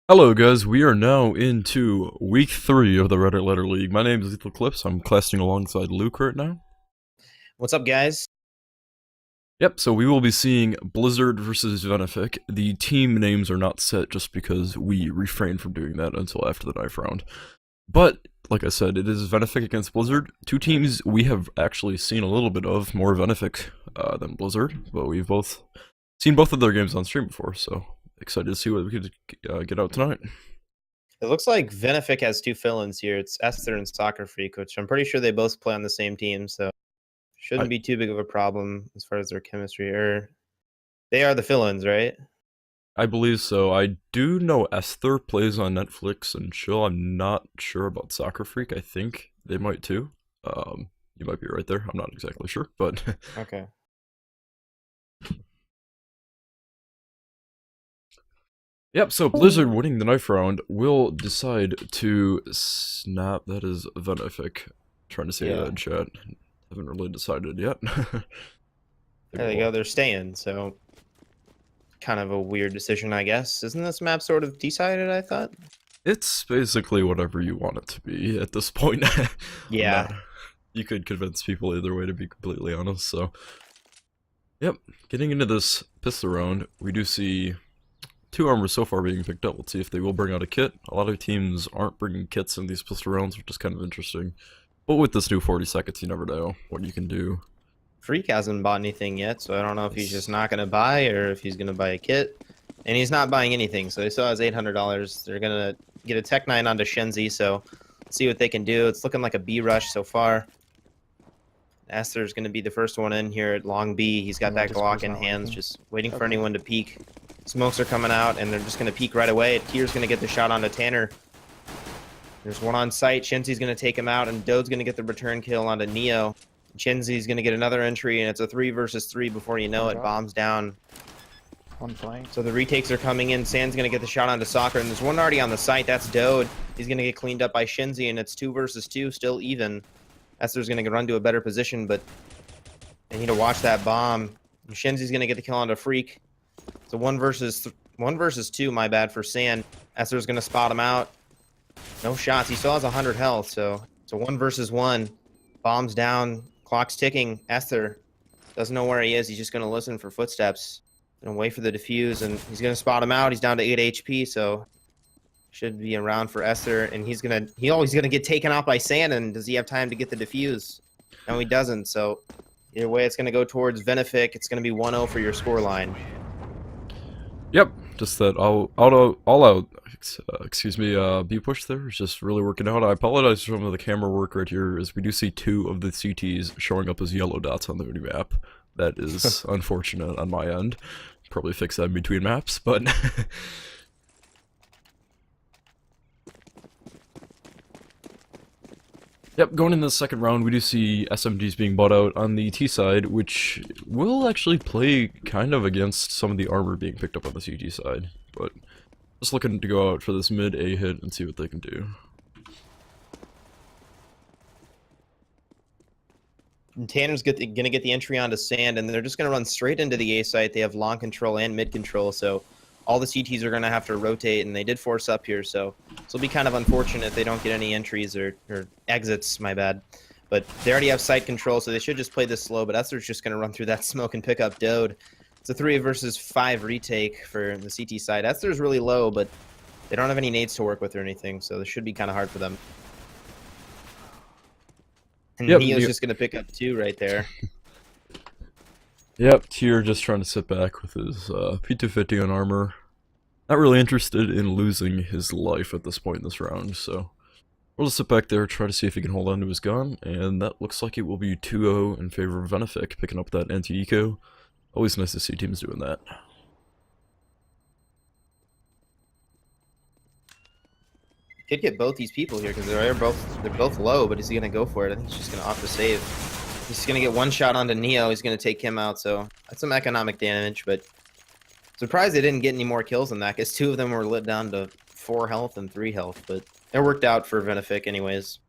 Hello guys, we are now into week 3 of the Red Letter League. My name is Lethal Clips, I'm classing alongside Luke right now. What's up, guys? Yep, so we will be seeing Blizzard versus Venific. The team names are not set just because we refrained from doing that until after the knife round. But, like I said, it is Venific against Blizzard. Two teams we have actually seen a little bit of, more Venific than Blizzard, but we've both seen both of their games on stream before, so excited to see what we could get out tonight. It looks like Venific has two fill-ins here. It's Esther and Soccer Freak, which I'm pretty sure they both play on the same team, so shouldn't be too big of a problem as far as their chemistry. Or they are the fill-ins, right? I believe so. I do know Esther plays on Netflix and chill. I'm not sure about Soccer Freak. I think they might too. You might be right there. I'm not exactly sure, but Okay. yep. So Blizzard winning the knife round will decide to snap. That is Venific. Trying to say that in chat. Haven't really decided yet. There they go. They're staying, so kind of a weird decision, I guess. Isn't this map sort of decided, I thought? It's basically whatever you want it to be at this point. Yeah. You could convince people either way, to be completely honest, so. Yep, getting into this pistol round, we do see two armors so far being picked up. Let's see if they will bring out a kit. A lot of teams aren't bringing kits in these pistol rounds, which is kind of interesting. But with this new 40 seconds, you never know what you can do. Freak hasn't bought anything yet, so I don't know if he's just not going to buy or if he's going to buy a kit. And he's not buying anything, so he still has $800. They're going to get a Tech 9 onto Shenzi, so let's see what they can do. It's looking like a B rush so far. Esther's going to be the first one in here at long B. He's got that Glock in hands, just waiting for anyone to peek. Smokes are coming out, and they're just going to peek right away. Tier's going to get the shot onto Tanner. There's one on site. Shenzi's going to take him out, and Dode's going to get the return kill onto Neo. Shenzi's going to get another entry, and it's a 3 versus 3 before you know it. Bombs down. One flank. So the retakes are coming in. Sand's going to get the shot onto Soccer, and there's one already on the site. That's Dode. He's going to get cleaned up by Shenzi, and it's 2 versus 2, still even. Esther's going to run to a better position, but they need to watch that bomb. Shenzi's going to get the kill onto Freak. It's a 1 versus 2, my bad, for Sand. Esther's going to spot him out. No shots. He still has 100 health, so it's a 1 versus 1. Bombs down. Clock's ticking. Esther doesn't know where he is. He's just going to listen for footsteps. Gonna wait for the defuse, and he's going to spot him out. He's down to 8 HP, so should be around for Esther, and he's going to get taken out by Sand, and does he have time to get the defuse? No, he doesn't, so either way, it's going to go towards Venific. It's going to be 1-0 for your scoreline. Yep, just that all out, excuse me, B push there is just really working out. I apologize for some of the camera work right here, as we do see 2 of the CTs showing up as yellow dots on the new map. That is unfortunate on my end. Probably fix that in between maps, but yep, going into the second round, we do see SMGs being bought out on the T side, which will actually play kind of against some of the armor being picked up on the CG side. But just looking to go out for this mid A hit and see what they can do. And Tanner's going to get the entry onto Sand, and they're just going to run straight into the A site. They have long control and mid control, so all the CTs are going to have to rotate, and they did force up here, so this will be kind of unfortunate if they don't get any entries or exits, my bad. But they already have site control, so they should just play this slow, but Esther's just going to run through that smoke and pick up Dode. It's a 3 versus 5 retake for the CT side. Esther's really low, but they don't have any nades to work with or anything, so this should be kind of hard for them. And Yep, Neo's just going to pick up 2 right there. Yep, Tier just trying to sit back with his P250 on armor. Not really interested in losing his life at this point in this round, so we'll just sit back there, try to see if he can hold on to his gun, and that looks like it will be 2-0 in favor of Venific, picking up that anti-eco. Always nice to see teams doing that. Could get both these people here because they're both low, but is he gonna go for it? I think he's just gonna opt to save. He's gonna get one shot onto Neo. He's gonna take him out, so that's some economic damage. But surprised they didn't get any more kills than that, because 2 of them were lit down to 4 health and 3 health. But it worked out for Venific, anyways.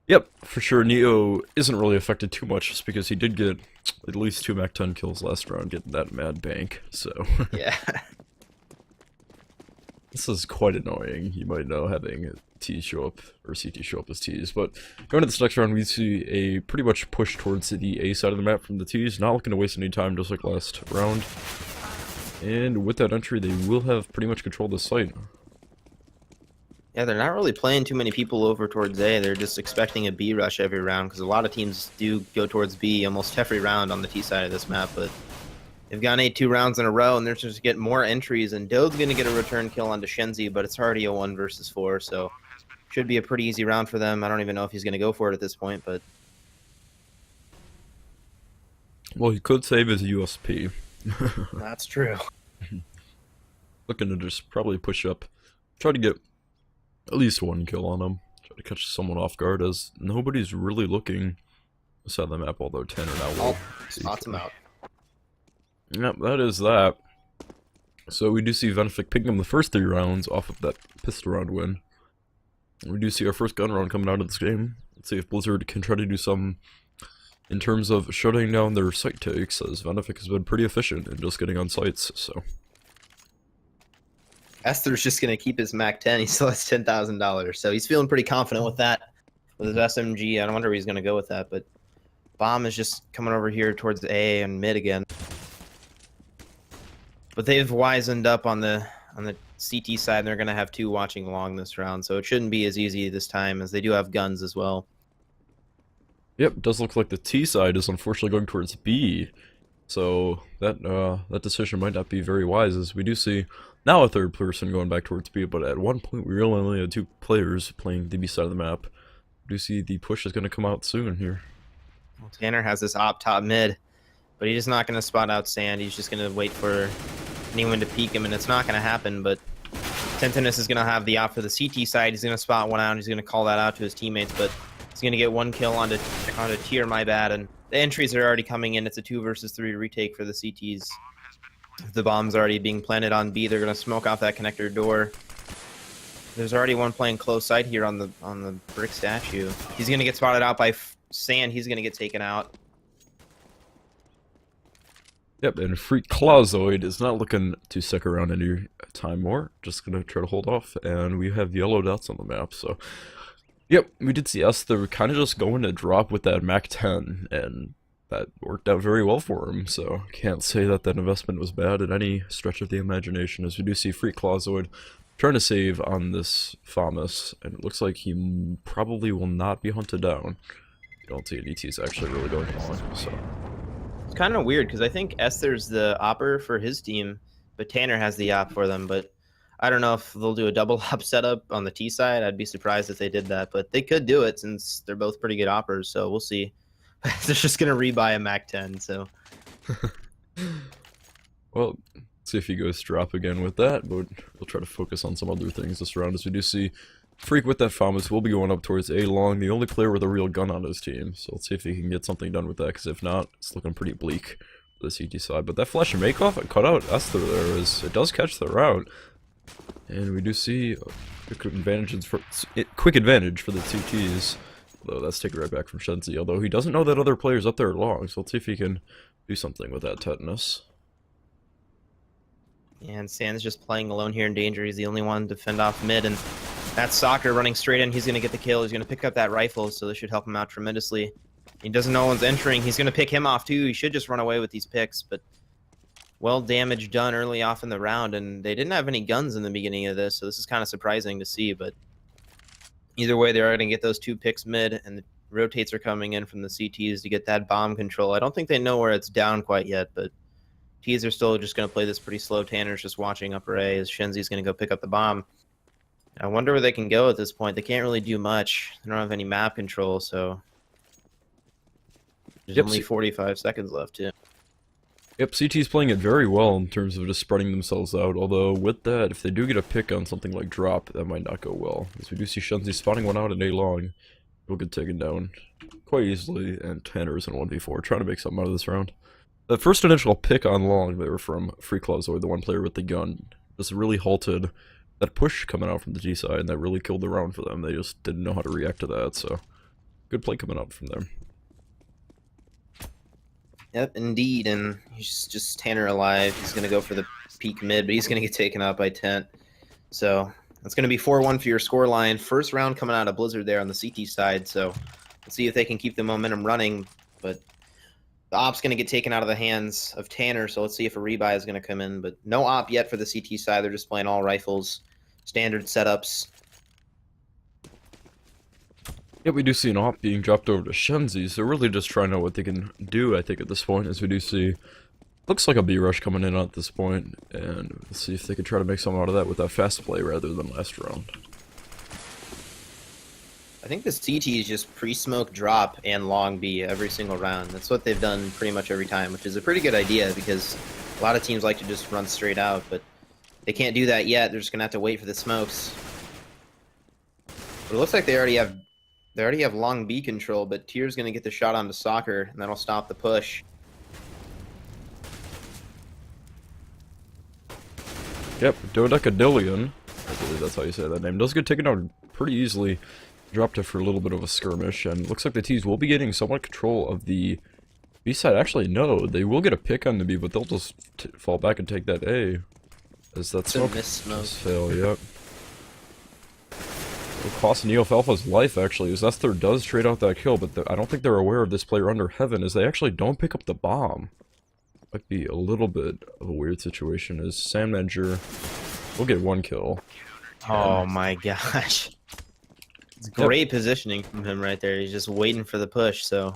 Yep, for sure. Neo isn't really affected too much, just because he did get at least 2 Mac 10 kills last round, getting that mad bank. So Yeah. This is quite annoying, you might know, having T's show up, or CT show up as T's, but going to this next round, we see a pretty much push towards the A side of the map from the T's, not looking to waste any time, just like last round. And with that entry, they will have pretty much controlled the site. Yeah, they're not really playing too many people over towards A. They're just expecting a B rush every round, because a lot of teams do go towards B almost every round on the T side of this map, but they've gone A 2 rounds in a row, and they're just getting more entries, and Dode's going to get a return kill onto Shenzi, but it's already a 1 versus 4, so should be a pretty easy round for them. I don't even know if he's going to go for it at this point, but... Well, he could save his USP. That's true. Looking to just probably push up, try to get at least 1 kill on him, try to catch someone off guard, as nobody's really looking inside the map, although Tanner now will. Spots him out. Yep, that is that. So we do see Venific picking up the first 3 rounds off of that pistol round win. We do see our first gun round coming out of this game. Let's see if Blizzard can try to do some in terms of shutting down their site takes, as Venific has been pretty efficient in just getting on sites, so. Esther's just going to keep his Mac 10. He still has $10,000, so he's feeling pretty confident with that. With his SMG, I don't wonder where he's going to go with that, but Bomb is just coming over here towards the A and mid again. But they've wisened up on the CT side, and they're going to have 2 watching long this round, so it shouldn't be as easy this time, as they do have guns as well. Yep, it does look like the T side is unfortunately going towards B, so that decision might not be very wise, as we do see now a 3rd person going back towards B, but at one point we really only had 2 players playing the B side of the map. We do see the push is going to come out soon here. Well, Tanner has this op top mid, but he's just not going to spot out Sand. He's just going to wait for anyone to peek him, and it's not going to happen, but Tentinus is going to have the op for the CT side. He's going to spot one out, and he's going to call that out to his teammates, but he's going to get 1 kill onto tier, my bad, and the entries are already coming in. It's a 2 versus 3 retake for the CTs. The bomb's already being planted on B. They're going to smoke off that connector door. There's already one playing close side here on the brick statue. He's going to get spotted out by Sand. He's going to get taken out. Yep, and Freak Clawzoid is not looking to stick around any time more. Just going to try to hold off, and we have yellow dots on the map, so... Yep, we did see Esther kind of just going to drop with that Mac 10, and that worked out very well for him, so can't say that that investment was bad at any stretch of the imagination, as we do see Freak Clawzoid trying to save on this FAMAS, and it looks like he probably will not be hunted down. You don't see an ET's actually really going on, so... It's kind of weird, because I think Esther's the opper for his team, but Tanner has the op for them, but I don't know if they'll do a double op setup on the T side. I'd be surprised if they did that, but they could do it since they're both pretty good oppers, so we'll see. They're just going to rebuy a Mac 10, so... Well, let's see if he goes drop again with that, but we'll try to focus on some other things this round, as we do see Freak with that FAMAS will be going up towards A long, the only player with a real gun on his team, so let's see if he can get something done with that, because if not, it's looking pretty bleak for the CT side. But that flash and make off, it cut out Esther there, as it does catch the route, and we do see a quick advantage for the 2Ts, although that's taken right back from Shenzi, although he doesn't know that other player's up there long, so let's see if he can do something with that tetanus. And Sand's just playing alone here in danger. He's the only one to fend off mid, and that's Soccer running straight in. He's going to get the kill. He's going to pick up that rifle, so this should help him out tremendously. He doesn't know one's entering. He's going to pick him off, too. He should just run away with these picks, but well damage done early off in the round, and they didn't have any guns in the beginning of this, so this is kind of surprising to see, but either way, they're going to get those 2 picks mid, and the rotates are coming in from the CTs to get that bomb control. I don't think they know where it's down quite yet, but T's are still just going to play this pretty slow. Tanner's just watching upper A as Shenzi's going to go pick up the bomb. I wonder where they can go at this point. They can't really do much. They don't have any map control, so there's only 45 seconds left, too. Yep, CT's playing it very well in terms of just spreading themselves out, although with that, if they do get a pick on something like drop, that might not go well. As we do see Shenzi spotting one out in A long, he'll get taken down quite easily, and Tanner is in 1v4, trying to make something out of this round. The first initial pick on long, they were from Free Clawzoid, the one player with the gun, just really halted that push coming out from the G side, and that really killed the round for them. They just didn't know how to react to that, so good play coming up from them. Yep, indeed, and he's just Tanner alive. He's going to go for the peak mid, but he's going to get taken out by Tent. So it's going to be 4-1 for your score line. First round coming out of Blizzard there on the CT side. So let's see if they can keep the momentum running. But the op's going to get taken out of the hands of Tanner. So let's see if a rebuy is going to come in. But no op yet for the CT side. They're just playing all rifles, standard setups. Yeah, we do see an op being dropped over to Shenzi, so really just trying out what they can do, I think, at this point, as we do see, looks like a B-rush coming in at this point, and let's see if they can try to make something out of that with that fast play rather than last round. I think the CT is just pre-smoke drop and long B every single round. That's what they've done pretty much every time, which is a pretty good idea because a lot of teams like to just run straight out, but they can't do that yet. They're just going to have to wait for the smokes. But it looks like they already have long B control, but Tier's going to get the shot onto Soccer, and that'll stop the push. Yep, Dodecadillion, I believe that's how you say that name, does get taken out pretty easily. Dropped it for a little bit of a skirmish, and looks like the T's will be getting somewhat control of the B side. Actually, no, they will get a pick on the B, but they'll just fall back and take that A. As that smoke just fail, yep. It'll cost Neophalpha's life, actually, as Esther does trade out that kill, but I don't think they're aware of this player under heaven, as they actually don't pick up the bomb. Might be a little bit of a weird situation, as Sandmanger will get one kill. Oh my gosh. It's great positioning from him right there. He's just waiting for the push, so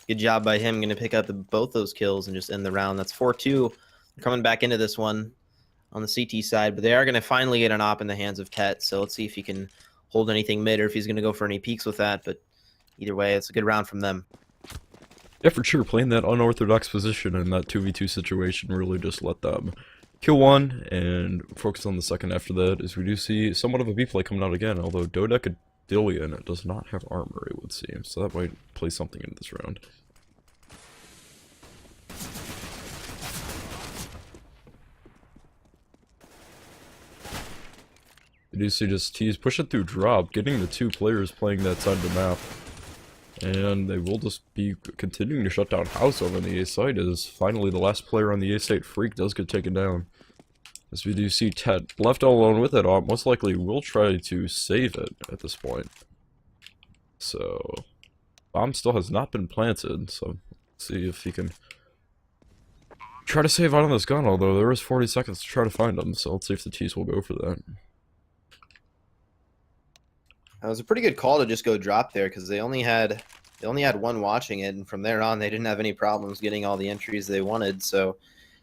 good job by him. Going to pick up both those kills and just end the round. That's 4-2. They're coming back into this one on the CT side, but they are going to finally get an op in the hands of Tet, so let's see if he can hold anything mid or if he's going to go for any peeks with that, but either way, it's a good round from them. Yeah, for sure, playing that unorthodox position in that 2v2 situation really just let them kill one and focus on the second after that, as we do see somewhat of a B play coming out again, although Dodecadillion does not have armor, it would seem, so that might play something into this round. You do see just T's push it through drop, getting the two players playing that side of the map. And they will just be continuing to shut down House over on the A side, as finally the last player on the A side, Freak, does get taken down. As we do see Tet left all alone with it, most likely will try to save it at this point. So, bomb still has not been planted, so let's see if he can try to save out on this gun, although there is 40 seconds to try to find him, so let's see if the T's will go for that. That was a pretty good call to just go drop there because they only had one watching it, and from there on they didn't have any problems getting all the entries they wanted. So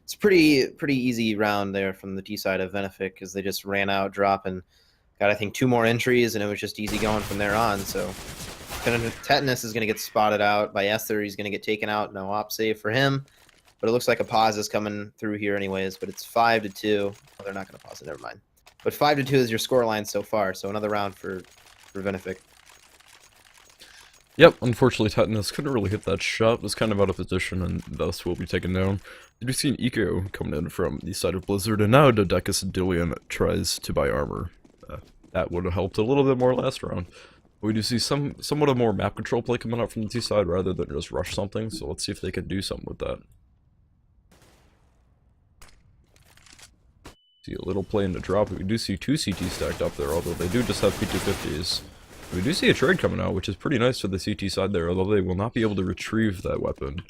it's a pretty easy round there from the T side of Venific because they just ran out, drop, and got I think 2 more entries, and it was just easy going from there on. So Tetanus is going to get spotted out by Esther. He's going to get taken out. No op save for him, but it looks like a pause is coming through here anyways. But it's 5-2. Oh, they're not going to pause it. Never mind. But 5-2 is your score line so far. So another round for Venific. Yep, unfortunately Tetanus couldn't really hit that shot, was kind of out of position, and thus will be taken down. Did you see an eco coming in from the side of Blizzard, and now Dodecadillion tries to buy armor. That would have helped a little bit more last round. We do see somewhat of more map control play coming out from the T side rather than just rush something, so let's see if they can do something with that. See a little play in the drop. We do see 2 CT stacked up there, although they do just have P250s. We do see a trade coming out, which is pretty nice for the CT side there, although they will not be able to retrieve that weapon.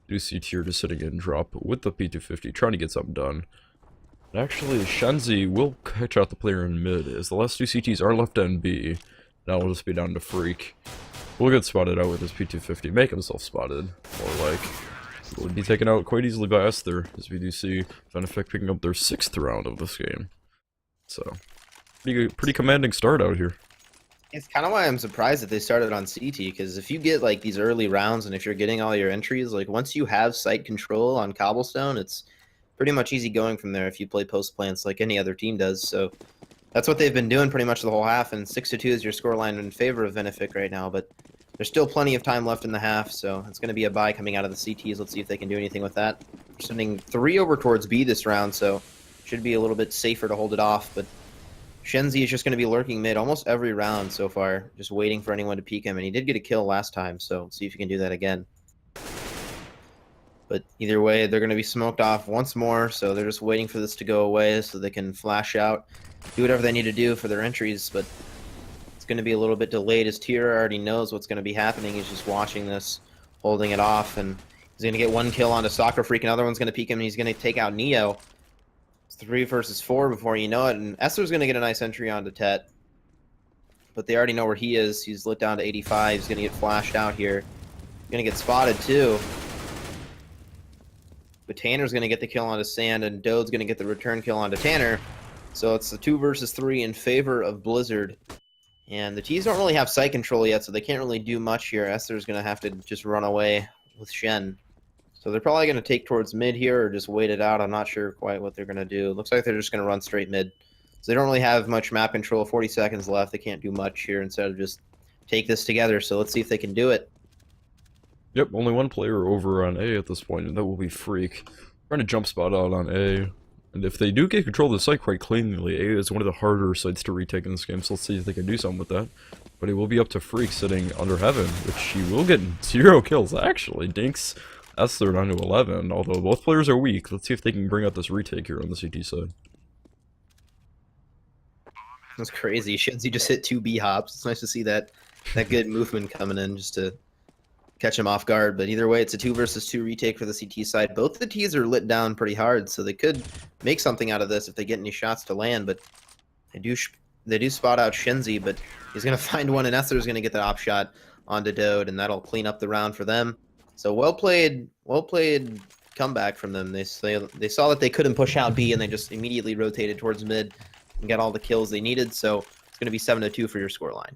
We do see Tier just sitting in drop with the P250, trying to get something done. And actually, Shenzi will catch out the player in mid, as the last 2 CTs are left in B. Now we'll just be down to Freak. We'll get spotted out with his P250, make himself spotted, more like. Will be taken out quite easily by Esther, as we do see Venific picking up their 6th round of this game. So, pretty commanding start out here. It's kind of why I'm surprised that they started on CT, because if you get like these early rounds and if you're getting all your entries, like once you have site control on Cobblestone, it's pretty much easy going from there if you play post plants like any other team does. So that's what they've been doing pretty much the whole half, and 6-2 is your scoreline in favor of Venific right now, but there's still plenty of time left in the half, so it's going to be a bye coming out of the CTs. Let's see if they can do anything with that. We're sending 3 over towards B this round, so should be a little bit safer to hold it off, but Shenzi is just going to be lurking mid almost every round so far, just waiting for anyone to peek him, and he did get a kill last time, so let's see if he can do that again. But either way, they're going to be smoked off once more, so they're just waiting for this to go away so they can flash out, do whatever they need to do for their entries, but it's going to be a little bit delayed as Tira already knows what's going to be happening. He's just watching this, holding it off, and he's going to get one kill onto Soccer Freak, another one's going to peek him, and he's going to take out Neo. It's 3 versus 4 before you know it, and Esther's going to get a nice entry onto Tet. But they already know where he is. He's lit down to 85. He's going to get flashed out here. Going to get spotted, too. But Tanner's going to get the kill onto Sand, and Dode's going to get the return kill onto Tanner. So it's the 2 versus 3 in favor of Blizzard. And the T's don't really have site control yet, so they can't really do much here. Esther's going to have to just run away with Shen. So they're probably going to take towards mid here or just wait it out. I'm not sure quite what they're going to do. Looks like they're just going to run straight mid. So they don't really have much map control. 40 seconds left. They can't do much here instead of just take this together. So let's see if they can do it. Yep, only one player over on A at this point, and that will be Freak. Trying to jump spot out on A. And if they do get control of the site quite cleanly, A is one of the harder sites to retake in this game, so let's see if they can do something with that. But it will be up to Freak sitting under Heaven, which he will get 0 kills, actually. Dinks Esther down to 11, although both players are weak. Let's see if they can bring out this retake here on the CT side. That's crazy. Shinzi just hit 2 B hops. It's nice to see that good movement coming in just to catch him off guard. But either way, it's a 2 versus 2 retake for the CT side. Both the T's are lit down pretty hard, so they could make something out of this if they get any shots to land. But they do spot out Shinzi, but he's going to find one, and Esther's going to get the op shot onto Dode, and that'll clean up the round for them. So well played comeback from them. They saw that they couldn't push out B, and they just immediately rotated towards mid and got all the kills they needed. So it's going to be 7-2 for your scoreline.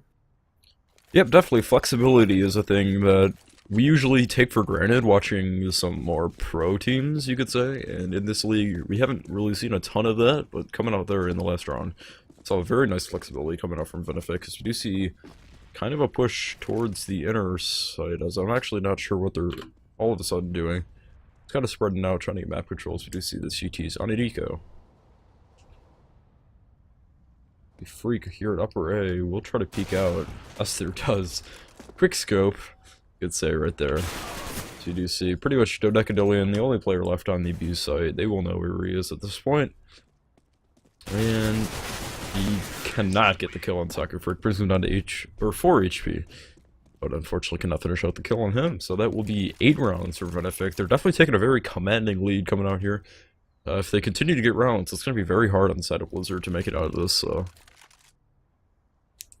Yep, definitely. Flexibility is a thing that we usually take for granted watching some more pro teams, you could say. And in this league, we haven't really seen a ton of that, but coming out there in the last round, saw very nice flexibility coming out from Venific, because we do see kind of a push towards the inner side, as I'm actually not sure what they're all of a sudden doing. It's kind of spreading out, trying to get map controls. We do see the CTs on an eco. The Freak here at upper A will try to peek out. Esther does. Quick scope, you could say right there. So you do see pretty much Dodecadillion, the only player left on the B site. They will know where he is at this point. And he cannot get the kill on Soccer Freak, brings him down to 4 HP. But unfortunately cannot finish out the kill on him. So that will be 8 rounds for Venific. They're definitely taking a very commanding lead coming out here. If they continue to get rounds, it's going to be very hard on the side of Blizzard to make it out of this.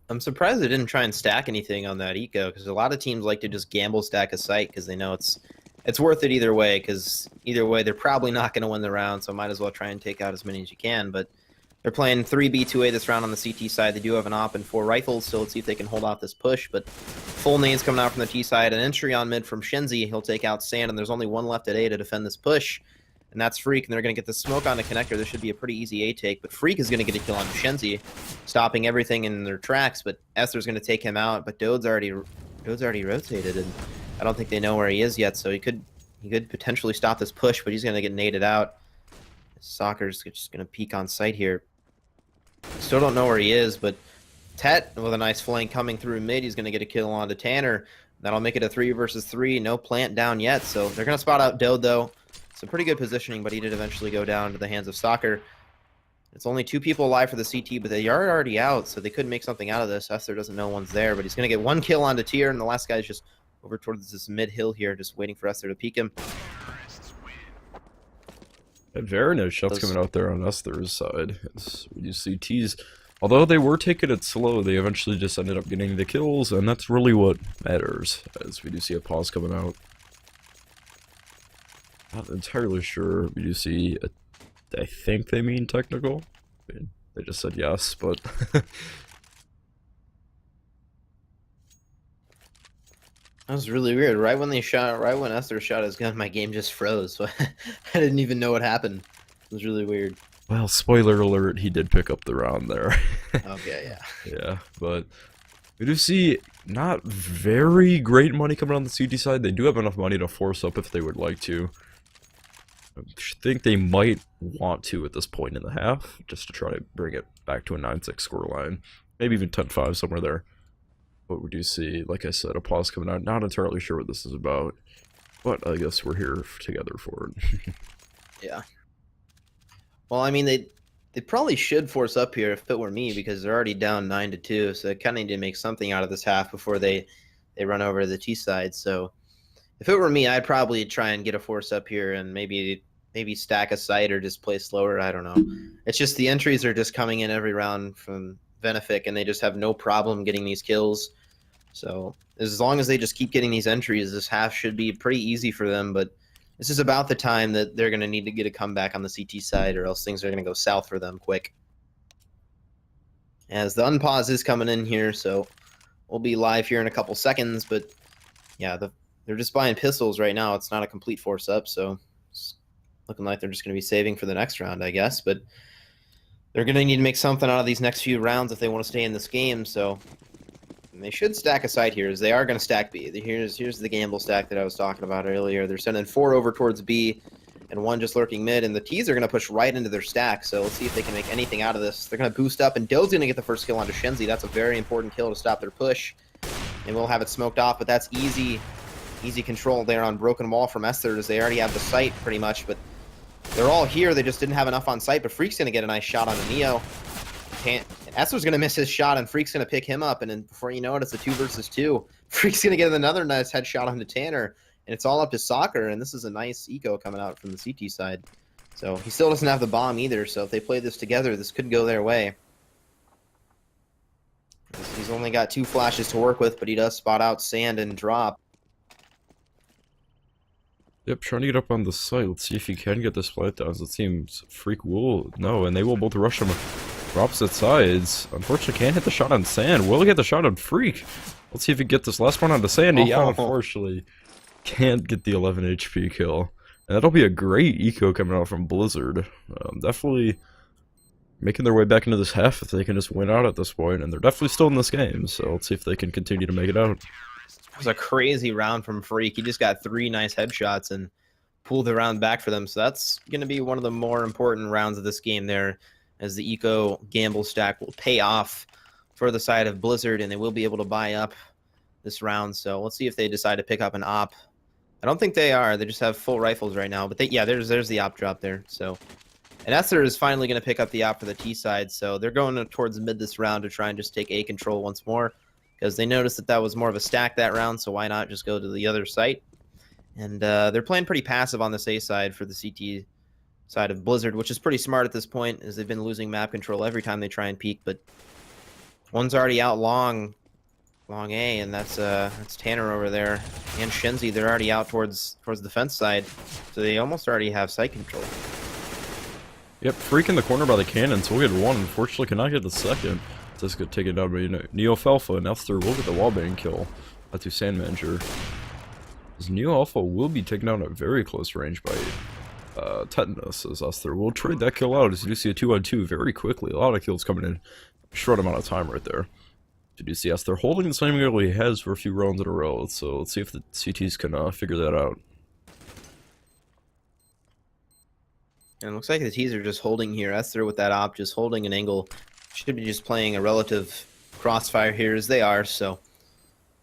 I'm surprised they didn't try and stack anything on that eco, because a lot of teams like to just gamble stack a site because they know it's worth it either way, because either way they're probably not going to win the round, so might as well try and take out as many as you can. But they're playing 3B2A this round on the CT side. They do have an op and 4 rifles, so let's see if they can hold off this push. But full nades coming out from the T side, an entry on mid from Shinzi. He'll take out Sand, and there's only one left at A to defend this push. And that's Freak, and they're going to get the smoke on the connector. This should be a pretty easy A take, but Freak is going to get a kill on Shenzi, stopping everything in their tracks, but Esther's going to take him out, but Dode's already rotated, and I don't think they know where he is yet, so he could potentially stop this push, but he's going to get naded out. Soccer's just going to peek on site here. Still don't know where he is, but Tet, with a nice flank coming through mid, he's going to get a kill onto Tanner. That'll make it a 3 versus 3, no plant down yet, so they're going to spot out Dode, though. Some pretty good positioning, but he did eventually go down to the hands of Soccer. It's only 2 people alive for the CT, but they are already out, so they could make something out of this. Esther doesn't know one's there, but he's going to get 1 kill onto Tier, and the last guy's just over towards this mid-hill here, just waiting for Esther to peek him. And very nice shots coming out there on Esther's side. You see T's, although they were taking it slow, they eventually just ended up getting the kills, and that's really what matters, as we do see a pause coming out. Not entirely sure. We do see, I think they mean technical. I mean, they just said yes, but That was really weird. Right when Esther shot his gun, my game just froze. So I didn't even know what happened. It was really weird. well, spoiler alert, he did pick up the round there. Okay, yeah. Yeah, but we do see not very great money coming on the CT side. They do have enough money to force up if they would like to. I think they might want to at this point in the half, just to try to bring it back to a 9-6 scoreline. Maybe even 10-5, somewhere there. But we do see, like I said, a pause coming out. Not entirely sure what this is about. But I guess we're here together for it. Yeah. Well, I mean, they probably should force up here if it were me, because they're already down 9-2. So they kind of need to make something out of this half before they run over to the T side. So if it were me, I'd probably try and get a force up here and maybe stack a site or just play slower. I don't know. It's just the entries are just coming in every round from Venific, and they just have no problem getting these kills. So as long as they just keep getting these entries, this half should be pretty easy for them. But this is about the time that they're going to need to get a comeback on the CT side, or else things are going to go south for them quick. As the unpause is coming in here, so we'll be live here in a couple seconds. But yeah, they're just buying pistols right now. It's not a complete force up, so it's looking like they're just going to be saving for the next round, I guess. But they're going to need to make something out of these next few rounds if they want to stay in this game. So they should stack a site here, as they are going to stack B. Here's the gamble stack that I was talking about earlier. They're sending 4 over towards B and 1 just lurking mid, and the T's are going to push right into their stack. So let's see if they can make anything out of this. They're going to boost up, and Doe's going to get the first kill onto Shenzi. That's a very important kill to stop their push, and we'll have it smoked off. But that's easy control there on Broken Wall from Esther, as they already have the site pretty much. But they're all here. They just didn't have enough on site. But Freak's going to get a nice shot on the Neo. Esther's going to miss his shot, and Freak's going to pick him up, and then before you know it, it's a 2 versus 2. Freak's going to get another nice headshot onto Tanner, and it's all up to Soccer, and this is a nice eco coming out from the CT side. So he still doesn't have the bomb either, so if they play this together, this could go their way. He's only got 2 flashes to work with, but he does spot out Sand and Drop. Yep, trying to get up on the site. Let's see if he can get this flight down. It seems Freak will. No, and they will both rush him from opposite sides. Unfortunately, can't hit the shot on Sand. Will get the shot on Freak. Let's see if he gets this last one onto Sandy. Oh. Unfortunately, can't get the 11 HP kill. And that'll be a great eco coming out from Blizzard. Definitely making their way back into this half if they can just win out at this point. And they're definitely still in this game. So let's see if they can continue to make it out. It was a crazy round from Freak. He just got 3 nice headshots and pulled the round back for them. So that's going to be one of the more important rounds of this game there, as the eco gamble stack will pay off for the side of Blizzard, and they will be able to buy up this round. So let's see if they decide to pick up an op. I don't think they are. They just have full rifles right now. But yeah, there's the op drop there. So, and Esther is finally going to pick up the op for the T side. So they're going towards mid this round to try and just take A control once more, because they noticed that that was more of a stack that round. So why not just go to the other site? And they're playing pretty passive on this A side for the CT side of Blizzard, which is pretty smart at this point, as they've been losing map control every time they try and peek. But one's already out long A, and that's Tanner over there, and Shenzi. They're already out towards the fence side, so they almost already have site control. Yep, Freak in the corner by the cannon, so we'll get 1. Unfortunately, cannot get the second. This could take it down by Neo Alpha, and Esther will get the wallbang kill to Sand Manager. As Neo Alpha will be taken down at very close range by Tetanus, as Esther will trade that kill out, as you do see a 2-on-2 very quickly. A lot of kills coming in a short amount of time right there. You do see Esther holding the same angle he has for a few rounds in a row, so let's see if the CTs can figure that out. And it looks like the T's are just holding here. Esther with that op, just holding an angle. Should be just playing a relative crossfire here, as they are, so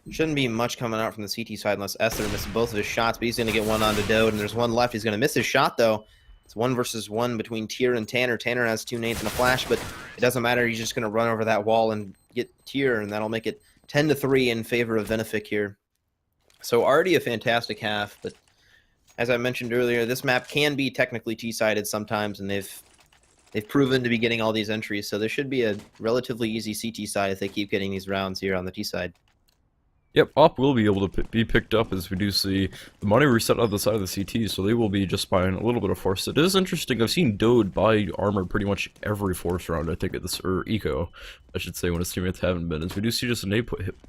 shouldn't be much coming out from the CT side unless Esther misses both of his shots, but he's going to get one onto Dode, and there's one left. He's going to miss his shot, though. It's 1 versus 1 between Tyr and Tanner. Tanner has 2 nades and a flash, but it doesn't matter. He's just going to run over that wall and get Tyr, and that'll make it 10-3 in favor of Venific here. So already a fantastic half, but as I mentioned earlier, this map can be technically T-sided sometimes, and they've proven to be getting all these entries, so there should be a relatively easy CT side if they keep getting these rounds here on the T side. Yep, op will be able to be picked up, as we do see the money reset on the side of the CT, so they will be just buying a little bit of force. It is interesting. I've seen Dode buy armor pretty much every force round, I think, at this, or eco, I should say, when his teammates haven't been. As we do see just an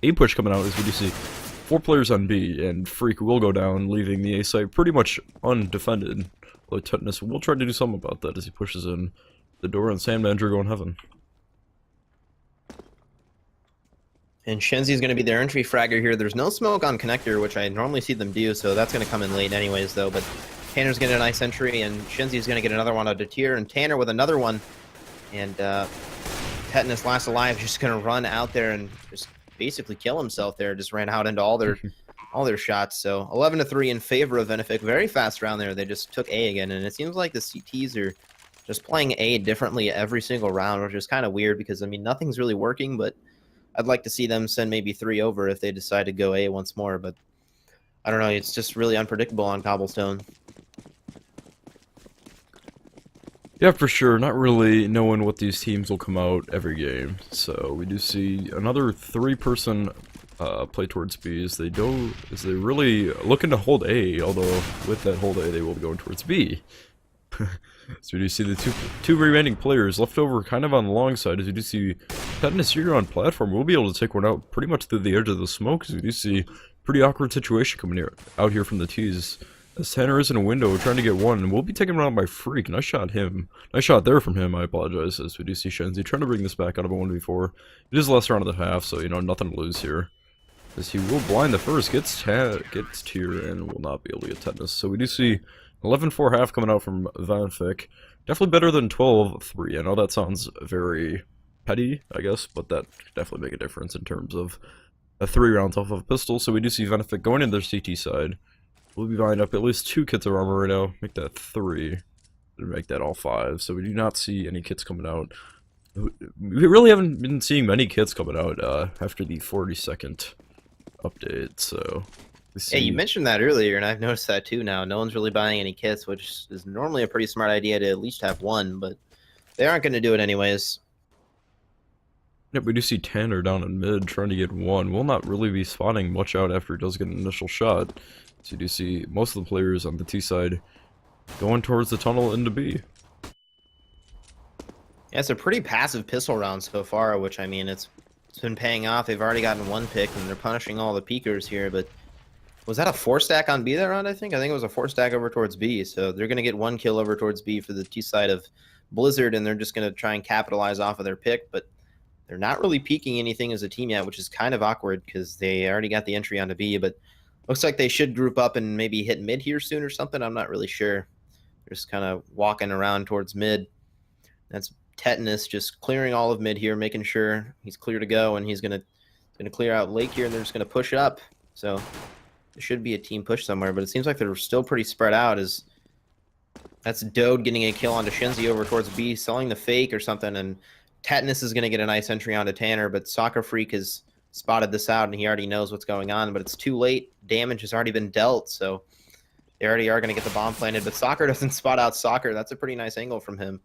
A push coming out, as we do see 4 players on B, and Freak will go down, leaving the A site pretty much undefended. Although Tetanus will try to do something about that as he pushes in the door, and Sand Manager going heaven. And Shenzi's going to be their entry fragger here. There's no smoke on connector, which I normally see them do, so that's going to come in late anyways, though. But Tanner's getting a nice entry, and Shenzi's going to get another one out of Tyr, and Tanner with another one. And Tetanus, last alive, just going to run out there and just basically kill himself there. Just ran out into all their all their shots. So 11-3 in favor of Venific. Very fast round there. They just took A again, and it seems like the CTs are just playing A differently every single round, which is kind of weird because, I mean, nothing's really working, but I'd like to see them send maybe 3 over if they decide to go A once more, but I don't know. It's just really unpredictable on Cobblestone. Yeah, for sure. Not really knowing what these teams will come out every game. So we do see another 3-person play towards B as they really looking to hold A, although with that hold A they will be going towards B. So we do see the two remaining players left over kind of on the long side as we do see Tetanus here on platform. We'll be able to take one out pretty much through the edge of the smoke as we do see pretty awkward situation coming out here from the T's. As Tanner is in a window trying to get one, and we'll be taken around by Freak, and I shot there from him, I apologize, as we do see Shenzi trying to bring this back out of a 1v4. It is the last round of the half, so, you know, nothing to lose here. As he will blind the first, gets tier, and will not be able to get Tetanus. So we do see 11-4 half coming out from Venific. Definitely better than 12-3. I know that sounds very petty, I guess, but that could definitely make a difference in terms of 3 rounds off of a pistol. So we do see Venific going into their CT side. We'll be buying up at least 2 kits of armor right now. Make that 3. And make that all 5. So we do not see any kits coming out. We really haven't been seeing many kits coming out after the 40-second update. So yeah, you mentioned that earlier, and I've noticed that too now. No one's really buying any kits, which is normally a pretty smart idea to at least have one, but they aren't going to do it anyways. Yep, we do see Tanner down in mid trying to get one. We'll not really be spotting much out after he does get an initial shot. So you do see most of the players on the T side going towards the tunnel into B. Yeah, it's a pretty passive pistol round so far, which, I mean, it's been paying off. They've already gotten 1 pick, and they're punishing all the peekers here, but was that a 4-stack on B that round, I think? I think it was a 4-stack over towards B, so they're going to get 1 kill over towards B for the T side of Blizzard, and they're just going to try and capitalize off of their pick, but they're not really peeking anything as a team yet, which is kind of awkward because they already got the entry onto B, but looks like they should group up and maybe hit mid here soon or something. I'm not really sure. They're just kind of walking around towards mid. That's Tetanus just clearing all of mid here, making sure he's clear to go, and he's gonna clear out Lake here, and they're just gonna push up. So there should be a team push somewhere, but it seems like they're still pretty spread out. As that's Dode getting a kill onto Shinzi over towards B, selling the fake or something, and Tetanus is gonna get a nice entry onto Tanner, but Soccer Freak has spotted this out, and he already knows what's going on, but it's too late. Damage has already been dealt, so they already are going to get the bomb planted, but Soccer doesn't spot out Soccer. That's a pretty nice angle from him.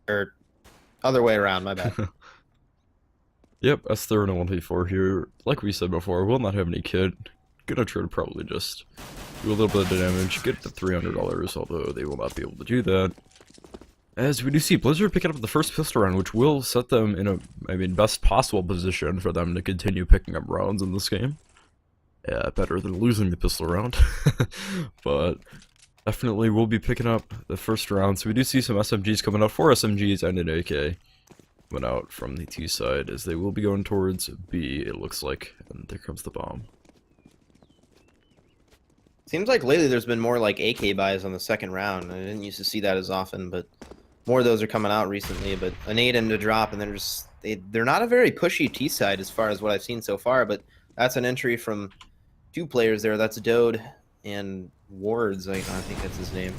Or other way around, my bad. Yep, S3 and a 1v4 here. Like we said before, we'll not have any kit. Gonna try to probably just do a little bit of damage, get the $300, although they will not be able to do that. As we do see Blizzard picking up the first pistol round, which will set them in a, best possible position for them to continue picking up rounds in this game. Yeah, better than losing the pistol round. But definitely we'll be picking up the first round. So we do see some SMGs coming out, 4 SMGs and an AK coming out from the T side as they will be going towards B, it looks like. And there comes the bomb. Seems like lately there's been more like AK buys on the second round. I didn't used to see that as often, but more of those are coming out recently. But a nade and a drop, and they're not a very pushy T side as far as what I've seen so far. But that's an entry from 2 players there. That's Dode and Wards. I think that's his name.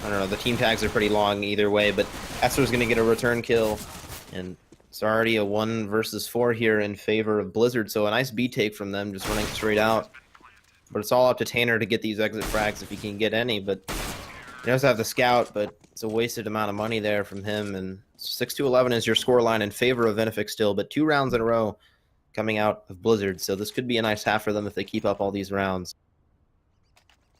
I don't know. The team tags are pretty long either way, but Esther's going to get a return kill, and it's already a 1 versus 4 here in favor of Blizzard. So a nice B take from them, just running straight out. But it's all up to Tanner to get these exit frags if he can get any. But he does have the scout, but it's a wasted amount of money there from him. And 6-11 is your scoreline in favor of Venific still, but 2 rounds in a row coming out of Blizzard. So this could be a nice half for them if they keep up all these rounds.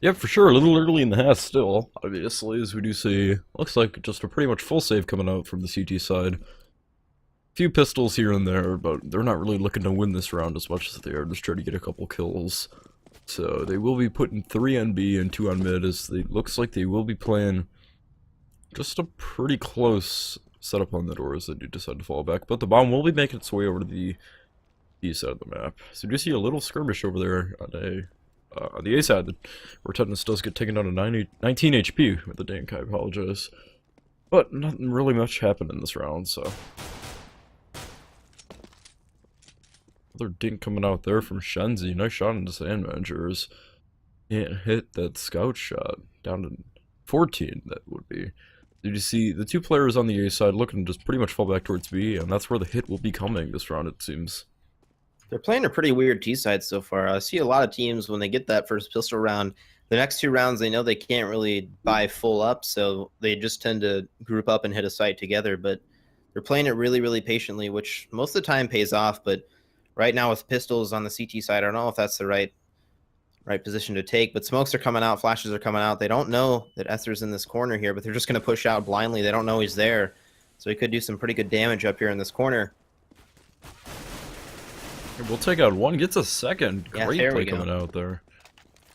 Yeah, for sure. A little early in the half still, obviously, as we do see, looks like just a pretty much full save coming out from the CT side. Few pistols here and there, but they're not really looking to win this round as much as they are just trying to get a couple kills. So they will be putting 3 on B and 2 on mid, as it looks like they will be playing just a pretty close setup on the doors that do decide to fall back. But the bomb will be making its way over to the east side of the map. So you do see a little skirmish over there on the A side, where Tetanus does get taken down to 19 HP with the dank, I apologize. But nothing really much happened in this round, so. Another dink coming out there from Shenzi. Nice shot into Sand Managers. Can't hit that scout shot. Down to 14, that would be. Did you see the two players on the A side looking to just pretty much fall back towards B, and that's where the hit will be coming this round, it seems. They're playing a pretty weird T side so far. I see a lot of teams when they get that first pistol round, the next two rounds they know they can't really buy full up, so they just tend to group up and hit a site together. But they're playing it really, really patiently, which most of the time pays off. But right now with pistols on the CT side, I don't know if that's the right position to take. But smokes are coming out, flashes are coming out. They don't know that Esther's in this corner here, but they're just going to push out blindly. They don't know he's there, so he could do some pretty good damage up here in this corner. We'll take out one, gets a second. Yeah, Great there we play go. coming out there.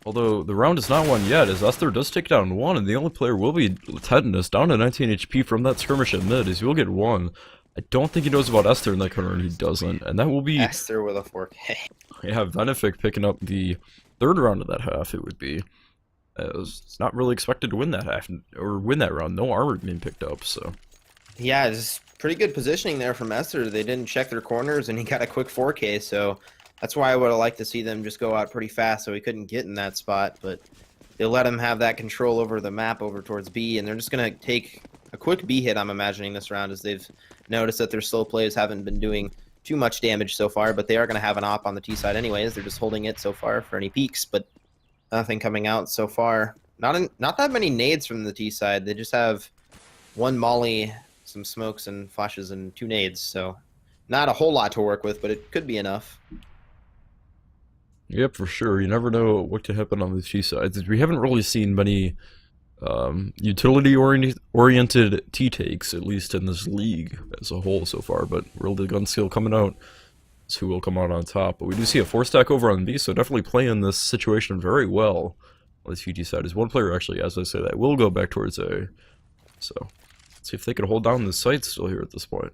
Although the round is not won yet, as Esther does take down one, and the only player will be Tetanus, down to 19 HP from that skirmish at mid, as he will get one. I don't think he knows about Esther in that corner, and he doesn't. And that will be... Esther with a 4K. Yeah, Venific picking up the third round of that half, it would be. It's not really expected to win that half, or win that round. No armor being picked up, so... Yeah, it's pretty good positioning there from Esther. They didn't check their corners, and he got a quick 4K, so that's why I would have liked to see them just go out pretty fast so he couldn't get in that spot, but they let him have that control over the map over towards B, and they're just going to take a quick B hit, I'm imagining, this round, as they've noticed that their slow plays haven't been doing too much damage so far, but they are going to have an op on the T side anyways. They're just holding it so far for any peaks, but nothing coming out so far. Not that many nades from the T side. They just have one molly, some smokes and flashes, and 2 nades, so not a whole lot to work with, but it could be enough. Yep, for sure. You never know what could happen on the T sides. We haven't really seen many utility-oriented T-takes, at least in this league as a whole so far, but really the gun skill coming out is who will come out on top. But we do see a 4-stack over on B, so definitely playing this situation very well on the TT side. Is one player actually, as I say that, will go back towards A. So, let's see if they can hold down the site still here at this point.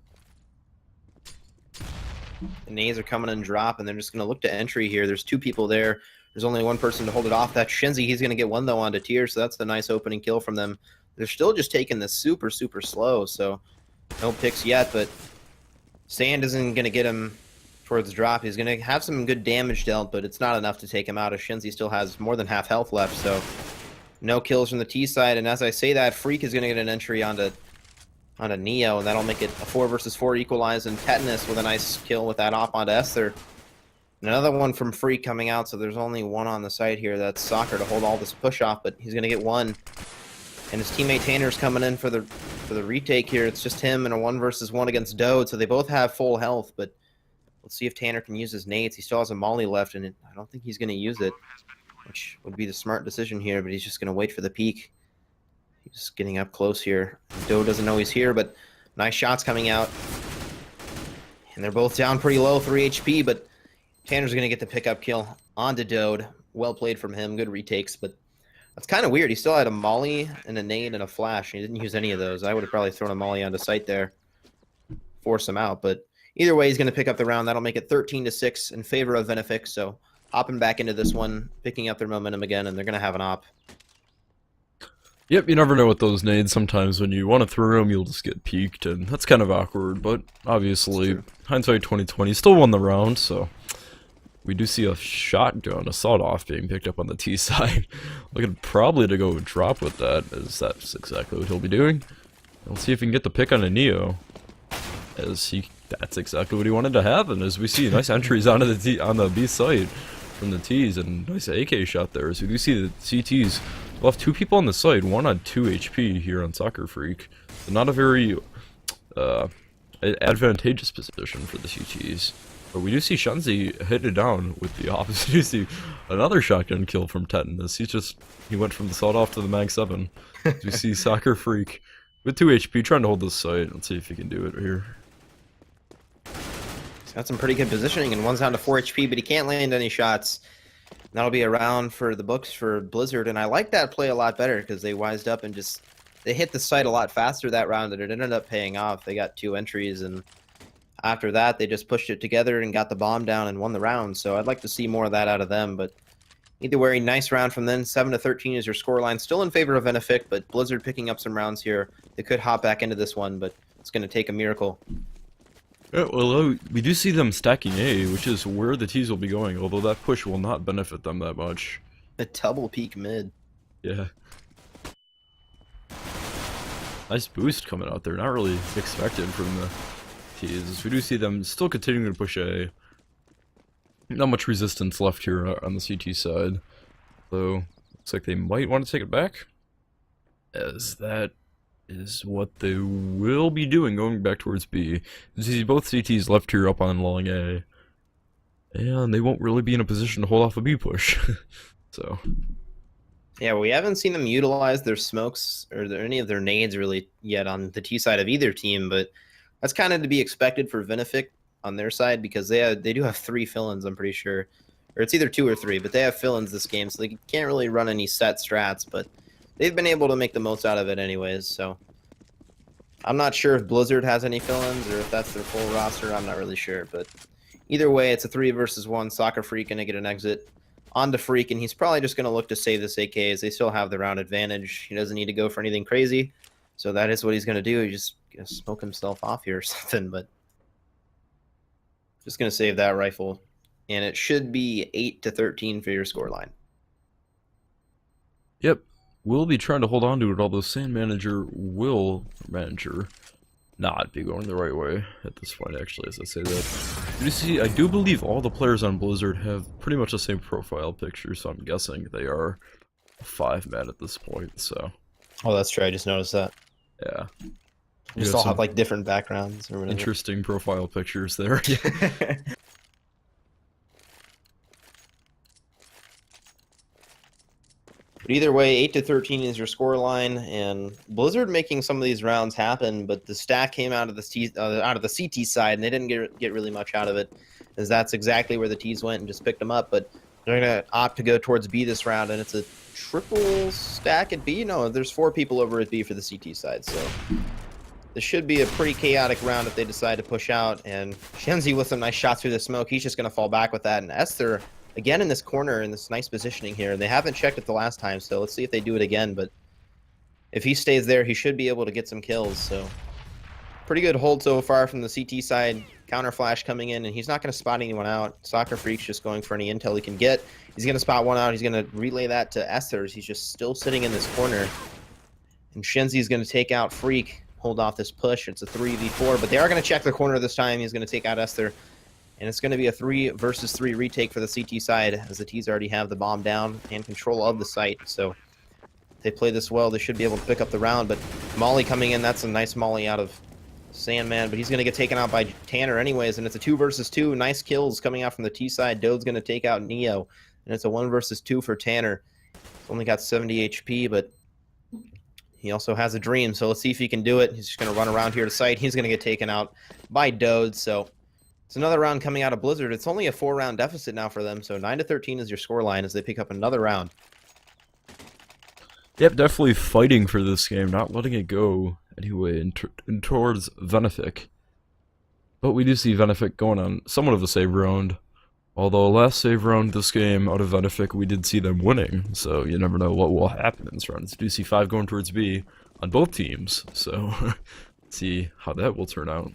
The nades are coming in drop, and they're just going to look to entry here. There's 2 people there. There's only one person to hold it off. That's Shenzi. He's going to get one, though, onto tier, so that's the nice opening kill from them. They're still just taking this super, super slow, so no picks yet, but Sand isn't going to get him towards drop. He's going to have some good damage dealt, but it's not enough to take him out, as Shenzi still has more than half health left, so no kills from the T side. And as I say that, Freak is going to get an entry onto Neo, and that'll make it a 4 versus 4 equalize, and Tetanus with a nice kill with that op onto Esther. Another one from Freak coming out, so there's only one on the side here. That's Soccer to hold all this push off, but he's going to get one. And his teammate Tanner's coming in for the retake here. It's just him in a 1 versus 1 against Dode, so they both have full health, but let's see if Tanner can use his nades. He still has a molly left, and I don't think he's going to use it, which would be the smart decision here, but he's just going to wait for the peak. He's getting up close here. Dode doesn't know he's here, but nice shots coming out. And they're both down pretty low, 3 HP, but Tanner's going to get the pickup kill onto Dode. Well played from him. Good retakes, but that's kind of weird. He still had a molly and a nade and a flash. He didn't use any of those. I would have probably thrown a molly onto site there, force him out. But either way, he's going to pick up the round. That'll make it 13-6 in favor of Venific. So hopping back into this one, picking up their momentum again, and they're going to have an op. Yep, you never know with those nades. Sometimes when you want to throw them, you'll just get peeked, and that's kind of awkward. But obviously, hindsight 2020, still won the round, so we do see a shotgun, a sawed-off being picked up on the T side. Looking probably to go drop with that, as that's exactly what he'll be doing. Let's see if he can get the pick on a Neo, that's exactly what he wanted to happen. As we see nice entries onto the B site from the T's, and nice AK shot there. So we do see the CTs left 2 people on the site, 1 on 2 HP here on Soccer Freak. So not a very advantageous position for the CTs. But we do see Shenzi hit it down with the opposite. You see another shotgun kill from Tetanus. He went from the sawed off to the Mag 7. We see Soccer Freak with 2 HP trying to hold this site. Let's see if he can do it here. He's got some pretty good positioning, and one's down to 4 HP, but he can't land any shots. That'll be a round for the books for Blizzard, and I like that play a lot better because they wised up and they hit the site a lot faster that round, and it ended up paying off. They got 2 entries, and after that, they just pushed it together and got the bomb down and won the round. So I'd like to see more of that out of them, but either way, nice round from them. 7-13 is your scoreline. Still in favor of Venific, but Blizzard picking up some rounds here. They could hop back into this one, but it's going to take a miracle. Yeah, well, we do see them stacking A, which is where the T's will be going, although that push will not benefit them that much. A double peak mid. Yeah. Nice boost coming out there, not really expected from the T's. We do see them still continuing to push A. Not much resistance left here on the CT side, though looks like they might want to take it back, as that is what they will be doing going back towards B. You see both CTs left here up on long A, and they won't really be in a position to hold off a B push. So Yeah, we haven't seen them utilize their smokes or any of their nades really yet on the T side of either team, but that's kind of to be expected for Venific on their side because they do have 3 fill-ins, I'm pretty sure. Or it's either 2 or 3, but they have fill-ins this game, so they can't really run any set strats, but they've been able to make the most out of it anyways, so I'm not sure if Blizzard has any fill-ins or if that's their full roster. I'm not really sure, but either way, it's a 3 versus 1. Soccer Freak gonna get an exit onto Freak, and he's probably just gonna look to save this AK as they still have the round advantage. He doesn't need to go for anything crazy, so that is what he's gonna do. He's just gonna smoke himself off here or something, but just gonna save that rifle, and it should be 8-13 for your scoreline. yep, we'll be trying to hold on to it, although Sand Manager will not be going the right way at this point, actually, as I say that. You see, I do believe all the players on Blizzard have pretty much the same profile picture, so I'm guessing they are 5-man at this point, so. Oh, that's true. I just noticed that. Yeah. We just all have like different backgrounds or whatever. Interesting profile pictures there. But either way, 8-13 is your score line, and Blizzard making some of these rounds happen. But the stack came out of the CT side, and they didn't get really much out of it, as that's exactly where the T's went and just picked them up. But they're gonna opt to go towards B this round, and it's a triple stack at B. No, there's 4 people over at B for the CT side, so this should be a pretty chaotic round if they decide to push out. And Shenzi with some nice shots through the smoke, he's just gonna fall back with that, and Esther again in this corner in this nice positioning here. They haven't checked it the last time, so let's see if they do it again. But if he stays there, he should be able to get some kills. So pretty good hold so far from the CT side. Counter flash coming in, and he's not going to spot anyone out. Soccer Freak's just going for any intel he can get. He's going to spot one out. He's going to relay that to Esther's. He's just still sitting in this corner. And Shenzi's going to take out Freak, hold off this push. It's a 3v4, but they are going to check the corner this time. He's going to take out Esther. And it's going to be a 3 versus 3 retake for the CT side, as the T's already have the bomb down and control of the site. So if they play this well, they should be able to pick up the round. But Molly coming in, that's a nice Molly out of Sandman, but he's going to get taken out by Tanner anyways, and it's a 2 versus 2. Nice kills coming out from the T side. Dode's going to take out Neo, and it's a 1 versus 2 for Tanner. He's only got 70 HP, but he also has a dream, so let's see if he can do it. He's just going to run around here to site. He's going to get taken out by Dode, so it's another round coming out of Blizzard. It's only a 4-round deficit now for them, so 9-13 is your scoreline as they pick up another round. Yep, definitely fighting for this game, not letting it go anyway in towards Venific. But we do see Venific going on somewhat of a save round. Although last save round this game out of Venific, we did see them winning, so you never know what will happen in this round. We do see 5 going towards B on both teams, so let's see how that will turn out.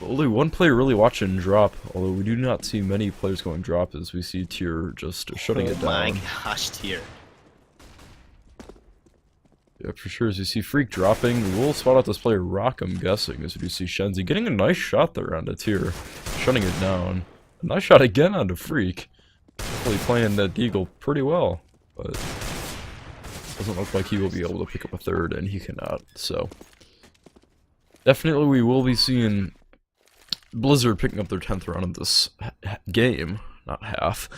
Only one player really watching drop, although we do not see many players going drop as we see Tier just shutting it down. Oh my gosh, Tier. Yeah, for sure. As you see Freak dropping, we will spot out this player Rock, I'm guessing, as we do see Shenzi getting a nice shot there onto Tier, shutting it down. A nice shot again onto Freak. Definitely playing that Deagle pretty well, but doesn't look like he will be able to pick up a third, and he cannot, so. Definitely we will be seeing Blizzard picking up their 10th round of this game, not half.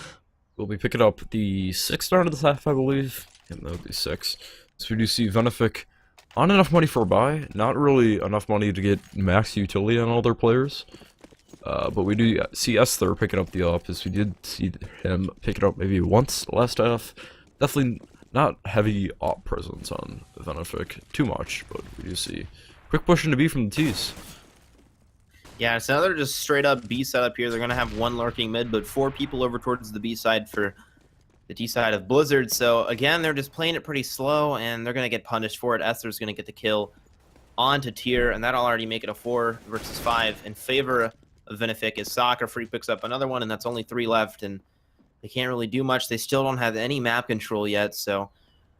We'll be picking up the 6th round of this half, I believe. And that would be 6. So we do see Venific on enough money for a buy, not really enough money to get max utility on all their players. But we do see Esther picking up the up, as we did see him pick it up maybe once last half. Definitely not heavy op presence on Venific too much, but we do see quick push into B from the T's. Yeah, so now they're just straight up B setup here. They're going to have 1 lurking mid, but 4 people over towards the B side for the D side of Blizzard. So again, they're just playing it pretty slow, and they're going to get punished for it. Esther's going to get the kill onto Tier, and that'll already make it a 4 versus 5 in favor of Venific as Soccer Free picks up another one, and that's only 3 left, and they can't really do much. They still don't have any map control yet, so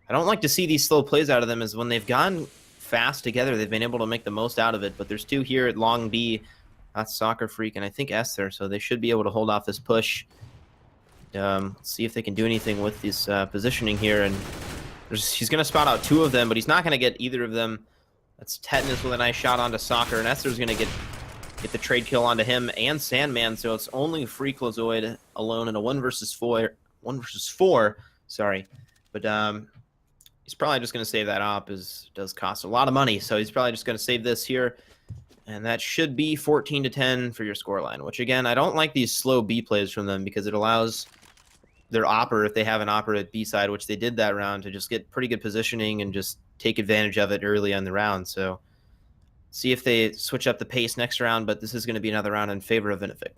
I don't like to see these slow plays out of them, as when they've gone fast together, they've been able to make the most out of it. But there's 2 here at Long B. That's Soccer Freak, and I think Esther, so they should be able to hold off this push. See if they can do anything with this positioning here, and he's going to spot out 2 of them, but he's not going to get either of them. That's Tetanus with a nice shot onto Soccer, and Esther's going to get the trade kill onto him and Sandman, so it's only Freakazoid alone in a 1 versus 4, sorry. But he's probably just going to save that op, as it does cost a lot of money, so he's probably just going to save this here, and that should be 14-10 for your scoreline, which again, I don't like these slow B plays from them, because it allows their opper, if they have an opper at B side, which they did that round, to just get pretty good positioning and just take advantage of it early on the round. So see if they switch up the pace next round, but this is going to be another round in favor of Venific.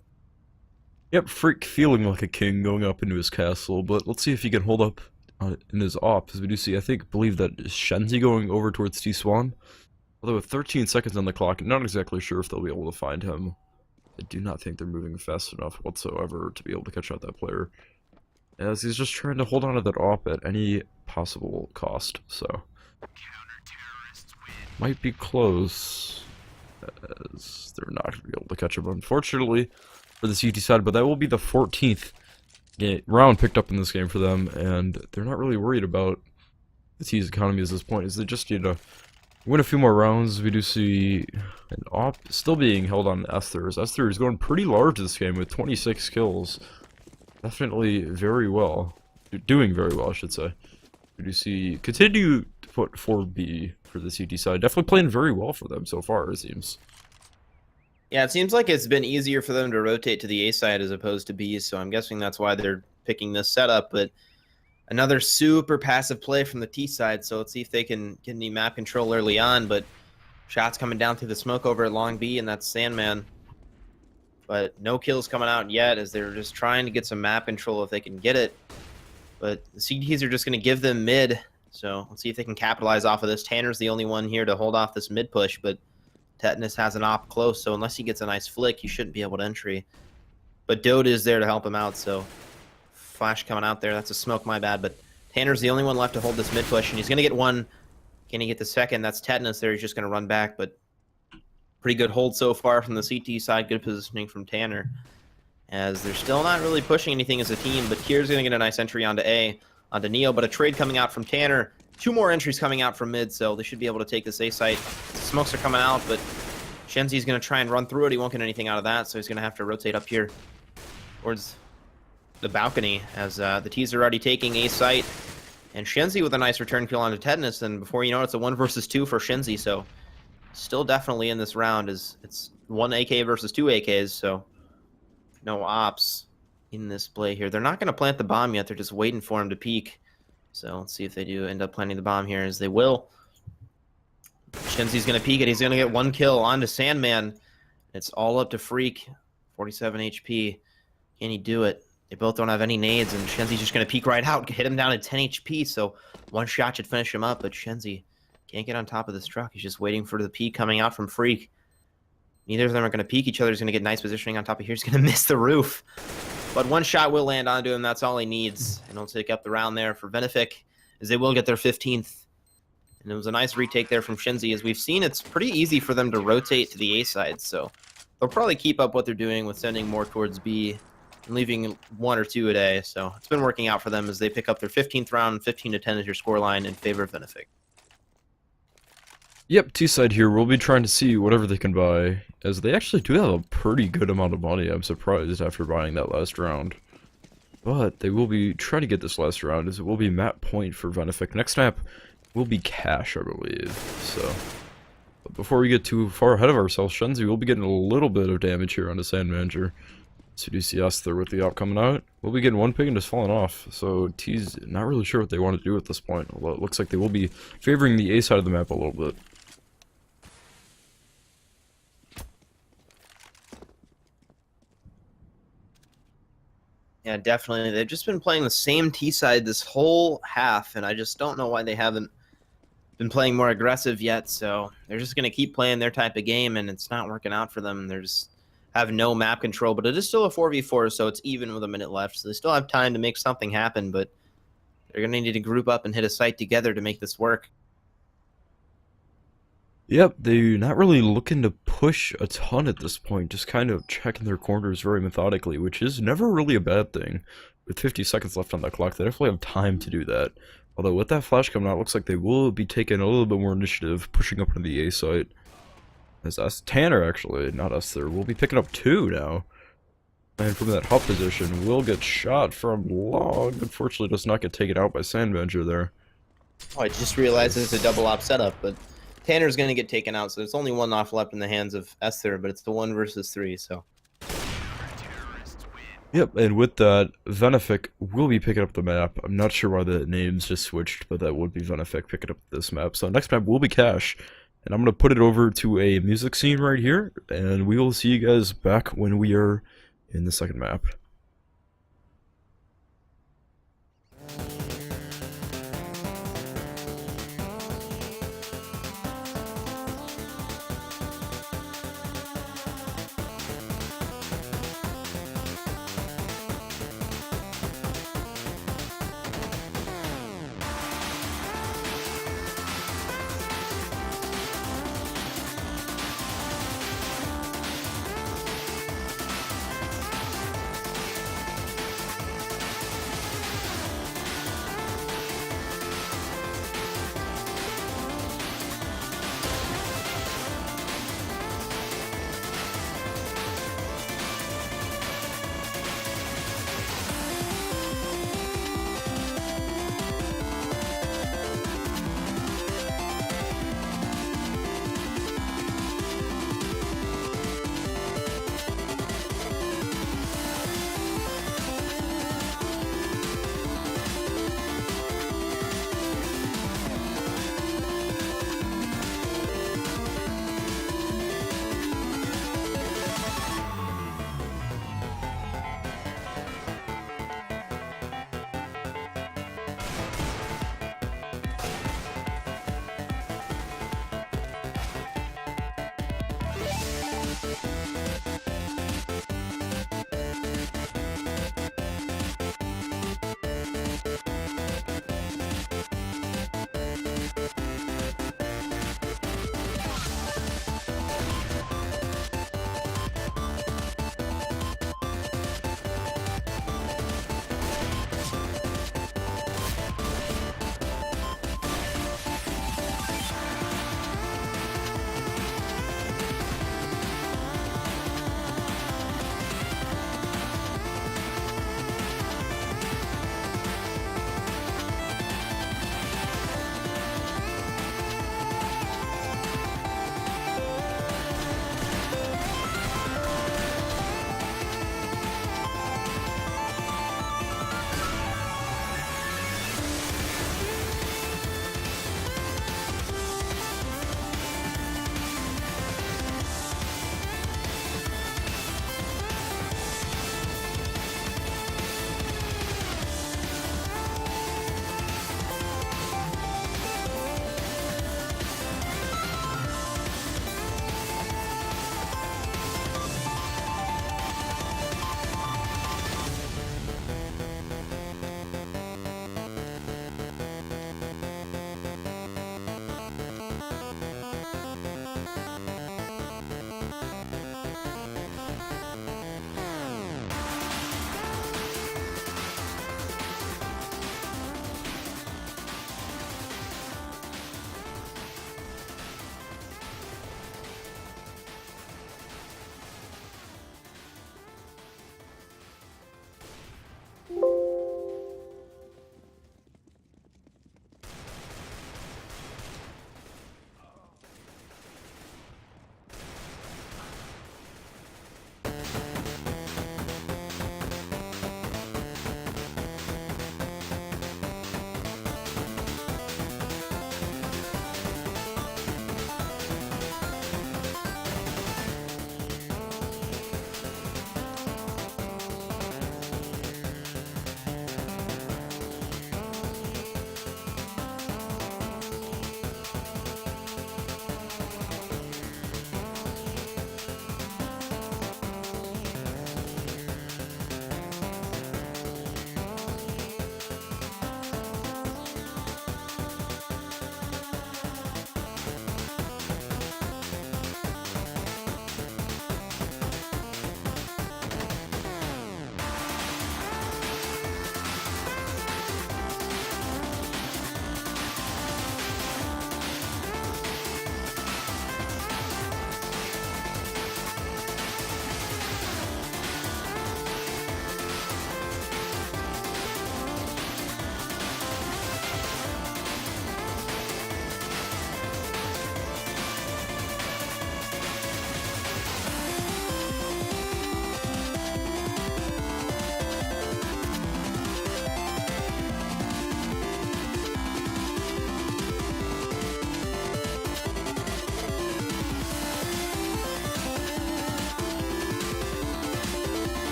Yep, Freak feeling like a king going up into his castle, but let's see if he can hold up in his op, as we do see, believe that is Shenzi going over towards T-Swan. Although with 13 seconds on the clock, I'm not exactly sure if they'll be able to find him. I do not think they're moving fast enough whatsoever to be able to catch out that player, as he's just trying to hold on to that op at any possible cost, so might be close, as they're not going to be able to catch him, unfortunately, for the CT side, but that will be the 14th round picked up in this game for them, and they're not really worried about the T's economy at this point, as they just need to win a few more rounds. We do see an op still being held on Esther, as Esther is going pretty large this game with 26 kills. Definitely very well. Doing very well, I should say. We do see continue to put 4B for the CT side. Definitely playing very well for them so far, it seems. Yeah, it seems like it's been easier for them to rotate to the A side as opposed to B, so I'm guessing that's why they're picking this setup. But another super passive play from the T side, so let's see if they can get any map control early on. But shots coming down through the smoke over at Long B, and that's Sandman. But no kills coming out yet, as they're just trying to get some map control if they can get it. But the CTs are just going to give them mid, so let's see if they can capitalize off of this. Tanner's the only one here to hold off this mid push, but Tetanus has an op close, so unless he gets a nice flick, he shouldn't be able to entry. But Dode is there to help him out, so flash coming out there. That's a smoke, my bad. But Tanner's the only one left to hold this mid push, and he's going to get one. Can he get the second? That's Tetanus there. He's just going to run back, but pretty good hold so far from the CT side. Good positioning from Tanner, as they're still not really pushing anything as a team. But Kier's going to get a nice entry onto A, onto Neo, but a trade coming out from Tanner. 2 more entries coming out from mid, so they should be able to take this A site. Smokes are coming out, but Shenzi's going to try and run through it. He won't get anything out of that, so he's going to have to rotate up here towards the balcony, as the T's are already taking A site. And Shenzi with a nice return kill onto Tetanus, and before you know it, it's a 1 versus 2 for Shenzi, so still definitely in this round. Is it's 1 AK versus 2 AKs, so no ops in this play here. They're not going to plant the bomb yet. They're just waiting for him to peek. So let's see if they do end up planting the bomb here, as they will. Shenzi's going to peek it. He's going to get 1 kill onto Sandman. It's all up to Freak. 47 HP. Can he do it? They both don't have any nades, and Shenzi's just going to peek right out, hit him down at 10 HP, so 1 shot should finish him up, but Shenzi can't get on top of this truck. He's just waiting for the peek coming out from Freak. Neither of them are going to peek each other. He's going to get nice positioning on top of here. He's going to miss the roof. But 1 shot will land onto him. That's all he needs. And he'll take up the round there for Venific, as they will get their 15th. And it was a nice retake there from Shenzi. As we've seen, it's pretty easy for them to rotate to the A side. So they'll probably keep up what they're doing with sending more towards B and leaving 1 or 2 a day. So it's been working out for them as they pick up their 15th round. 15-10 is your scoreline in favor of Venific. Yep, T-side here, we'll be trying to see whatever they can buy, as they actually do have a pretty good amount of money. I'm surprised after buying that last round. But they will be trying to get this last round, as it will be map point for Venific. Next map will be Cash, I believe. So, but before we get too far ahead of ourselves, Shenzi will be getting a little bit of damage here on the Sand Manager. So DCS there with the op coming out. We'll be getting 1 pig and just falling off. So T's not really sure what they want to do at this point, although it looks like they will be favoring the A side of the map a little bit. Yeah, definitely. They've just been playing the same T side this whole half, and I just don't know why they haven't been playing more aggressive yet. So they're just going to keep playing their type of game, and it's not working out for them. They're just have no map control, but it is still a 4v4, so it's even with a minute left. So they still have time to make something happen, but they're going to need to group up and hit a site together to make this work. Yep, they're not really looking to push a ton at this point, just kind of checking their corners very methodically, which is never really a bad thing. With 50 seconds left on the clock, they definitely have time to do that. Although with that flash coming out, it looks like they will be taking a little bit more initiative, pushing up into the A site. As Tanner, actually, not us there, will be picking up 2 now. And from that hop position, will get shot from long. Unfortunately, does not get taken out by Sandbanger there. Oh, I just realized it's a double op setup, but Tanner's going to get taken out, so there's only one off left in the hands of Esther, but it's the 1 versus 3, so. Yep, and with that, Venific will be picking up the map. I'm not sure why the names just switched, but that would be Venific picking up this map. So next map will be Cash, and I'm going to put it over to a music scene right here, and we will see you guys back when we are in the second map.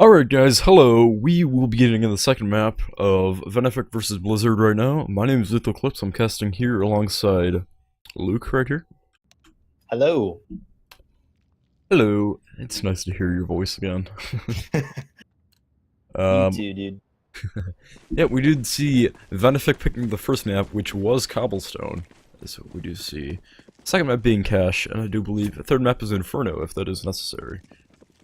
Alright guys, hello. We will be getting in the second map of Venific versus Blizzard right now. My name is Lethal Clips. I'm casting here alongside Luke right here. Hello. Hello. It's nice to hear your voice again. You too, dude. Yeah, we did see Venific picking the first map, which was Cobblestone. So we do see second map being Cache, and I do believe the third map is Inferno, if that is necessary.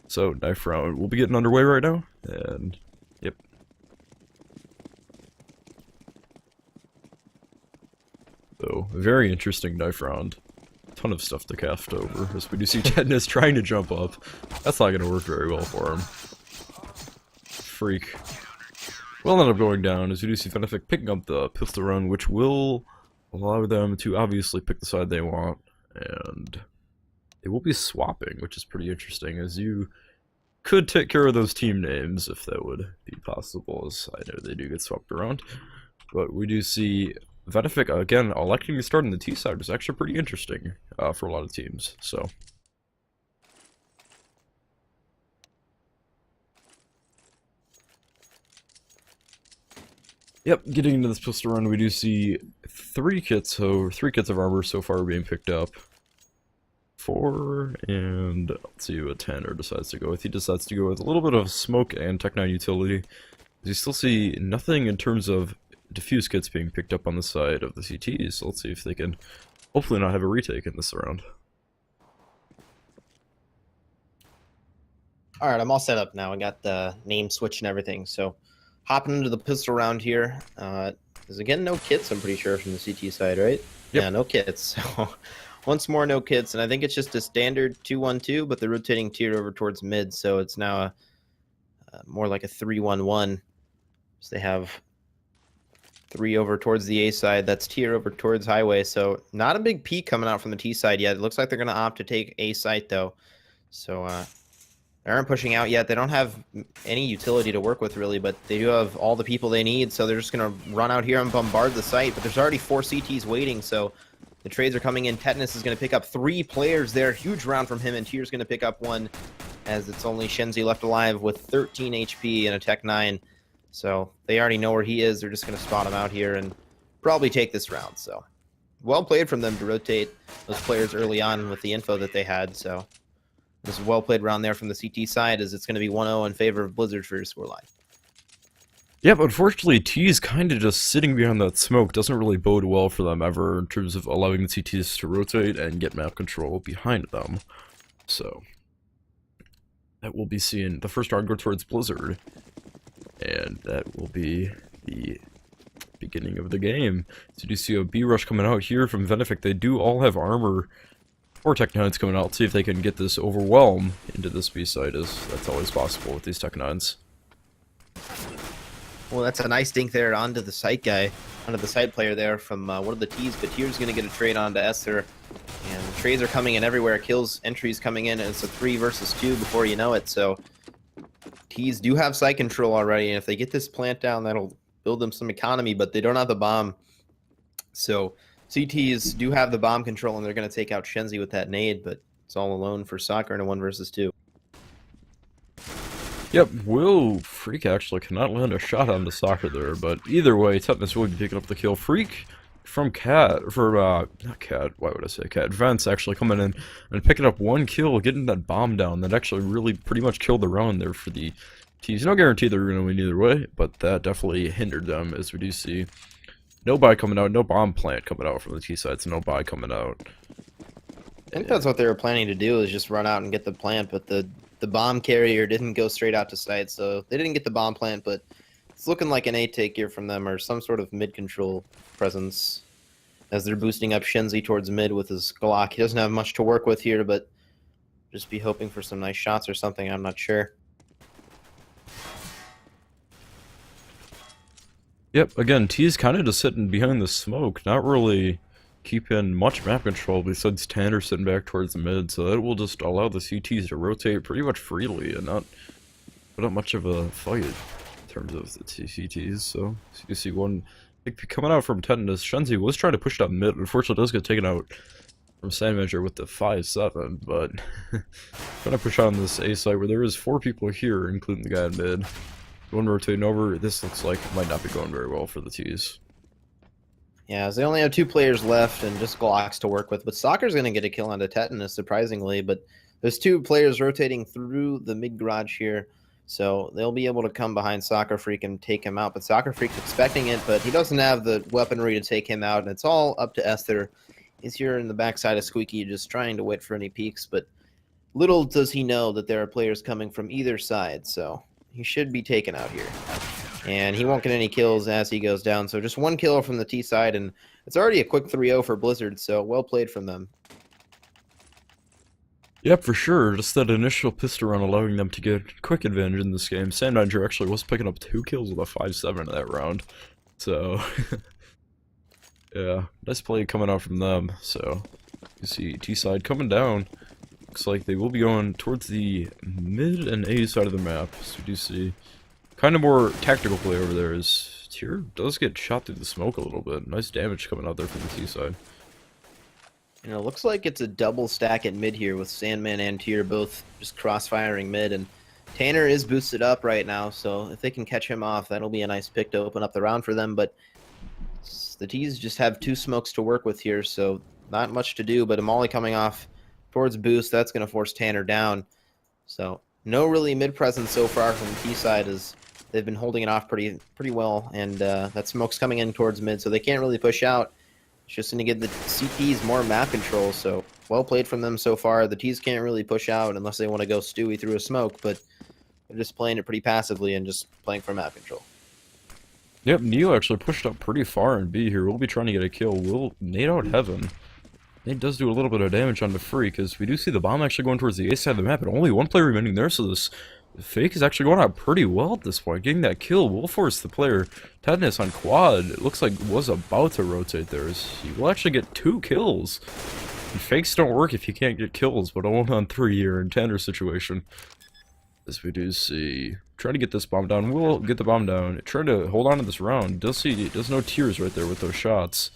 So, knife round. We'll be getting underway right now, and yep. So, very interesting knife round. Ton of stuff to cast over, as we do see Tetanus trying to jump up. That's not going to work very well for him. Freak. Will end up going down, as we do see Venific picking up the pistol run, which will allow them to obviously pick the side they want, and they will be swapping, which is pretty interesting, as you could take care of those team names if that would be possible, as I know they do get swapped around. But we do see Venific, again, electing to start on the T side is actually pretty interesting for a lot of teams, so. Yep, getting into this pistol run, we do see three kits of armor so far being picked up. 4, and let's see what Tanner decides to go with. He decides to go with a little bit of smoke and Tech 9 utility. You still see nothing in terms of diffuse kits being picked up on the side of the CTs, so let's see if they can hopefully not have a retake in this round. Alright, I'm all set up now. I got the name switch and everything, so hopping into the pistol round here. There's again no kits, I'm pretty sure, from the CT side, right? Yep. Yeah, no kits. So once more, no kits, and I think it's just a standard 2-1-2, but they're rotating tier over towards mid, so it's now more like a 3-1-1. So they have 3 over towards the A side, that's tier over towards highway, so not a big peak coming out from the T side yet. It looks like they're going to opt to take A site, though, so they aren't pushing out yet. They don't have any utility to work with, really, but they do have all the people they need, so they're just going to run out here and bombard the site, but there's already 4 CTs waiting, so the trades are coming in. Tetanus is going to pick up 3 players there. Huge round from him, and Tier's going to pick up 1, as it's only Shenzi left alive with 13 HP and a Tech 9. So they already know where he is. They're just going to spot him out here and probably take this round. So well played from them to rotate those players early on with the info that they had. So this is a well played round there from the CT side, as it's going to be 1-0 in favor of Blizzard for your scoreline. Yep, unfortunately, T's kind of just sitting behind that smoke doesn't really bode well for them ever in terms of allowing the CTs to rotate and get map control behind them. So, that will be seeing the first round go towards Blizzard, and that will be the beginning of the game. So you do see a B rush coming out here from Venific. They do all have armor or Tech 9s coming out. Let's see if they can get this overwhelm into this B side, as that's always possible with these Tech 9s. Well, that's a nice dink there onto the site guy, onto the site player there from one of the T's, but Tier's going to get a trade onto Esther, and the trades are coming in everywhere. Kills, entries coming in, and it's a 3 versus 2 before you know it, so T's do have site control already, and if they get this plant down, that'll build them some economy, but they don't have the bomb. So CTs do have the bomb control, and they're going to take out Shenzi with that nade, but it's all alone for Soccer in a 1 versus 2. Yep, Will Freak actually cannot land a shot on the Soccer there, but either way, Tetanus will be picking up the kill. Freak from Cat, not Cat, why would I say Cat? Vance actually coming in and picking up 1 kill, getting that bomb down. That actually really pretty much killed the round there for the T's. No guarantee they're going to win either way, but that definitely hindered them, as we do see no buy coming out, no bomb plant coming out from the T side, so no buy coming out. I think that's what they were planning to do, is just run out and get the plant, but the bomb carrier didn't go straight out to site, so they didn't get the bomb plant, but it's looking like an A take here from them, or some sort of mid-control presence, as they're boosting up Shenzi towards mid with his Glock. He doesn't have much to work with here, but just be hoping for some nice shots or something, I'm not sure. Yep, again, T's kind of just sitting behind the smoke, not really keeping much map control besides Tanner sitting back towards the mid, so that will just allow the CTs to rotate pretty much freely and not put up much of a fight in terms of the CTs. So you see one big pick coming out from Tetanus. Shenzi was trying to push down mid, unfortunately does get taken out from Sandmeasure with the 5-7, but trying to push on this A site where there is 4 people here, including the guy in mid. One rotating over, this looks like it might not be going very well for the T's. Yeah, as they only have 2 players left and just Glocks to work with, but Soccer's going to get a kill onto Tetanus, surprisingly, but there's 2 players rotating through the mid garage here, so they'll be able to come behind Soccer Freak and take him out, but Soccer Freak's expecting it, but he doesn't have the weaponry to take him out, and it's all up to Esther. He's here in the backside of Squeaky, just trying to wait for any peeks, but little does he know that there are players coming from either side, so he should be taken out here. And he won't get any kills as he goes down, so just 1 kill from the T side, and it's already a quick 3-0 for Blizzard, so well played from them. Yep, for sure. Just that initial pistol round allowing them to get quick advantage in this game. Sandmeasure actually was picking up 2 kills with a 5-7 in that round. So, yeah, nice play coming out from them. So, you see T-side coming down. Looks like they will be going towards the mid and A side of the map. So we do see kind of more tactical play over there as Tier does get shot through the smoke a little bit. Nice damage coming out there from the T side. And it looks like it's a double stack at mid here with Sandman and Tier both just cross-firing mid, and Tanner is boosted up right now, so if they can catch him off, that'll be a nice pick to open up the round for them, but the T's just have 2 smokes to work with here, so not much to do, but a molly coming off towards boost, that's going to force Tanner down. So no really mid presence so far from the T side, as they've been holding it off pretty well, and that smoke's coming in towards mid, so they can't really push out. It's just going to give the CTs more map control, so well played from them so far. The T's can't really push out unless they want to go Stewie through a smoke, but they're just playing it pretty passively and just playing for map control. Yep, Neo actually pushed up pretty far in B here. We'll be trying to get a kill. We'll nade out Heaven. It does do a little bit of damage on the Freak, as we do see the bomb actually going towards the A side of the map, and only 1 player remaining there, so this fake is actually going out pretty well at this point. Getting that kill will force the player Tetanus on quad. It looks like was about to rotate there, as he will actually get 2 kills. And fakes don't work if you can't get kills, but a 1-on-3 here in Tanner's situation. As we do see, trying to get this bomb down, we'll get the bomb down. Trying to hold on to this round. Does no tears right there with those shots.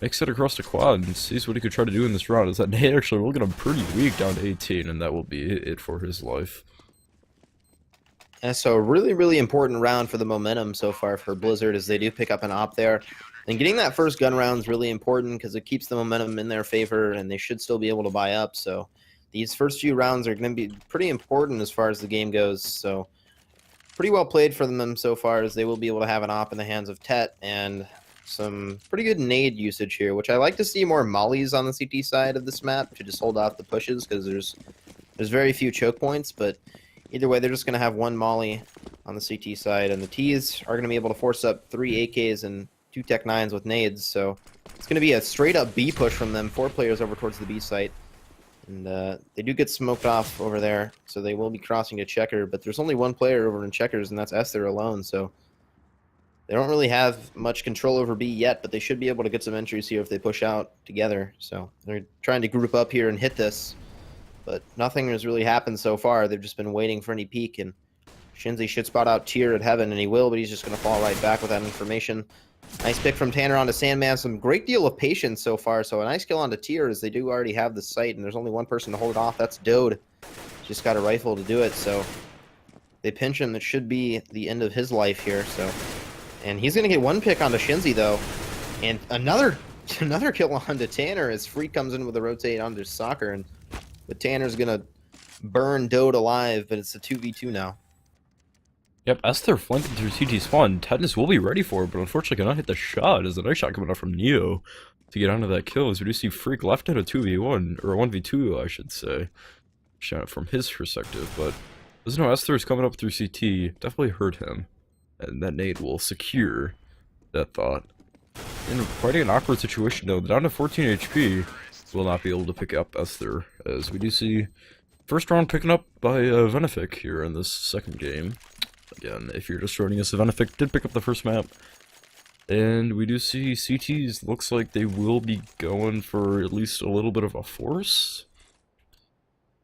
Makes it across the quad and sees what he could try to do in this round. Is that Nate actually will get him pretty weak down to 18, and that will be it for his life. And so really important round for the momentum so far for Blizzard, as they do pick up an op there. And getting that first gun round is really important because it keeps the momentum in their favor, and they should still be able to buy up. So these first few rounds are going to be pretty important as far as the game goes. So pretty well played for them so far, as they will be able to have an op in the hands of Tet, and some pretty good nade usage here, which I like to see more mollies on the CT side of this map to just hold off the pushes, because there's very few choke points, but either way, they're just going to have 1 molly on the CT side, and the T's are going to be able to force up 3 AKs and 2 Tech 9s with nades, so it's going to be a straight-up B push from them, 4 players over towards the B site, and they do get smoked off over there, so they will be crossing to Checker, but there's only 1 player over in Checkers, and that's Esther alone, so they don't really have much control over B yet, but they should be able to get some entries here if they push out together. So they're trying to group up here and hit this, but nothing has really happened so far. They've just been waiting for any peek, and Shinzi should spot out Tier at Heaven, and he will, but he's just going to fall right back with that information. Nice pick from Tanner onto Sandman. Some great deal of patience so far, so a nice kill onto Tier, as they do already have the sight, and there's only 1 person to hold it off. That's Dode. Just got a rifle to do it, so they pinch him. That should be the end of his life here, so... And he's going to get 1 pick onto Shinzi, though. And another kill onto Tanner as Freak comes in with a rotate onto Soccer. And the Tanner's going to burn Dode alive, but it's a 2v2 now. Yep, Esther flanking through CT spawn. Tetanus will be ready for it, but unfortunately cannot hit the shot, as a nice shot coming out from Neo to get onto that kill. As we do see Freak left in a 2v1, or a 1v2, I should say. Shot from his perspective, but there's no Esther's coming up through CT. Definitely hurt him. And that nade will secure that thought. In quite an awkward situation, though, down to 14 HP, will not be able to pick up Esther, as we do see first round picking up by Venific here in this second game. Again, if you're just joining us, Venific did pick up the first map. And we do see CTs, looks like they will be going for at least a little bit of a force.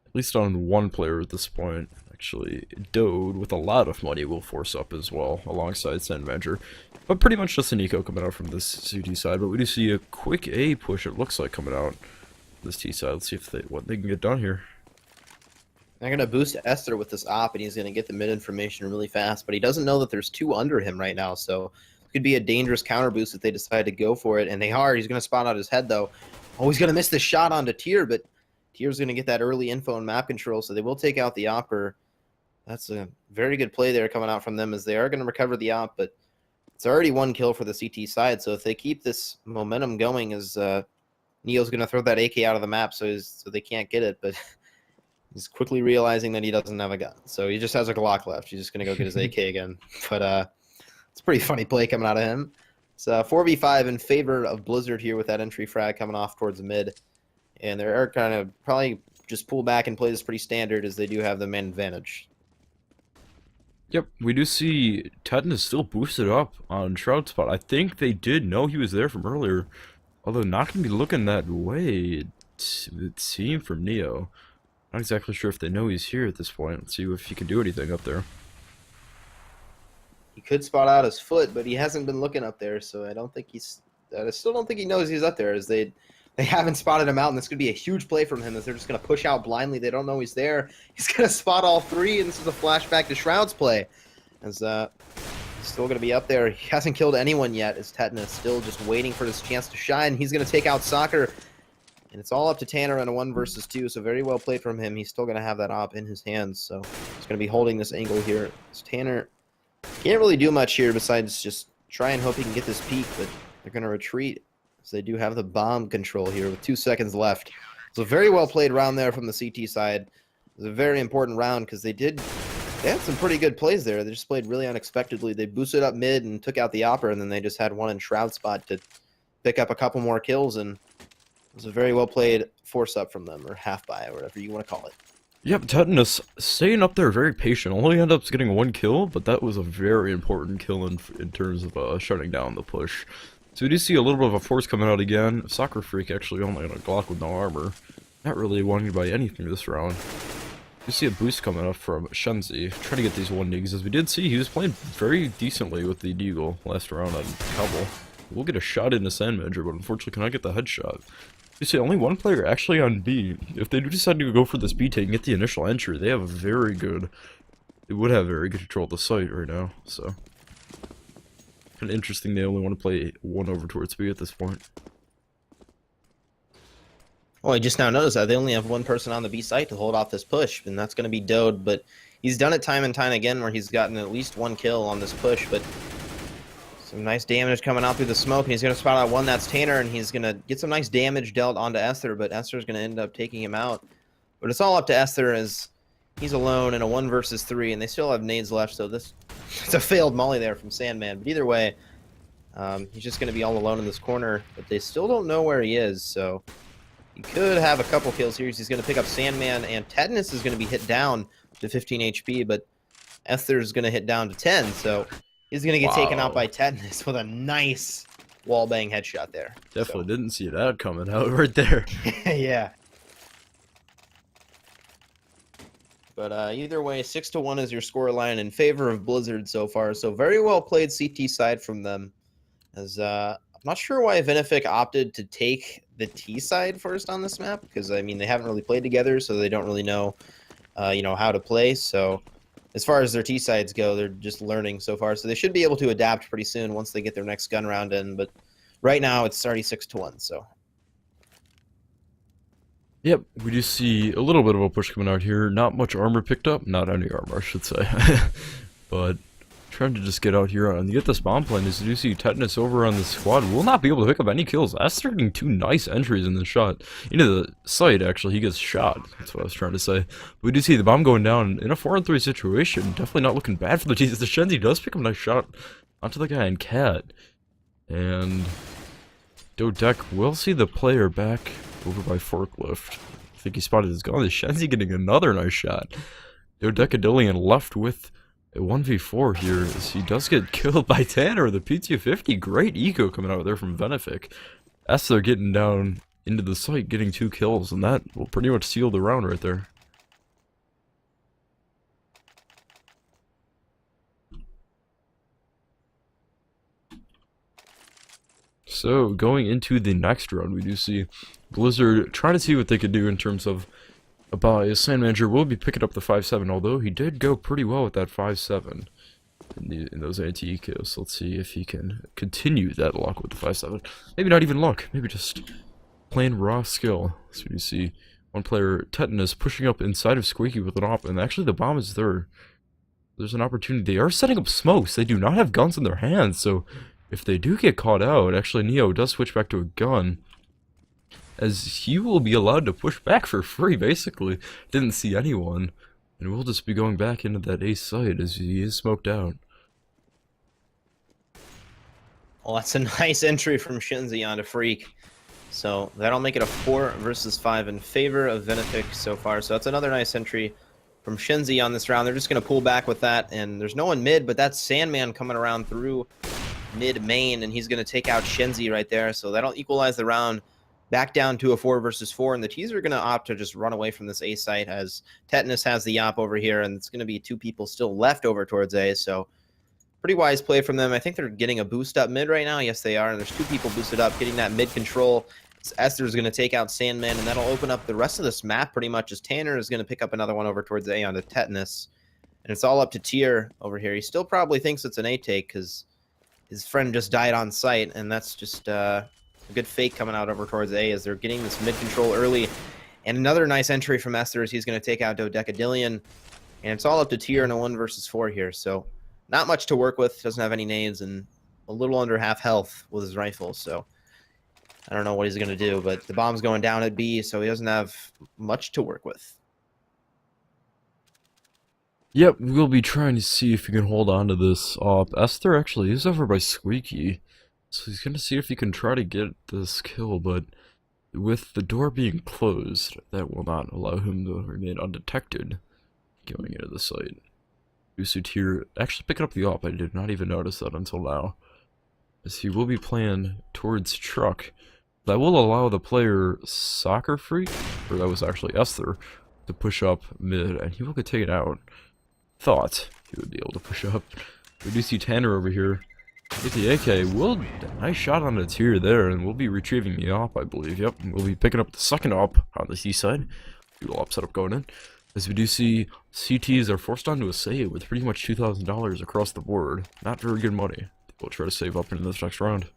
At least on 1 player at this point. Actually, Dode, with a lot of money, will force up as well, alongside Sandmeasure. But pretty much just an eco coming out from this CT side. But we do see a quick A push, it looks like, coming out this T side. Let's see if what they can get done here. They're going to boost Esther with this op, and he's going to get the mid information really fast, but he doesn't know that there's two under him right now, so it could be a dangerous counter boost if they decide to go for it, and they are. He's going to spot out his head, though. Oh, he's going to miss the shot onto Tier, but Tier's going to get that early info and map control, so they will take out the opper. That's a very good play there coming out from them, as they are going to recover the op, but it's already one kill for the CT side, so if they keep this momentum going, as Neo's going to throw that AK out of the map so they can't get it, but he's quickly realizing that he doesn't have a gun. So he just has a Glock left. He's just going to go get his AK again. But it's a pretty funny play coming out of him. It's 4v5 in favor of Blizzard here with that entry frag coming off towards the mid. And they're kind of probably just pull back and play this pretty standard, as they do have the man advantage. Yep, we do see Titan is still boosted up on Shroud Spot. I think they did know he was there from earlier. Although not going to be looking that way, it seemed from Neo. Not exactly sure if they know he's here at this point. Let's see if he can do anything up there. He could spot out his foot, but he hasn't been looking up there, so I still don't think he knows he's up there, as they haven't spotted him out, and this could be a huge play from him, as they're just going to push out blindly. They don't know he's there. He's going to spot all three, and this is a flashback to Shroud's play, as he's still going to be up there. He hasn't killed anyone yet, as Tetanus is still just waiting for his chance to shine. He's going to take out Soccer. And it's all up to Tanner on a 1 versus 2, so very well played from him. He's still going to have that op in his hands, so he's going to be holding this angle here. So Tanner can't really do much here besides just try and hope he can get this peak, but they're going to retreat, as they do have the bomb control here with 2 seconds left. So very well played round there from the CT side. It was a very important round, because they had some pretty good plays there. They just played really unexpectedly. They boosted up mid and took out the opper, and then they just had one in Shroud Spot to pick up a couple more kills, and it was a very well played force up from them, or half buy, or whatever you want to call it. Yep, Tetanus staying up there very patient. Only ended up getting 1 kill, but that was a very important kill in terms of shutting down the push. So we do see a little bit of a force coming out again. Soccer Freak actually only on a Glock with no armor. Not really wanting to buy anything this round. You see a boost coming up from Shenzi, trying to get these 1 digs. As we did see, he was playing very decently with the Deagle last round on Cobble. We'll get a shot into Sand Manager, but unfortunately cannot get the headshot. You see, only 1 player actually on B. If they do decide to go for this B take and get the initial entry, they have a very good... They would have very good control of the site right now, so... Kind of interesting they only want to play 1 over towards B at this point. Well, I just now noticed that they only have 1 person on the B site to hold off this push, and that's going to be Dode, but he's done it time and time again where he's gotten at least 1 kill on this push, but... Some nice damage coming out through the smoke, and he's going to spot out 1. That's Tanner, and he's going to get some nice damage dealt onto Esther, but Esther's going to end up taking him out. But it's all up to Esther, as he's alone in a 1 versus 3, and they still have nades left, so it's a failed molly there from Sandman. But either way, he's just going to be all alone in this corner, but they still don't know where he is, so he could have a couple kills here. He's going to pick up Sandman, and Tetanus is going to be hit down to 15 HP, but Esther's going to hit down to 10, so... He's going to get taken out by Tetanus with a nice wallbang headshot there. Definitely didn't see that coming out right there. Yeah. But either way, 6-1 is your scoreline in favor of Blizzard so far. So very well played CT side from them. As I'm not sure why Venific opted to take the T side first on this map, because I mean they haven't really played together, so they don't really know, how to play. So. As far as their T-sides go, they're just learning so far. So they should be able to adapt pretty soon once they get their next gun round in. But right now, it's already 6-1, so... Yep, we do see a little bit of a push coming out here. Not much armor picked up. Not any armor, I should say. But trying to just get out here and get this bomb plant. As you do see Tetanus over on the squad, will not be able to pick up any kills. Esther getting 2 nice entries in the shot. Into the site, actually, he gets shot. That's what I was trying to say. But we do see the bomb going down in a 4-on-3 situation. Definitely not looking bad for the Jesus. The Shenzi does pick up a nice shot onto the guy in Cat. And Dodek will see the player back over by Forklift. I think he spotted his gun. The Shenzi getting another nice shot. Dodecadillion left with a 1v4 here, as he does get killed by Tanner. The P250, great eco coming out there from Venific. Esther getting down into the site, getting 2 kills, and that will pretty much seal the round right there. So, going into the next round, we do see Blizzard trying to see what they could do in terms of a buy. Sand Manager will be picking up the 5-7, although he did go pretty well with that 5-7 in those anti-ecos. Let's see if he can continue that luck with the 5-7. Maybe not even luck, maybe just plain raw skill. So you see one player, Tetanus, pushing up inside of Squeaky with an op, and actually the bomb is there. There's an opportunity. They are setting up smokes. They do not have guns in their hands, so if they do get caught out, actually Neo does switch back to a gun, as he will be allowed to push back for free, basically. Didn't see anyone, and we'll just be going back into that ace site as he is smoked out. Well, that's a nice entry from Shinzi onto Freak. So that'll make it a 4 versus 5 in favor of Venific so far. So that's another nice entry from Shinzi on this round. They're just going to pull back with that, and there's no one mid, but that's Sandman coming around through mid main, and he's going to take out Shinzi right there. So that'll equalize the round back down to a 4 versus 4, and the T's are going to opt to just run away from this A site as Tetanus has the op over here, and it's going to be 2 people still left over towards A. So pretty wise play from them. I think they're getting a boost up mid right now. Yes, they are. And there's 2 people boosted up, getting that mid control. Esther's going to take out Sandman, and that'll open up the rest of this map pretty much, as Tanner is going to pick up another one over towards A onto Tetanus. And it's all up to Tier over here. He still probably thinks it's an A take because his friend just died on site, and that's just a good fake coming out over towards A as they're getting this mid control early. And another nice entry from Esther as he's going to take out Dodecadillion. And it's all up to Tier in a 1 versus 4 here. So not much to work with. Doesn't have any nades and a little under half health with his rifle. So I don't know what he's going to do, but the bomb's going down at B, so he doesn't have much to work with. Yep, we'll be trying to see if he can hold on to this op. Esther actually is over by Squeaky, so he's going to see if he can try to get this kill, but with the door being closed, that will not allow him to remain undetected going into the site. Usut here actually picking up the op. I did not even notice that until now, as he will be playing towards truck. That will allow the player Soccer Freak, or that was actually Esther, to push up mid, and he will get taken out. Thought he would be able to push up. We do see Tanner over here with the AK. Nice shot on the Tier there, and we'll be retrieving the op, I believe. Yep, we'll be picking up the second op on the C side. Dual op setup going in. As we do see, CTs are forced onto a save with pretty much $2,000 across the board. Not very good money. We'll try to save up into this next round.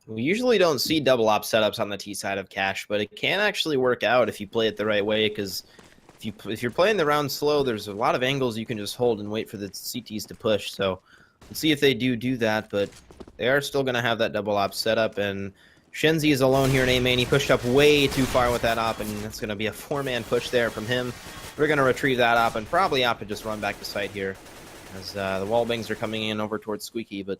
We usually don't see double op setups on the T side of Cash, but it can actually work out if you play it the right way, because if you're playing the round slow, there's a lot of angles you can just hold and wait for the CTs to push. So we'll see if they do that, but they are still going to have that double op setup, and Shinzi is alone here in A main. He pushed up way too far with that op, and that's going to be a 4-man push there from him. We're going to retrieve that op and probably opt to just run back to site here, as the wall bangs are coming in over towards Squeaky, but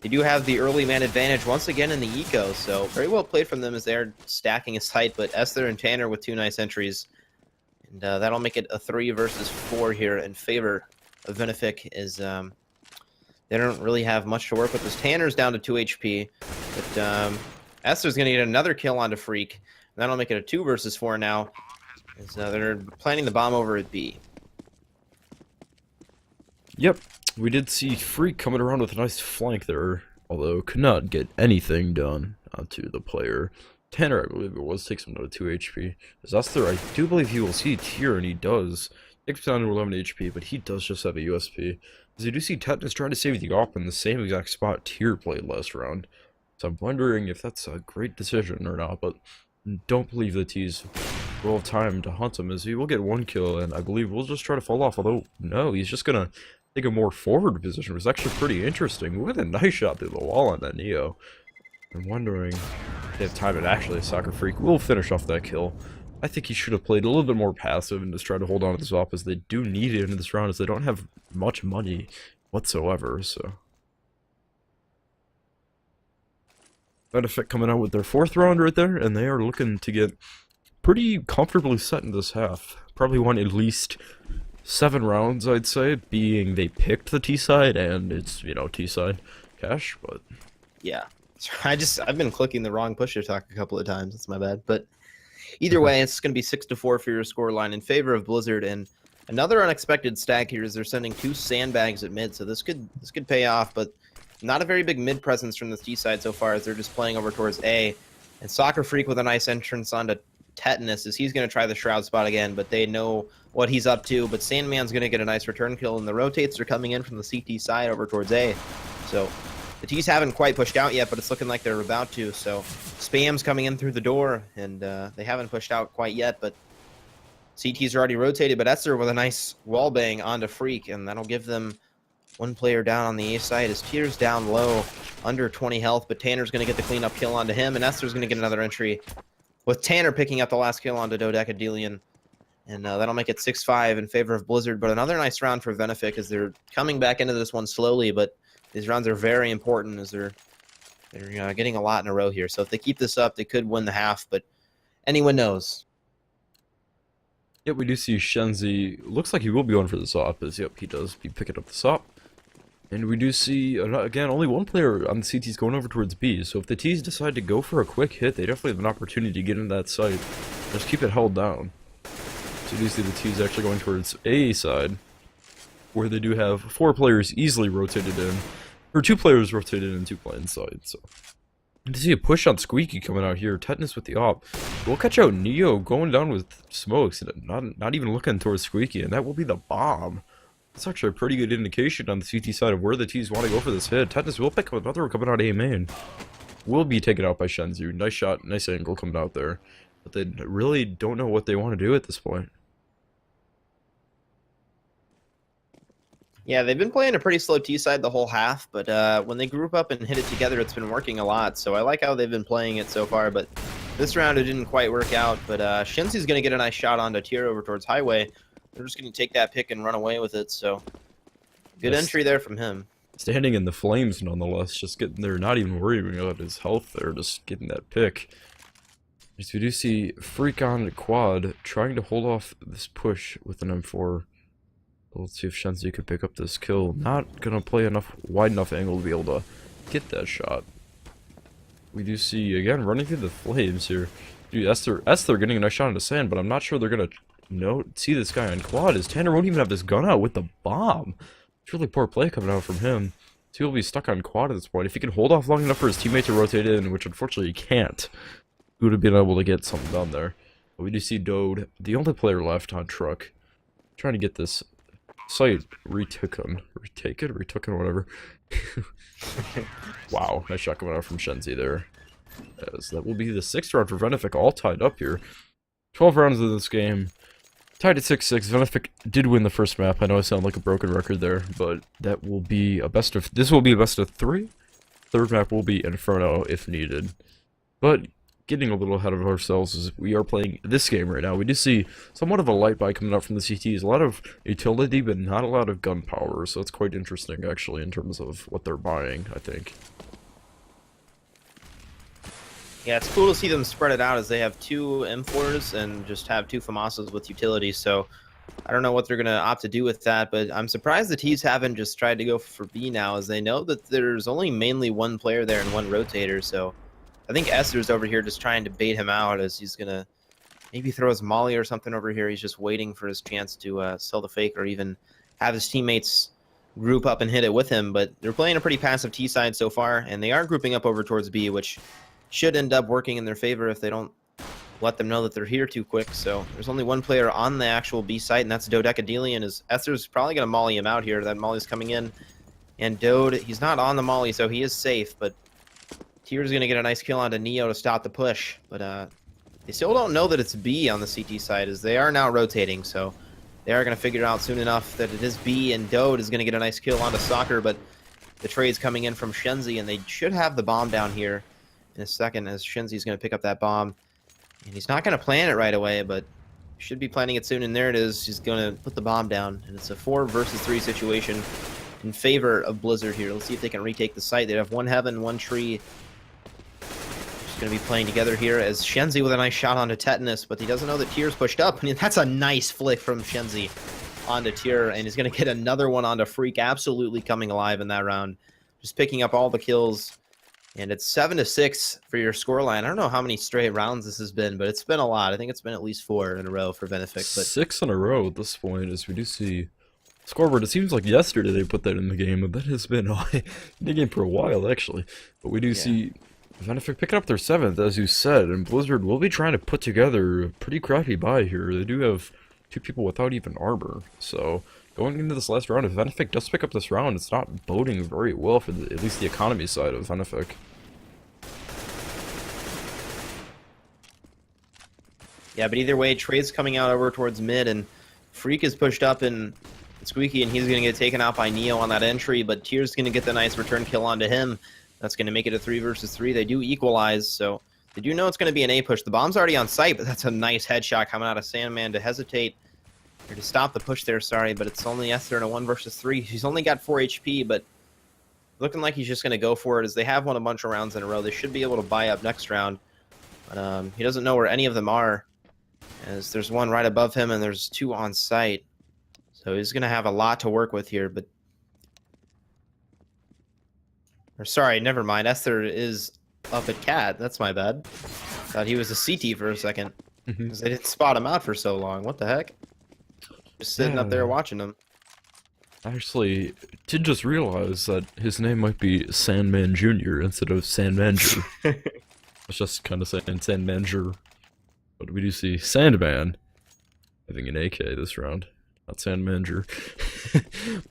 they do have the early man advantage once again in the eco, so very well played from them as they're stacking a site. But Esther and Tanner with 2 nice entries, and that'll make it a 3 versus 4 here in favor of Venific, as they don't really have much to work with. As Tanner's down to 2 HP, but Esther's going to get another kill onto Freak, and that'll make it a 2 versus 4 now, as they're planting the bomb over at B. Yep, we did see Freak coming around with a nice flank there, although could not get anything done onto the player. Tanner, I believe it was, takes him down to 2 HP. As Esther, I do believe he will see Tier, and he does. Takes him down to 11 HP, but he does just have a USP. As you do see Tetanus trying to save the op in the same exact spot Tier played last round. So I'm wondering if that's a great decision or not, but don't believe the T's will have time to hunt him, as he will get 1 kill, and I believe we'll just try to fall off, although, no, he's just gonna take a more forward position. It was actually pretty interesting with a nice shot through the wall on that Neo. I'm wondering if they have time to actually Soccer Freak will finish off that kill. I think he should have played a little bit more passive and just tried to hold on to this op, as they do need it in this round, as they don't have much money whatsoever, so. Venific coming out with their 4th round right there, and they are looking to get pretty comfortably set in this half. Probably won at least 7 rounds, I'd say, being they picked the T side, and it's, you know, T side Cash, but Yeah. I've been clicking the wrong push to talk a couple of times. That's my bad. But either way, it's going to be 6-4 for your scoreline in favor of Blizzard. And another unexpected stack here is they're sending 2 sandbags at mid, so this could pay off. But not a very big mid presence from the T side so far, as they're just playing over towards A. And Soccer Freak with a nice entrance onto Tetanus as he's going to try the Shroud spot again, but they know what he's up to. But Sandman's going to get a nice return kill, and the rotates are coming in from the CT side over towards A. So the T's haven't quite pushed out yet, but it's looking like they're about to. So Spam's coming in through the door, and they haven't pushed out quite yet, but CT's are already rotated. But Esther with a nice wall bang onto Freak, and that'll give them one player down on the A side. His Tears down low, under 20 health, but Tanner's going to get the cleanup kill onto him, and Esther's going to get another entry, with Tanner picking up the last kill onto Dodecadelian. And that'll make it 6-5 in favor of Blizzard. But another nice round for Venific as they're coming back into this one slowly, but these rounds are very important as they're getting a lot in a row here. So if they keep this up, they could win the half, but anyone knows. Yep, we do see Shenzi. Looks like he will be going for the SOP, as yep, he does be picking up the SOP. And we do see, again, only one player on the CTs going over towards B, so if the Ts decide to go for a quick hit, they definitely have an opportunity to get into that site. Just keep it held down. So we do see the Ts actually going towards A side, where they do have 4 players easily rotated in, or 2 players rotated in, 2 playing inside, so. And to see a push on Squeaky coming out here, Tetanus with the op. We'll catch out Neo going down with smokes, and not even looking towards Squeaky, and that will be the bomb. That's actually a pretty good indication on the CT side of where the T's want to go for this hit. Tetanus will pick up another one coming out A main. Will be taken out by Shenzi. Nice shot, nice angle coming out there. But they really don't know what they want to do at this point. Yeah, they've been playing a pretty slow T side the whole half, but when they group up and hit it together, it's been working a lot. So I like how they've been playing it so far, but this round it didn't quite work out. But Shenzi's going to get a nice shot onto Tier over towards Highway. They're just going to take that pick and run away with it, so good entry there from him. Standing in the flames, nonetheless, just getting there, not even worrying about his health there, just getting that pick. As we do see Freak on quad, trying to hold off this push with an M4. Let's see if Shenzi could pick up this kill. Not going to play wide enough angle to be able to get that shot. We do see, again, running through the flames here. Dude, Esther getting a nice shot into sand, but I'm not sure they're going to see this guy on quad, as Tanner won't even have this gun out with the bomb. It's really poor play coming out from him. So he'll be stuck on quad at this point. If he can hold off long enough for his teammate to rotate in, which unfortunately he can't, he would have been able to get something done there. But we do see Dode, the only player left on truck, trying to get this site retaken, whatever. Wow, nice shot coming out from Shenzi there. As that will be the 6th round for Venific, all tied up here. 12 rounds of this game. Tied at 6-6. Venific did win the first map. I know I sound like a broken record there, but that will be a best of. This will be a best of 3. Third map will be Inferno if needed. But getting a little ahead of ourselves as we are playing this game right now. We do see somewhat of a light buy coming out from the CTs. A lot of utility, but not a lot of gunpowder. So it's quite interesting actually in terms of what they're buying, I think. Yeah, it's cool to see them spread it out as they have 2 M4s and just have 2 FAMASas with utility. So I don't know what they're going to opt to do with that, but I'm surprised the T's haven't just tried to go for B now, as they know that there's only mainly 1 player there and 1 rotator. So I think Esther's over here just trying to bait him out, as he's going to maybe throw his molly or something over here. He's just waiting for his chance to sell the fake or even have his teammates group up and hit it with him. But they're playing a pretty passive T side so far, and they are grouping up over towards B, which should end up working in their favor if they don't let them know that they're here too quick. So there's only 1 player on the actual B site, and that's Dodecadelian. As Esther's probably going to molly him out here. That molly's coming in, and Dode, he's not on the molly, so he is safe, but Tier's going to get a nice kill onto Neo to stop the push. But they still don't know that it's B on the CT side, as they are now rotating, so they are going to figure out soon enough that it is B, and Dode is going to get a nice kill onto Soccer, but the trade's coming in from Shenzi, and they should have the bomb down here in a second, as Shenzi's going to pick up that bomb. And he's not going to plan it right away, but should be planning it soon. And there it is. He's going to put the bomb down. And it's a 4 versus 3 situation in favor of Blizzard here. Let's see if they can retake the site. They have 1 heaven, 1 tree. Just going to be playing together here, as Shenzi with a nice shot onto Tetanus, but he doesn't know that Tier's pushed up. And that's a nice flick from Shenzi onto Tier. And he's going to get another one onto Freak, absolutely coming alive in that round. Just picking up all the kills. And it's 7-6 for your scoreline. I don't know how many straight rounds this has been, but it's been a lot. I think it's been at least 4 in a row for Venific. But 6 in a row at this point, as we do see scoreboard. It seems like yesterday they put that in the game, but that has been in the game for a while, actually. But we do see Venific picking up their 7th, as you said, and Blizzard will be trying to put together a pretty crappy buy here. They do have 2 people without even armor, so going into this last round, if Venific does pick up this round, it's not boding very well for at least the economy side of Venific. Yeah, but either way, Trey's coming out over towards mid, and Freak is pushed up and Squeaky, and he's going to get taken out by Neo on that entry, but Tier's going to get the nice return kill onto him. That's going to make it a 3 versus 3. They do equalize, so they do know it's going to be an A push. The bomb's already on site, but that's a nice headshot coming out of Sandman to hesitate, or to stop the push there, sorry, but it's only Esther in a 1 versus 3. He's only got 4 HP, but looking like he's just going to go for it as they have won a bunch of rounds in a row. They should be able to buy up next round, but he doesn't know where any of them are, as there's one right above him and there's 2 on site. So he's going to have a lot to work with here, but... Or sorry, never mind. Esther is up at Cat. That's my bad. Thought he was a CT for a second. Because they didn't spot him out for so long. What the heck? Just sitting up there watching him. I actually did just realize that his name might be Sandman Jr. instead of Sandmanger. I was just kind of saying Sandmanger. But we do see Sandman having an AK this round. Not Sandmanger.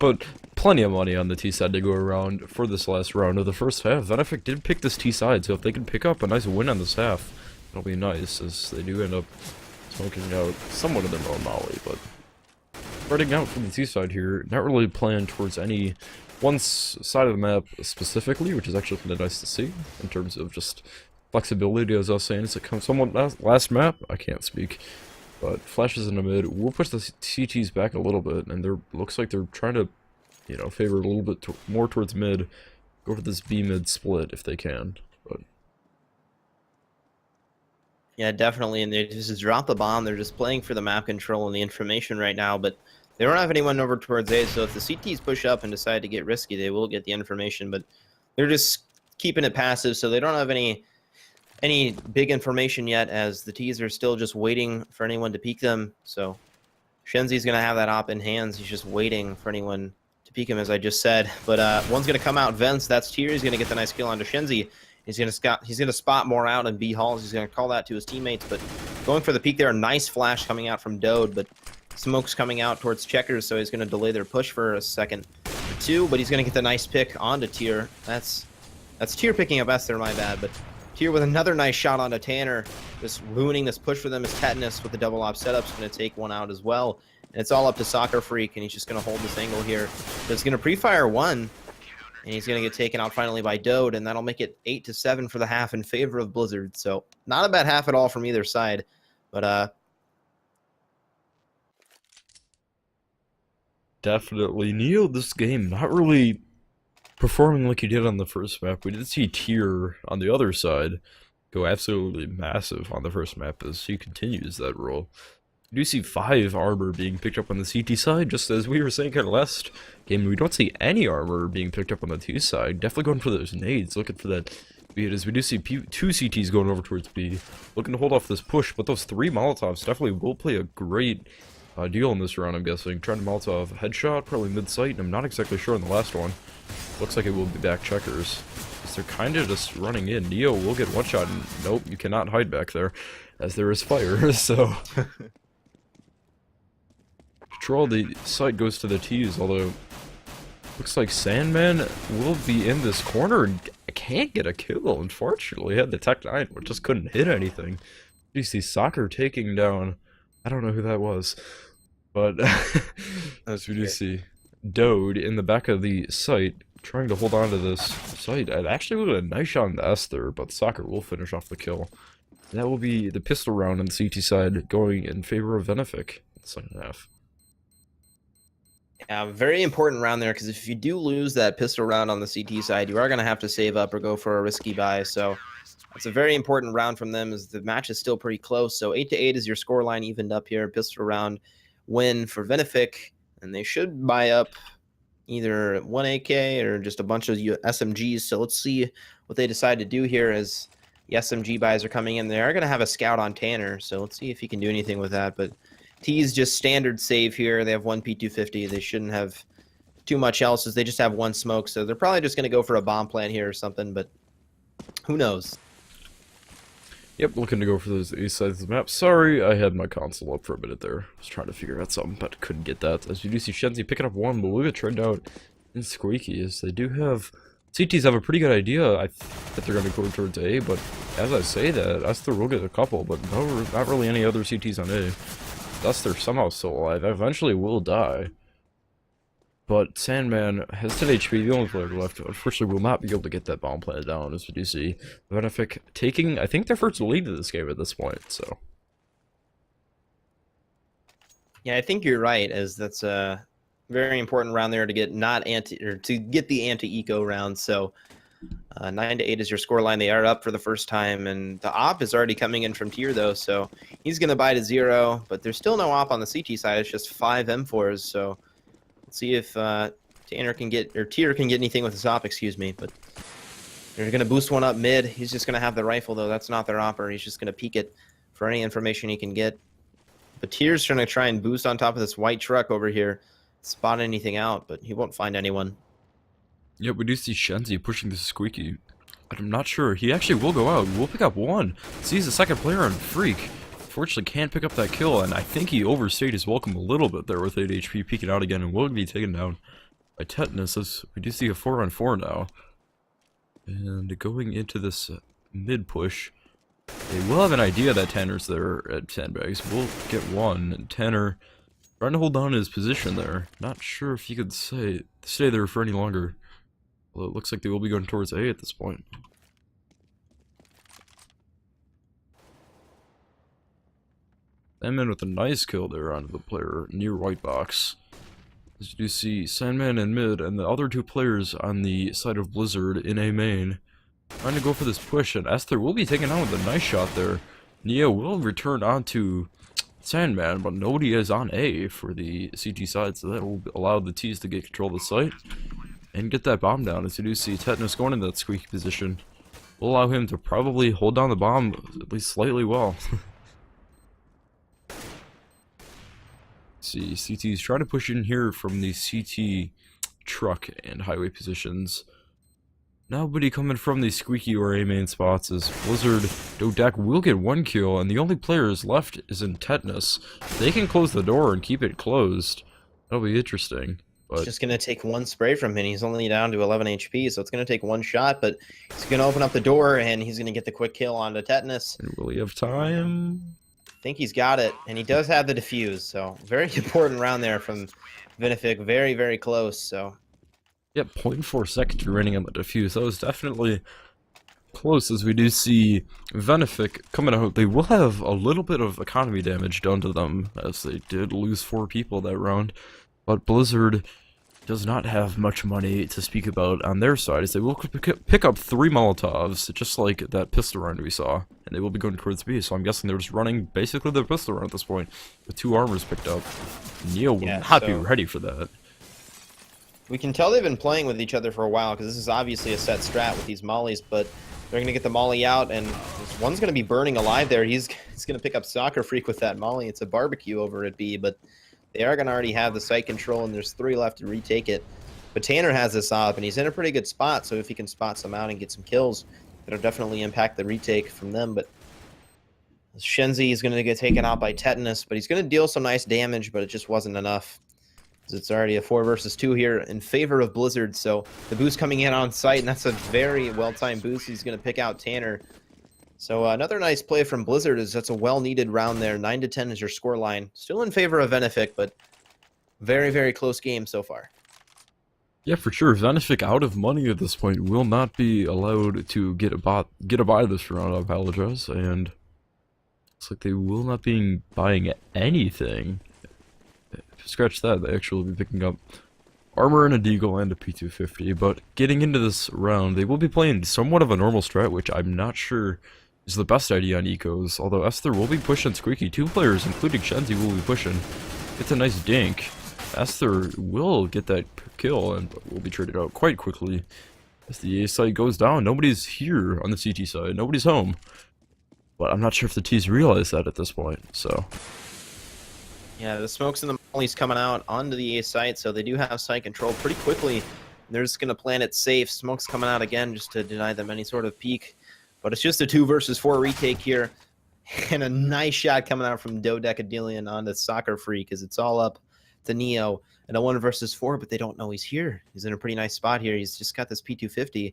But plenty of money on the T side to go around for this last round of the first half. Venific did pick this T side, so if they can pick up a nice win on this half, it'll be nice, as they do end up smoking out somewhat of their own molly. But spreading out from the T side here, not really playing towards any one side of the map specifically, which is actually kind of nice to see in terms of just flexibility. As I was saying, it's a somewhat last map. I can't speak. But flashes in the mid, we'll push the CTs back a little bit, and they're looks like they're trying to, you know, favor a little bit more towards mid, go for this B mid split if they can. But yeah, definitely, and they just drop the bomb. They're just playing for the map control and the information right now, but they don't have anyone over towards A, so if the CTs push up and decide to get risky, they will get the information, but they're just keeping it passive, so they don't have any big information yet, as the T's are still just waiting for anyone to peek them. So Shenzi's going to have that op in hands. He's just waiting for anyone to peek him, as I just said. But one's going to come out vents. That's Tier. He's going to get the nice kill onto Shenzi. He's going to spot more out in B halls. He's going to call that to his teammates. But going for the peek there, a nice flash coming out from Dode, but smoke's coming out towards Checkers, so he's going to delay their push for a second or 2. But he's going to get the nice pick onto Tier. That's Tier picking up Esther, my bad, but Tier with another nice shot onto Tanner, just ruining this push for them, as Tetanus with the double op setup's going to take one out as well. And it's all up to Soccer Freak, and he's just going to hold this angle here. So it's going to pre-fire 1, and he's going to get taken out finally by Dode, and that'll make it 8-7 for the half in favor of Blizzard. So not a bad half at all from either side, but definitely Neo this game not really performing like he did on the first map. We did see Tier on the other side go absolutely massive on the first map as he continues that role. We do see 5 armor being picked up on the CT side, just as we were saying kind of last game. We don't see any armor being picked up on the T side. Definitely going for those nades, looking for that beat, as we do see 2 CTs going over towards B, looking to hold off this push, but those 3 Molotovs definitely will play a great deal in this round, I'm guessing. Trying to Molotov headshot, probably mid-sight, and I'm not exactly sure on the last one. Looks like it will be back Checkers. They're kind of just running in. Neo will get one shot, and nope, you cannot hide back there, as there is fire, so... Control, the site goes to the T's, although... Looks like Sandman will be in this corner and can't get a kill, unfortunately. He had the Tech 9, but just couldn't hit anything. You see Soccer taking down... I don't know who that was, but as we do see Dode in the back of the site, trying to hold on to this site. I'd actually would have a nice shot on the S there, but Soccer will finish off the kill. And that will be the pistol round on the CT side, going in favor of Venific in the second half. Yeah, very important round there, because if you do lose that pistol round on the CT side, you are going to have to save up or go for a risky buy. So it's a very important round from them, as the match is still pretty close. So 8-8 is your scoreline evened up here. Pistol round win for Venific, and they should buy up either 1 AK or just a bunch of SMGs. So let's see what they decide to do here, as the SMG buys are coming in. They are going to have a scout on Tanner, so let's see if he can do anything with that. But T's just standard save here. They have 1 P250. They shouldn't have too much else, as they just have 1 smoke. So they're probably just going to go for a bomb plant here or something, but Who knows? Yep, looking to go for those A sides of the map. Sorry, I had my console up for a minute there. I was trying to figure out something, but couldn't get that. As you do see Shenzi picking up one, but we'll get trend out in Squeaky, as they do have... CTs have a pretty good idea that they're going to go towards A, but as I say that, Esther will get a couple, but no, not really any other CTs on A. Esther somehow still alive, eventually will die. But Sandman has 10 HP, the only player left, unfortunately will not be able to get that bomb planted down, as we do see Venific taking, I think, their first lead of this game at this point, so. Yeah, I think you're right, as that's a very important round there to get to get the anti-eco round. So 9-8 is your scoreline. They are up for the first time, and the op is already coming in from tier though, so he's gonna buy to 0, but there's still no op on the CT side. It's just 5 M4s, so let's see if Tier can get anything with his op, excuse me. But they're gonna boost one up mid. He's just gonna have the rifle though. That's not their opper. He's just gonna peek it for any information he can get. But Tier's trying to try and boost on top of this white truck over here, spot anything out, but he won't find anyone. Yep, we do see Shenzi pushing this Squeaky. I'm not sure. He actually will go out. We'll pick up one. Sees the second player on Freak. Fortunately, can't pick up that kill, and I think he overstayed his welcome a little bit there with 8 HP, peeking out again, and will be taken down by Tetanus, as we do see a 4-on-4 now. And going into this mid push, they will have an idea that Tanner's there at Sandbags. We'll get one, and Tanner trying to hold down his position there. Not sure if he could stay there for any longer. Well, it looks like they will be going towards A at this point. Sandman with a nice kill there onto the player near white box. As you do see Sandman in mid and the other 2 players on the side of Blizzard in A main trying to go for this push, and Esther will be taken out with a nice shot there. Neo will return onto Sandman, but nobody is on A for the CT side, so that will allow the T's to get control of the site and get that bomb down. As you do see Tetanus going in that squeaky position, will allow him to probably hold down the bomb at least slightly well. See, CT's trying to push in here from the CT truck and highway positions. Nobody coming from the squeaky or A main spots, as Blizzard Dodak will get 1 kill, and the only players left is in Tetanus. They can close the door and keep it closed. That'll be interesting. But It's just going to take 1 spray from him. He's only down to 11 HP, so it's going to take 1 shot, but he's going to open up the door, and he's going to get the quick kill onto Tetanus. and will he have time? I think he's got it, and he does have the defuse, so very important round there from Venific. Very, very close, so... Yep, 0.4 seconds remaining on the defuse. That was definitely close, as we do see Venific coming out. They will have a little bit of economy damage done to them, as they did lose 4 people that round. But Blizzard does not have much money to speak about on their side, as they will pick up 3 Molotovs, just like that pistol round we saw. And they will be going towards B, so I'm guessing they're just running basically the pistol round at this point, with 2 armors picked up. Neo will not be ready for that. We can tell they've been playing with each other for a while, because this is obviously a set strat with these mollies, but they're going to get the molly out, and one's going to be burning alive there. He's going to pick up Soccer Freak with that molly. It's a barbecue over at B, but they are going to already have the site control, and there's 3 left to retake it. But Tanner has this op, and he's in a pretty good spot, so if he can spot some out and get some kills, it'll definitely impact the retake from them. But Shenzi is going to get taken out by Tetanus, but he's going to deal some nice damage, but it just wasn't enough. It's already a 4 versus 2 here in favor of Blizzard, so the boost coming in on site, and that's a very well-timed boost. He's going to pick out Tanner. So another nice play from Blizzard, is that's a well-needed round there. 9-10 is your scoreline. Still in favor of Venific, but very, very close game so far. Yeah, for sure. Venific out of money at this point will not be allowed to get a buy this round. I apologize, and it's like they will not be buying anything. Scratch that, they actually will be picking up armor and a deagle and a P250, but getting into this round, they will be playing somewhat of a normal strat, which I'm not sure is the best idea on ecos, although Esther will be pushing Squeaky. 2 players, including Shenzi, will be pushing. It's a nice dink. Esther will get that kill and will be traded out quite quickly. As the A side goes down, nobody's here on the CT side, nobody's home. But I'm not sure if the T's realize that at this point, so... Yeah, the smokes and the mollies coming out onto the A site, so they do have site control pretty quickly. They're just going to plan it safe. Smoke's coming out again just to deny them any sort of peek. But it's just a 2 versus 4 retake here. And a nice shot coming out from Dodecadillion onto Soccer Freak as it's all up to Neo. And a 1 versus 4, but they don't know he's here. He's in a pretty nice spot here. He's just got this P250.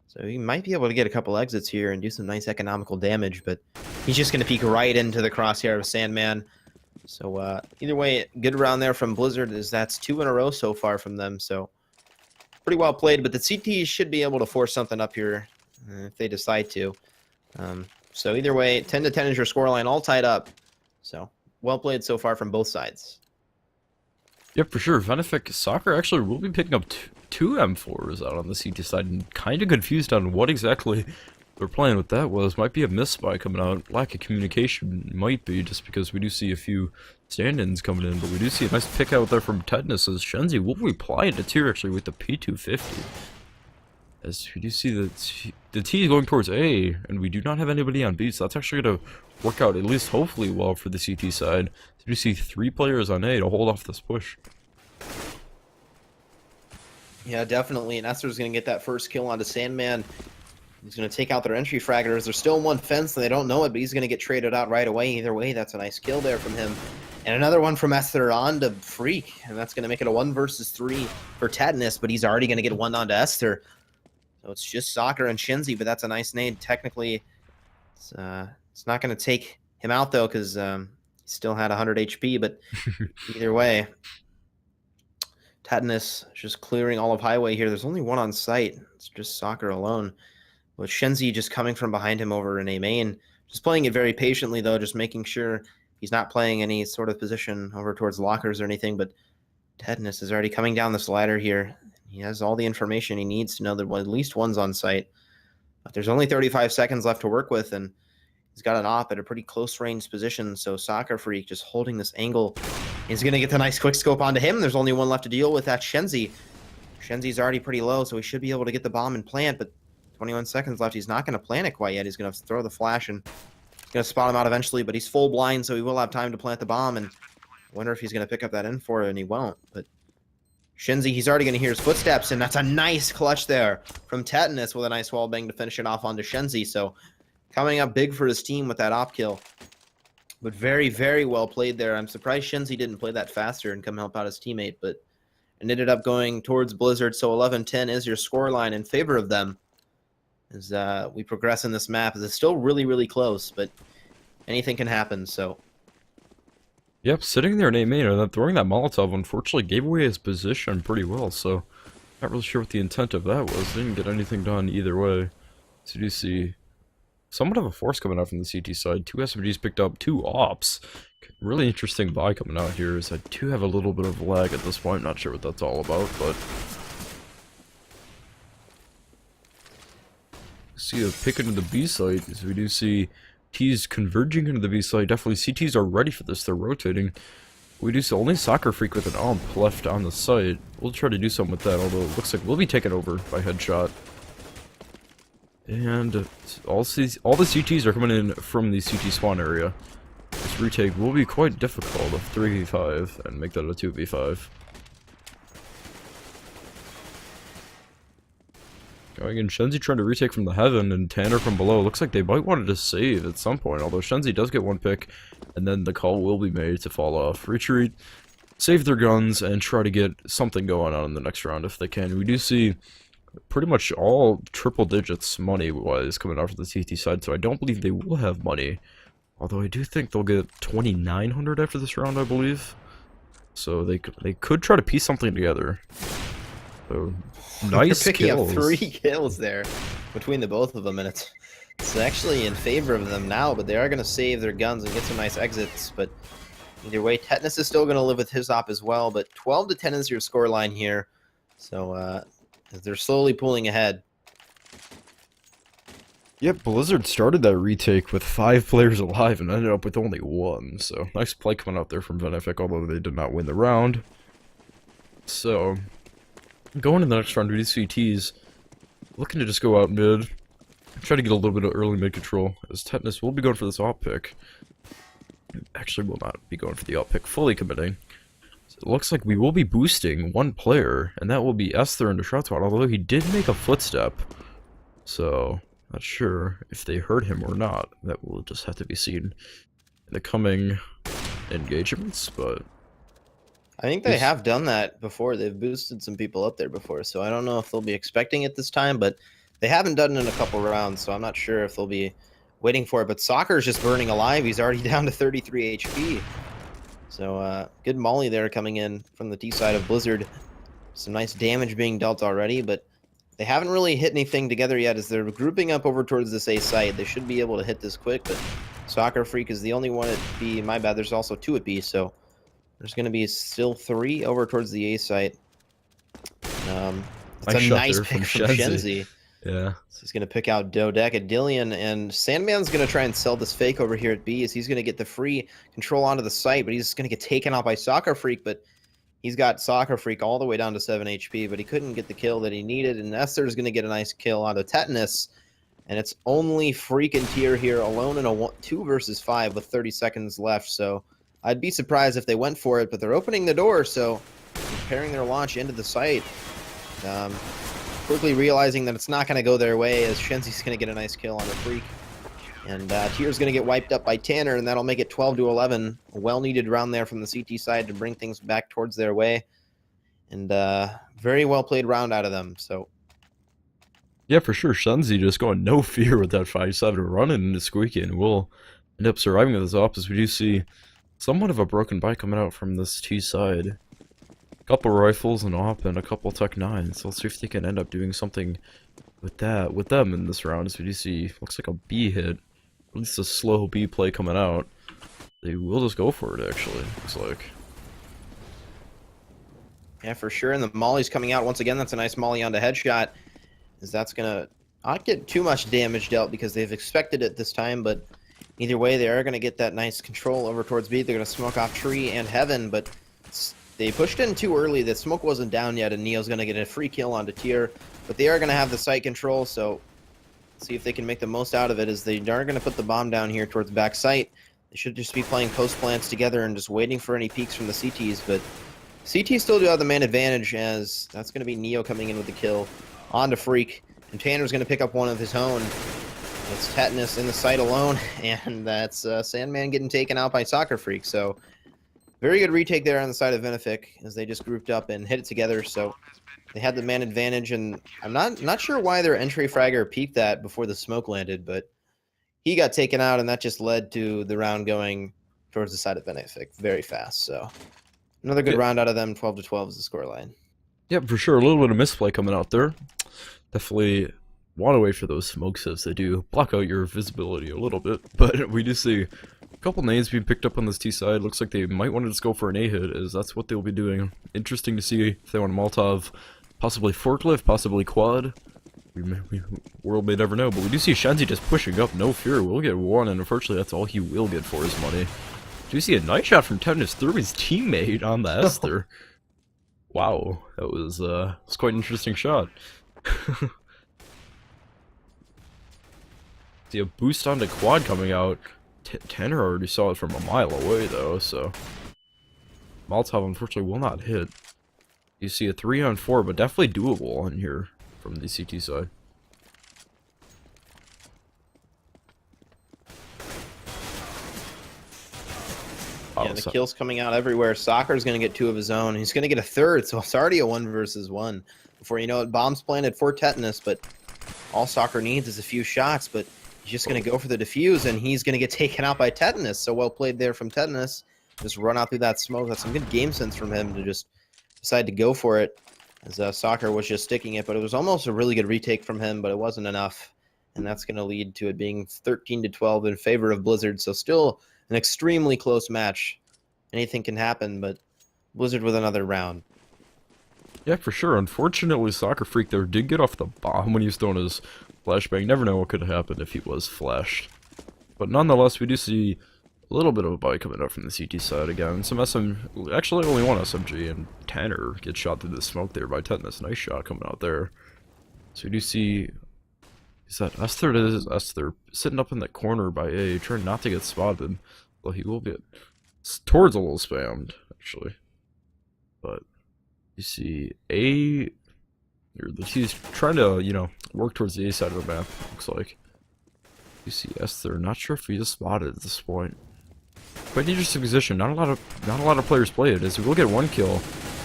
So he might be able to get a couple exits here and do some nice economical damage, but he's just going to peek right into the crosshair of Sandman. So either way, good round there from Blizzard, as that's 2 in a row so far from them. So pretty well played, but the CT should be able to force something up here if they decide to. So either way, 10-10 is your scoreline, all tied up. So well played so far from both sides. Yep, for sure. Venific Soccer actually will be picking up two M4s out on the CT side, and kind of confused on what exactly they're playing with that was. Might be a misspy coming out. Lack of communication might be, just because we do see a few stand-ins coming in, but we do see a nice pick out there from Tetanus as Shenzi will be applying to tier actually with the P250. As we do see the T is going towards A, and we do not have anybody on B, so that's actually going to work out, at least hopefully, well for the CT side. So we see 3 players on A to hold off this push. Yeah, definitely. And Esther's going to get that first kill onto Sandman. He's going to take out their entry fraggers. They're still in one fence, and they don't know it, but he's going to get traded out right away. Either way, that's a nice kill there from him. And another one from Esther onto Freak, and that's going to make it a 1 versus 3 for Tetanus, but he's already going to get one onto Esther. So it's just Soccer and Shinzi, but that's a nice nade. Technically, it's not going to take him out, though, because he still had 100 HP, but either way, Tetanus just clearing all of Highway here. There's only one on site. It's just Soccer alone. With Shenzi just coming from behind him over in A main. Just playing it very patiently, though, just making sure he's not playing any sort of position over towards lockers or anything, but Tetanus is already coming down this ladder here. He has all the information he needs to know that at least one's on site. But there's only 35 seconds left to work with, and he's got an op at a pretty close range position, so Soccer Freak just holding this angle. He's going to get the nice quick scope onto him. There's only one left to deal with. That's Shenzi. Shenzi's already pretty low, so he should be able to get the bomb and plant, but 21 seconds left. He's not going to plant it quite yet. He's going to throw the flash, and he's going to spot him out eventually, but he's full blind, so he will have time to plant the bomb, and I wonder if he's going to pick up that info, and he won't. But Shenzi, he's already going to hear his footsteps, and that's a nice clutch there from Tetanus with a nice wall bang to finish it off onto Shenzi. So coming up big for his team with that op kill. But very, very well played there. I'm surprised Shenzi didn't play that faster and come help out his teammate, but it ended up going towards Blizzard. So 11-10 is your scoreline in favor of them as we progress in this map. It's still really, really close, but anything can happen, so. Yep, sitting there in A main and then throwing that Molotov unfortunately gave away his position pretty well, so not really sure what the intent of that was. Didn't get anything done either way. So you see somewhat of a force coming out from the CT side. 2 SMGs picked up, 2 ops. Really interesting buy coming out here, as I do have a little bit of lag at this point. Not sure what that's all about, but see a pick into the B site, as we do see T's converging into the B site. Definitely CTs are ready for this. They're rotating. We do see only Soccer Freak with an AWP left on the site. We'll try to do something with that, although it looks like we'll be taken over by Headshot. And all the CTs are coming in from the CT spawn area. This retake will be quite difficult of 3v5 and make that a 2v5. Going in, Shenzi trying to retake from the heaven, and Tanner from below. Looks like they might want to save at some point, although Shenzi does get one pick, and then the call will be made to fall off. Retreat, save their guns, and try to get something going on in the next round if they can. We do see pretty much all triple digits money-wise coming out of the CT side, so I don't believe they will have money. Although I do think they'll get 2,900 after this round, I believe. So they could try to piece something together. So nice They're picking kills. up 3 kills there between the both of them, and it's actually in favor of them now, but they are going to save their guns and get some nice exits. But either way, Tetanus is still going to live with his op as well, but 12-10 is your scoreline here. So they're slowly pulling ahead. Yep, Blizzard started that retake with 5 players alive and ended up with only 1. So nice play coming out there from Venific, although they did not win the round. So going to the next round, we do see T's looking to just go out mid, try to get a little bit of early mid control, as Tetanus will be going for this op pick. Actually will not be going for the op pick, fully committing. So it looks like we will be boosting 1 player, and that will be Esther into shot spot, although he did make a footstep. So Not sure if they heard him or not. That will just have to be seen in the coming engagements, but I think they have done that before. They've boosted some people up there before, so I don't know if they'll be expecting it this time, but they haven't done it in a couple rounds, so I'm not sure if they'll be waiting for it. But Soccer's just burning alive. He's already down to 33 HP. So good molly there coming in from the T side of Blizzard. Some nice damage being dealt already, but they haven't really hit anything together yet as they're grouping up over towards this A site. They should be able to hit this quick, but Soccer Freak is the only one at B. My bad, there's also 2 at B, so there's going to be still 3 over towards the A site. It's a nice pick from Shenzi. Yeah. So he's going to pick out Dodecadillion, and Sandman's going to try and sell this fake over here at B as he's going to get the free control onto the site, but he's going to get taken out by Soccer Freak, but he's got Soccer Freak all the way down to 7 HP, but he couldn't get the kill that he needed, and Esther's going to get a nice kill onto Tetanus, and it's only Freak and Tier here alone in a 2 versus 5 with 30 seconds left, so I'd be surprised if they went for it, but they're opening the door, so preparing their launch into the site. Quickly realizing that it's not going to go their way as Shenzi's going to get a nice kill on the Freak. And Tier's going to get wiped up by Tanner, and that'll make it 12-11. A well-needed round there from the CT side to bring things back towards their way. And very well-played round out of them, so... Yeah, for sure. Shenzi just going no fear with that 5-7 running into Squeaky, and we'll end up surviving with his op as we do see somewhat of a broken bike coming out from this T side. A couple rifles and op and a couple Tech 9s. So let's see if they can end up doing something with them in this round. As we do see, looks like a B hit. At least a slow B play coming out. They will just go for it, actually, looks like. Yeah, for sure. And the molly's coming out once again. That's a nice molly onto headshot. As that's going to not get too much damage dealt because they've expected it this time, but either way, they are going to get that nice control over towards B. They're going to smoke off Tree and Heaven, but they pushed in too early. The smoke wasn't down yet, and Neo's going to get a free kill onto Tier, but they are going to have the site control, so see if they can make the most out of it as they are going to put the bomb down here towards back site. They should just be playing post plants together and just waiting for any peeks from the CTs, but CTs still do have the man advantage as that's going to be Neo coming in with the kill onto Freak, and Tanner's going to pick up one of his own. It's Tetanus in the site alone, and that's Sandman getting taken out by Soccer Freak, so very good retake there on the side of Venific as they just grouped up and hit it together, so they had the man advantage, and I'm not sure why their entry fragger peeked that before the smoke landed, but he got taken out, and that just led to the round going towards the side of Venific very fast, so another good round out of them. 12-12 is the scoreline. Yep, for sure. A little bit of misplay coming out there. Definitely want to wait for those smokes as they do block out your visibility a little bit, but we do see a couple nades being picked up on this T side. Looks like they might want to just go for an A hit, as that's what they'll be doing. Interesting to see if they want a Molotov, possibly forklift, possibly quad. World may never know, but we do see Shenzi just pushing up, no fear. We'll get one, and unfortunately that's all he will get for his money. Do you see a nice shot from Tetanus through his teammate on the Esther? Wow, that was quite an interesting shot. See a boost onto quad coming out. Tanner already saw it from a mile away though, so Molotov unfortunately will not hit. You see a 3-on-4, but definitely doable on here from the CT side. Yeah, the kills coming out everywhere. Soccer's going to get 2 of his own. He's going to get a third, so it's already a 1 versus 1. Before you know it, bombs planted for Tetanus, but all Soccer needs is a few shots, but he's just going to go for the defuse, and he's going to get taken out by Tetanus. So well played there from Tetanus. Just run out through that smoke. That's some good game sense from him to just decide to go for it, as Soccer was just sticking it, but it was almost a really good retake from him, but it wasn't enough, and that's going to lead to it being 13-12 in favor of Blizzard, so still an extremely close match. Anything can happen, but Blizzard with another round. Yeah, for sure. Unfortunately, Soccer Freak there did get off the bomb when he was throwing his flashbang. Never know what could have happened if he was flashed. But nonetheless, we do see a little bit of a bite coming up from the CT side again. Some actually only one SMG, and Tanner gets shot through the smoke there by Tetanus. Nice shot coming out there. So we do see, is that Esther? It is Esther sitting up in that corner by A, trying not to get spotted. Well, he will get towards a little spammed, actually. But you see A Here, he's trying to, you know, work towards the A side of the map, looks like. You see Esther, not sure if he is spotted at this point. Quite an interesting position. Not a lot of players play it, as he will get one kill.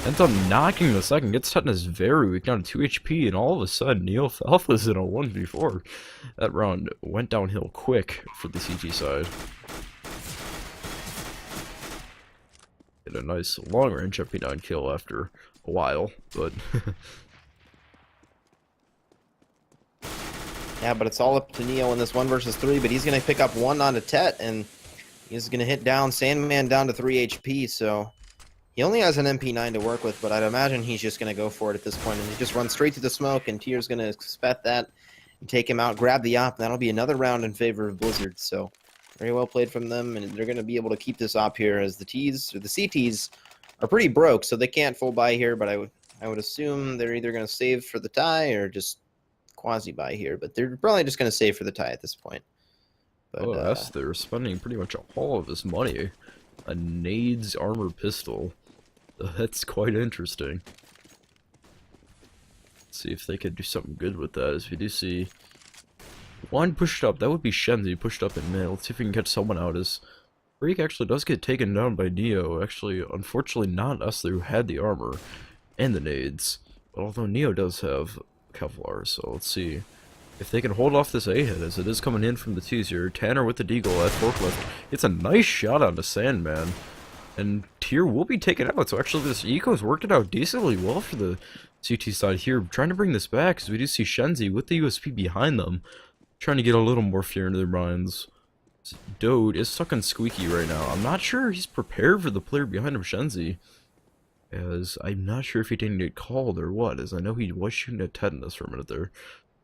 Ends up knocking the second, gets Tetanus very weak, down to 2 HP, and all of a sudden, Neophalfa's in a 1v4. That round went downhill quick for the CT side. Get a nice long-range MP9 kill after a while, but... Yeah, but it's all up to Neo in this 1 versus 3, but he's going to pick up one onto Tet, and he's going to hit down Sandman down to 3 HP, so he only has an MP9 to work with, but I'd imagine he's just going to go for it at this point, and he just runs straight to the smoke, and Tier's going to expect that and take him out, grab the op, and that'll be another round in favor of Blizzard, so very well played from them, and they're going to be able to keep this op here, as the Ts, or the CTs, are pretty broke, so they can't full buy here, but I would assume they're either going to save for the tie, or just quasi-buy here, but they're probably just going to save for the tie at this point. But, oh, they're spending pretty much all of his money. A nades armor pistol. That's quite interesting. Let's see if they could do something good with that, as we do see one pushed up. That would be Shenzi pushed up in mid. Let's see if we can catch someone out, as Freak actually does get taken down by Neo. Actually, unfortunately not Esther, who had the armor and the nades. But although Neo does have Kevlar, so let's see if they can hold off this A hit, as it is coming in from the T's here. Tanner with the deagle at forklift. It's a nice shot on the Sandman, and Tier will be taken out. So actually this Eco's worked it out decently well for the CT side here, trying to bring this back, because we do see Shenzi with the USP behind them, trying to get a little more fear into their minds. Dode is stuck on Squeaky right now. I'm not sure he's prepared for the player behind him, Shenzi, as I'm not sure if he didn't get called or what, as I know he was shooting at Tetanus for a minute there.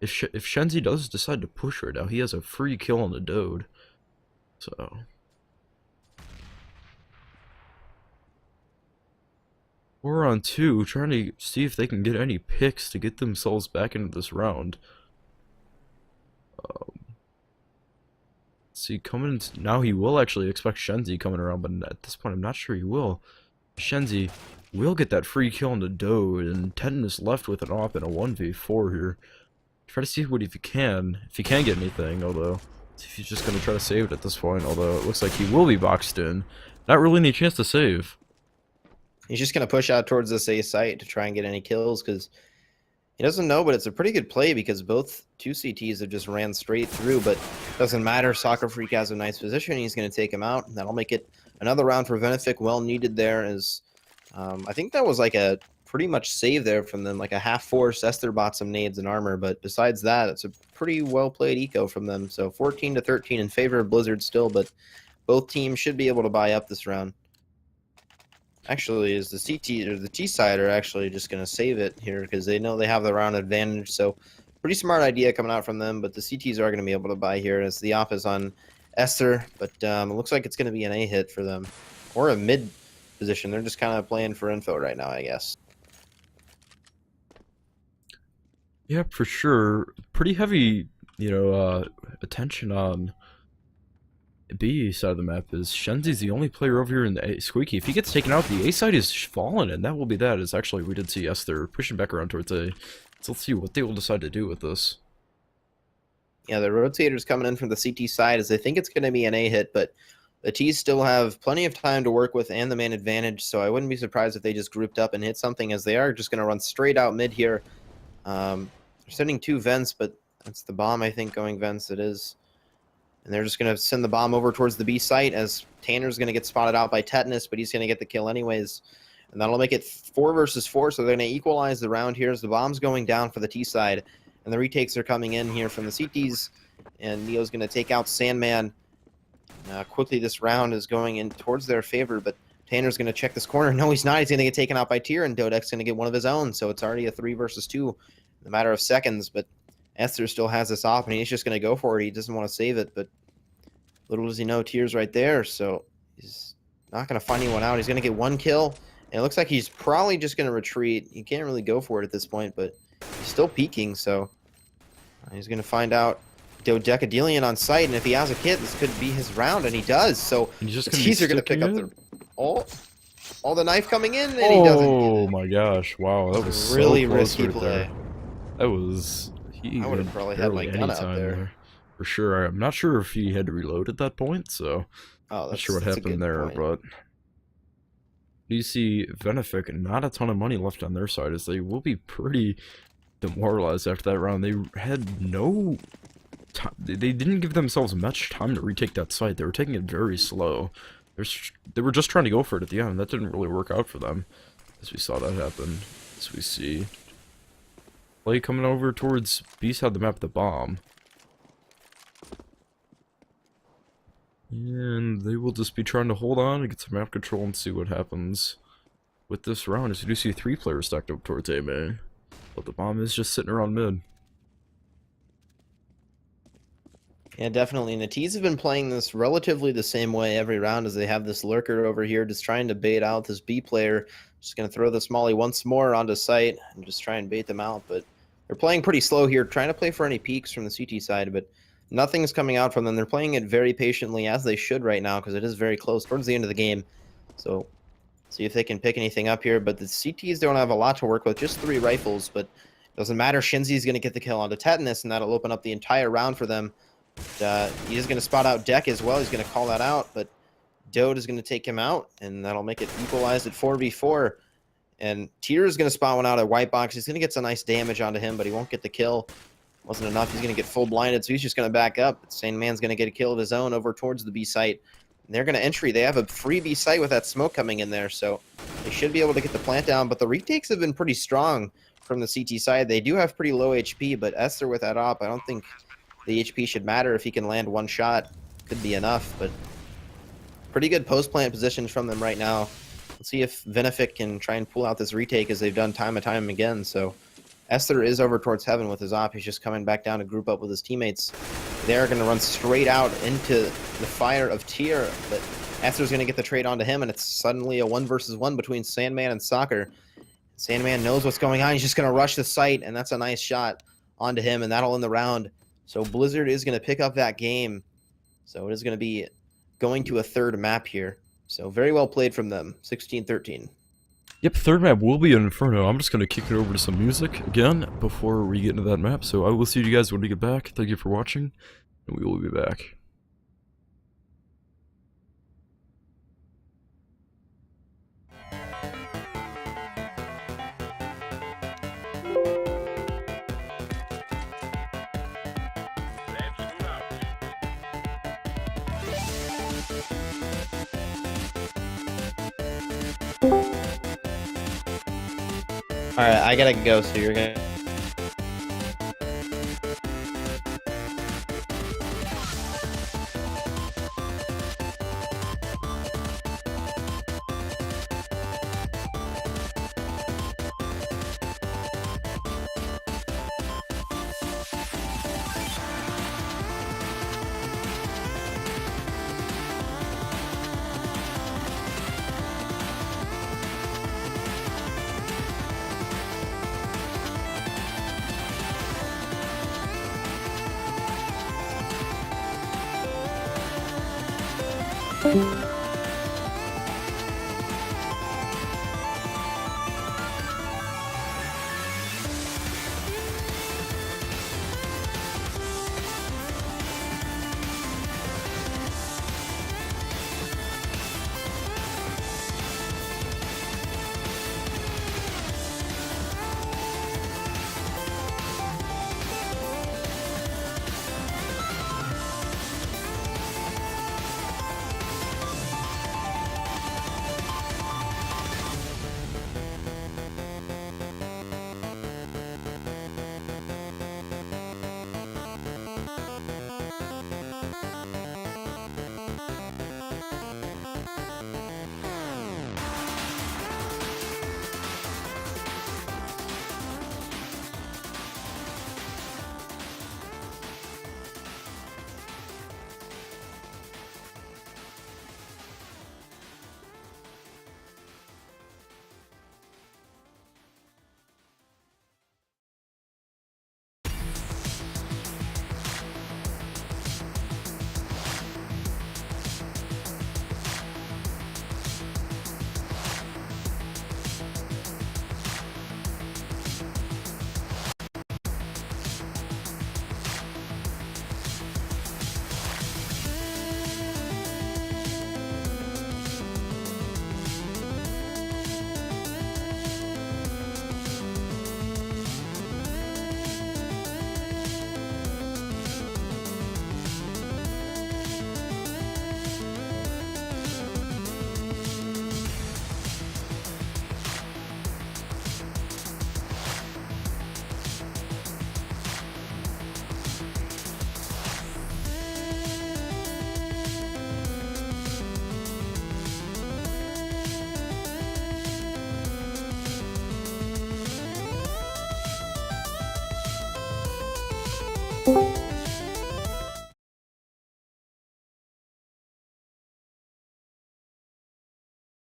If Shenzi does decide to push right now, he has a free kill on the Dode. So 4-on-2, trying to see if they can get any picks to get themselves back into this round. See, coming now, he will actually expect Shenzi coming around, but at this point I'm not sure he will. Shenzi will get that free kill on the Dode, and Tetanus left with an op in a 1v4 here. Try to see what if he can get anything, although if he's just going to try to save it at this point, although it looks like he will be boxed in. Not really any chance to save. He's just going to push out towards this A site to try and get any kills, because he doesn't know, but it's a pretty good play, because both two CTs have just ran straight through, but doesn't matter. Soccer Freak has a nice position. He's going to take him out, and that'll make it another round for Venific. Well needed there, as I think that was like a pretty much save there from them, like a half force. Esther bought some nades and armor, but besides that, it's a pretty well played eco from them. So 14-13 in favor of Blizzard still, but both teams should be able to buy up this round. Actually, is the CT or the T side are actually just going to save it here, because they know they have the round advantage. So pretty smart idea coming out from them, but the CTs are going to be able to buy here, as the op is on Esther, but it looks like it's going to be an A hit for them, or a mid position. They're just kind of playing for info right now, I guess. Yeah, for sure. Pretty heavy, you know, attention on B side of the map, is Shenzi's the only player over here in the A. Squeaky, if he gets taken out, the A side is fallen, and that will be that. Is actually, we did see Esther pushing back around towards A. So let's see what they will decide to do with this. Yeah, the rotators coming in from the CT side, as they think it's going to be an A hit, but the T's still have plenty of time to work with and the man advantage, so I wouldn't be surprised if they just grouped up and hit something, as they are just going to run straight out mid here. They're sending 2 vents, but that's the bomb, I think, going vents. It is. And they're just going to send the bomb over towards the B site, as Tanner's going to get spotted out by Tetanus, but he's going to get the kill anyways. And that'll make it 4 versus 4, so they're going to equalize the round here, as the bomb's going down for the T side. And the retakes are coming in here from the CTs, and Neo's going to take out Sandman. Quickly, this round is going in towards their favor, but Tanner's going to check this corner. No, he's not. He's going to get taken out by Tier, and Dodek's going to get one of his own, so it's already a 3 versus 2 in a matter of seconds, but Esther still has this off, and he's just going to go for it. He doesn't want to save it, but little does he know, Tier's right there, so he's not going to find anyone out. He's going to get 1 kill, and it looks like he's probably just going to retreat. He can't really go for it at this point, but he's still peeking, so he's going to find out Dodecadelian on site, and if he has a kit, this could be his round, and he does. So He's just T's are going to pick up the all the knife coming in, and he doesn't. Oh my gosh! Wow, that was really so close risky right play. there. That was he I would have had probably had my barely gun any out time there. there. For sure. I'm not sure if he had to reload at that point, so Oh, not sure what that's a happened good there, point. but you see Venific, not a ton of money left on their side, as they will be pretty demoralized after that round. They had no time. They didn't give themselves much time to retake that site. They were taking it very slow. They were just trying to go for it at the end. That didn't really work out for them, as we saw that happen. As we see play coming over towards B side of the map, the bomb. And they will just be trying to hold on and get some map control and see what happens with this round. As you do see 3 players stacked up towards A main, but the bomb is just sitting around mid. Yeah, definitely. And the T's have been playing this relatively the same way every round, as they have this lurker over here just trying to bait out this B player. Just going to throw this molly once more onto site and just try and bait them out. But they're playing pretty slow here, trying to play for any peaks from the CT side, but nothing's coming out from them. They're playing it very patiently, as they should right now, because it is very close towards the end of the game. So see if they can pick anything up here. But the CTs don't have a lot to work with, just 3 rifles, but doesn't matter. Shinzi's going to get the kill onto Tetanus, and that'll open up the entire round for them. He is going to spot out Deck as well. He's going to call that out, but Dode is going to take him out, and that'll make it equalized at 4v4. And Tier is going to spot one out at White Box. He's going to get some nice damage onto him, but he won't get the kill. Wasn't enough. He's going to get full blinded, so he's just going to back up. Sandman's going to get a kill of his own over towards the B site. And they're going to entry. They have a free B site with that smoke coming in there, so they should be able to get the plant down. But the retakes have been pretty strong from the CT side. They do have pretty low HP, but Esther with that op, I don't think the HP should matter. If he can land one shot, could be enough. But pretty good post-plant positions from them right now. Let's see if Venific can try and pull out this retake, as they've done time and time again. So Esther is over towards heaven with his op. He's just coming back down to group up with his teammates. They're going to run straight out into the fire of Tier, but Esther's going to get the trade onto him, and it's suddenly a 1 versus 1 between Sandman and Soccer. Sandman knows what's going on. He's just going to rush the site, and that's a nice shot onto him, and that'll end the round. So Blizzard is going to pick up that game. So it is going to be going to a 3rd map here. So very well played from them. 16-13. Yep, 3rd map will be an Inferno. I'm just going to kick it over to some music again before we get into that map. So I will see you guys when we get back. Thank you for watching, and we will be back. All right, I got to go, so you're going to...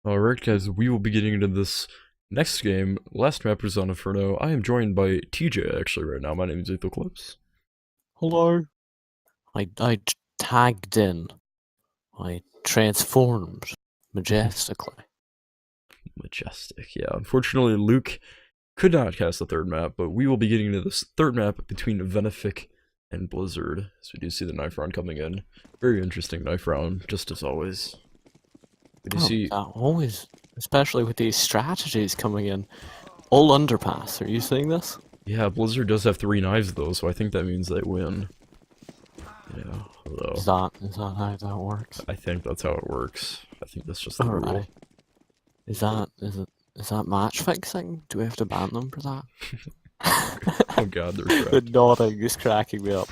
Alright guys, we will be getting into this next game. Last map was on Inferno. I am joined by TJ actually right now. My name is Ethan Clips. Hello. I tagged in. I transformed majestically. Majestic, yeah. Unfortunately, Luke could not cast the third map, but we will be getting into this third map between Venific and Blizzard. So we do see the knife round coming in. Very interesting knife round, just as always. We do see... Always, especially with these strategies coming in. All underpass, are you seeing this? Yeah, Blizzard does have 3 knives though, so I think that means they win. Yeah, although... Is that how that works? I think that's how it works. I think that's just the rule. Alright. Is that match fixing? Do we have to ban them for that? Oh god, they're The trapped. nodding is cracking me up.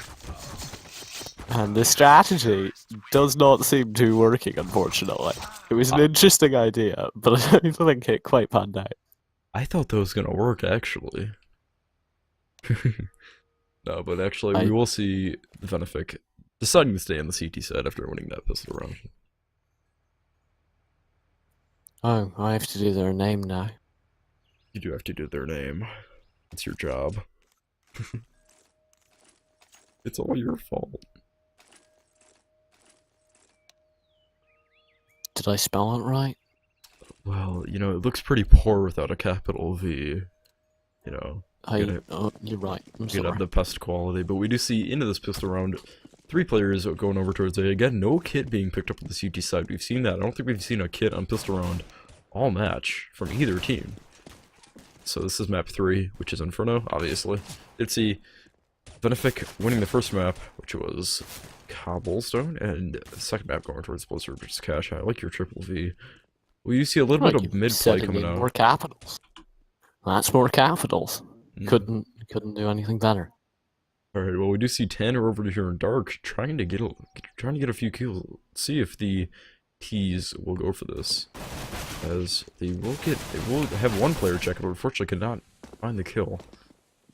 And the strategy does not seem to be working, unfortunately. It was an interesting idea, but I don't think it quite panned out. I thought that was gonna work, actually. No, but actually, we will see Venific deciding to stay on the CT side after winning that pistol round. Oh, I have to do their name now. You do have to do their name. It's your job. It's all your fault. Did I spell it right? Well, you know, it looks pretty poor without a capital V. You know, Oh, you're right. I'm you could have sorry. the best quality, but we do see into this pistol round 3 players going over towards A. Again, no kit being picked up on the CT side. We've seen that. I don't think we've seen a kit on pistol round all match from either team. So this is map 3, which is Inferno, obviously. Let's see Venific winning the first map, which was Cobblestone, and the second map going towards Blizzard, which is Cash. I like your triple V. Well, you see a little bit of mid play coming out. More capitals. That's more capitals. Mm. Couldn't do anything better. Alright, well we do see Tanner over here in Dark trying to get a few kills. Let's see if the T's will go for this. As they will have one player check it, but unfortunately cannot find the kill.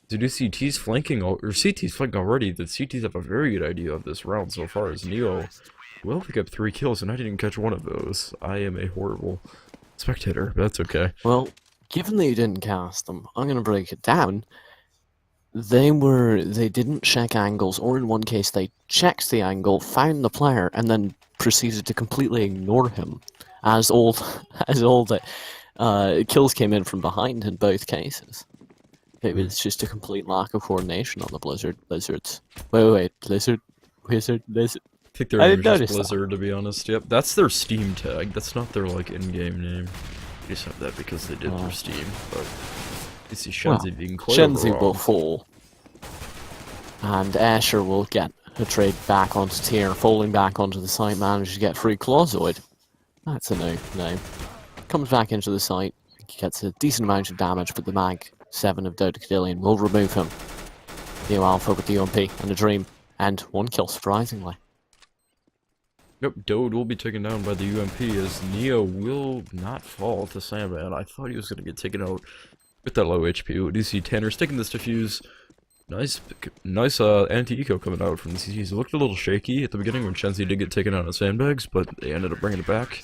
So you do see T's flanking, or CT's flanking already. The CT's have a very good idea of this round so far, as Neo will pick up 3 kills, and I didn't catch one of those. I am a horrible spectator, but that's okay. Well, given that you didn't cast them, I'm gonna break it down. They didn't check angles, or in one case they checked the angle, found the player, and then proceeded to completely ignore him. As all the kills came in from behind in both cases. It was just a complete lack of coordination on the Blizzards. Wait, Blizzard? I think their I name didn't is just notice Blizzard, to be honest. Yep, that's their Steam tag. That's not their, like, in-game name. They just have that because they did their Steam, but... You see Shenzi being quite Shenzi overall. will fall. And Asher will get a trade back onto tier, falling back onto the site, manages to get free Clawzoid. That's a new name. Comes back into the site, gets a decent amount of damage, but the mag 7 of Dodecadillion will remove him. Neo Alpha with the UMP and a Dream, and 1 kill surprisingly. Yep, Dode will be taken down by the UMP as Neo will not fall to Sandman. I thought he was going to get taken out with that low HP. We do see Tanner's taking this defuse. Nice anti-eco coming out from the CTs. It looked a little shaky at the beginning when Shenzi did get taken out of sandbags, but they ended up bringing it back.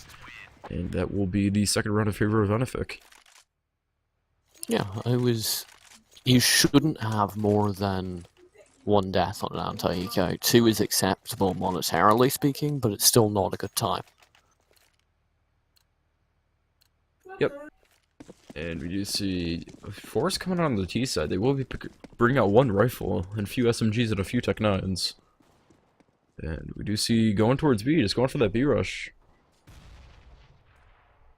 And that will be the second round in favor of Venific. Yeah, you shouldn't have more than 1 death on an anti-eco. 2 is acceptable monetarily speaking, but it's still not a good time. Yep. And we do see Force coming on the T side. They will be bringing out 1 rifle and a few SMGs and a few Tech 9s. And we do see going towards B, just going for that B rush.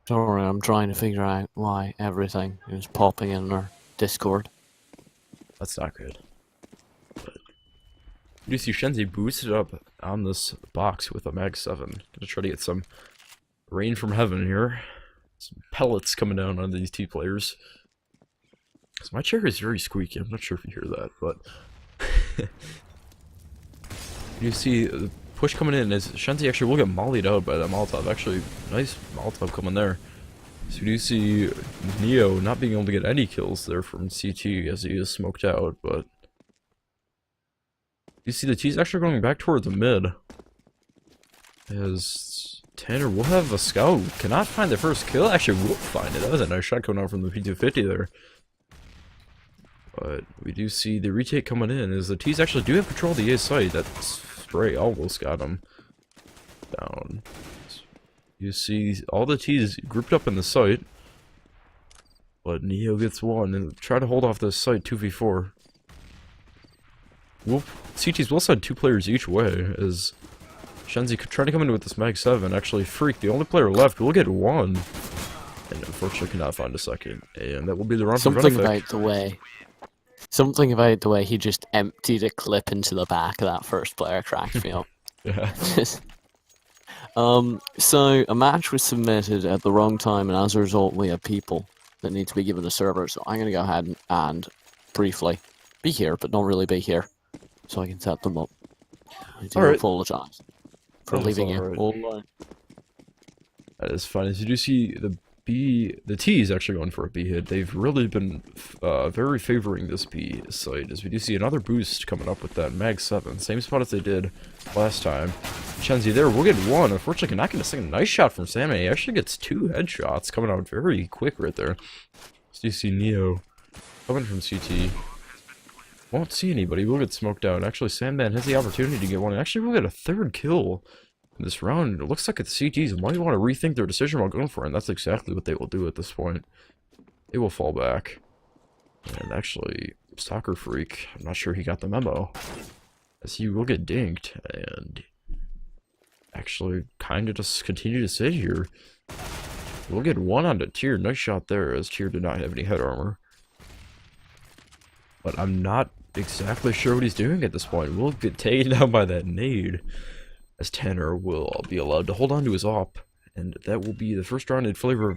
Sorry, I'm trying to figure out why everything is popping in our Discord. That's not good. But you do see Shenzi boosted up on this box with a Mag 7. Gonna try to get some rain from heaven here. Some pellets coming down on these T players. So my chair is very squeaky. I'm not sure if you hear that, but you see the push coming in as Shenzi actually will get mollied out by that Molotov. Actually, nice Molotov coming there. So you do see Neo not being able to get any kills there from CT as he is smoked out, but you see the T's actually going back towards the mid. As Tanner will have a scout. Cannot find the first kill. Actually, will find it. That was a nice shot coming out from the P250 there. But we do see the retake coming in as the T's actually do have control of the A site. That spray almost got him down. You see all the T's grouped up in the site. But Neo gets one and try to hold off this site 2v4. CTs will send 2 players each way as Shenzi could try to come in with this Mag 7. Actually, Freak, the only player left, will get one. And unfortunately cannot find a second. And that will be the round for Venific. Something about the way he just emptied a clip into the back of that first player cracked me up. Yeah. So a match was submitted at the wrong time, and as a result, we have people that need to be given a server. So I'm going to go ahead and briefly be here, but not really be here, so I can set them up. I do apologize for leaving you all alone. That is fine. As you do see, the T is actually going for a B hit. They've really been very favoring this B site, as we do see another boost coming up with that Mag 7. Same spot as they did last time. Shenzi there will get one. Unfortunately, cannot get a second. Nice shot from Sam. He actually gets 2 headshots coming out very quick right there. So you see Neo coming from CT. Won't see anybody. We'll get smoked out. Actually, Sandman has the opportunity to get one. Actually, we'll get a 3rd kill in this round. It looks like the CTs might want to rethink their decision while going for it, and that's exactly what they will do at this point. They will fall back. And actually, Soccer Freak, I'm not sure he got the memo, as he will get dinked, and actually kind of just continue to sit here. We'll get one onto Tier. Nice shot there, as Tier did not have any head armor. But I'm not exactly sure what he's doing at this point. We'll get taken down by that nade, as Tanner will be allowed to hold on to his op, and that will be the first round in favor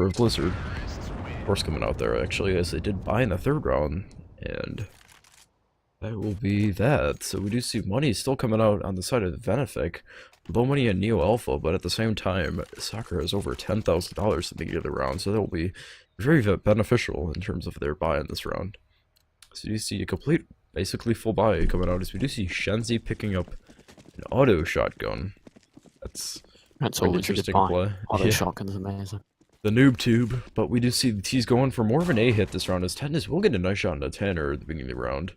of Blizzard. Of course, coming out there, actually, as they did buy in the 3rd round, and that will be that. So we do see money still coming out on the side of Venific. Low money in Neo Alpha, but at the same time, Soccer has over $10,000 at the beginning of the round, so that will be very beneficial in terms of their buy in this round. So you see a complete, basically full buy coming out, as we do see Shenzi picking up an auto shotgun. That's always a good play. Auto yeah. shotgun's amazing. The noob tube, but we do see the T's going for more of an A hit this round, as Tennis will get a nice shot into Tanner at the beginning of the round.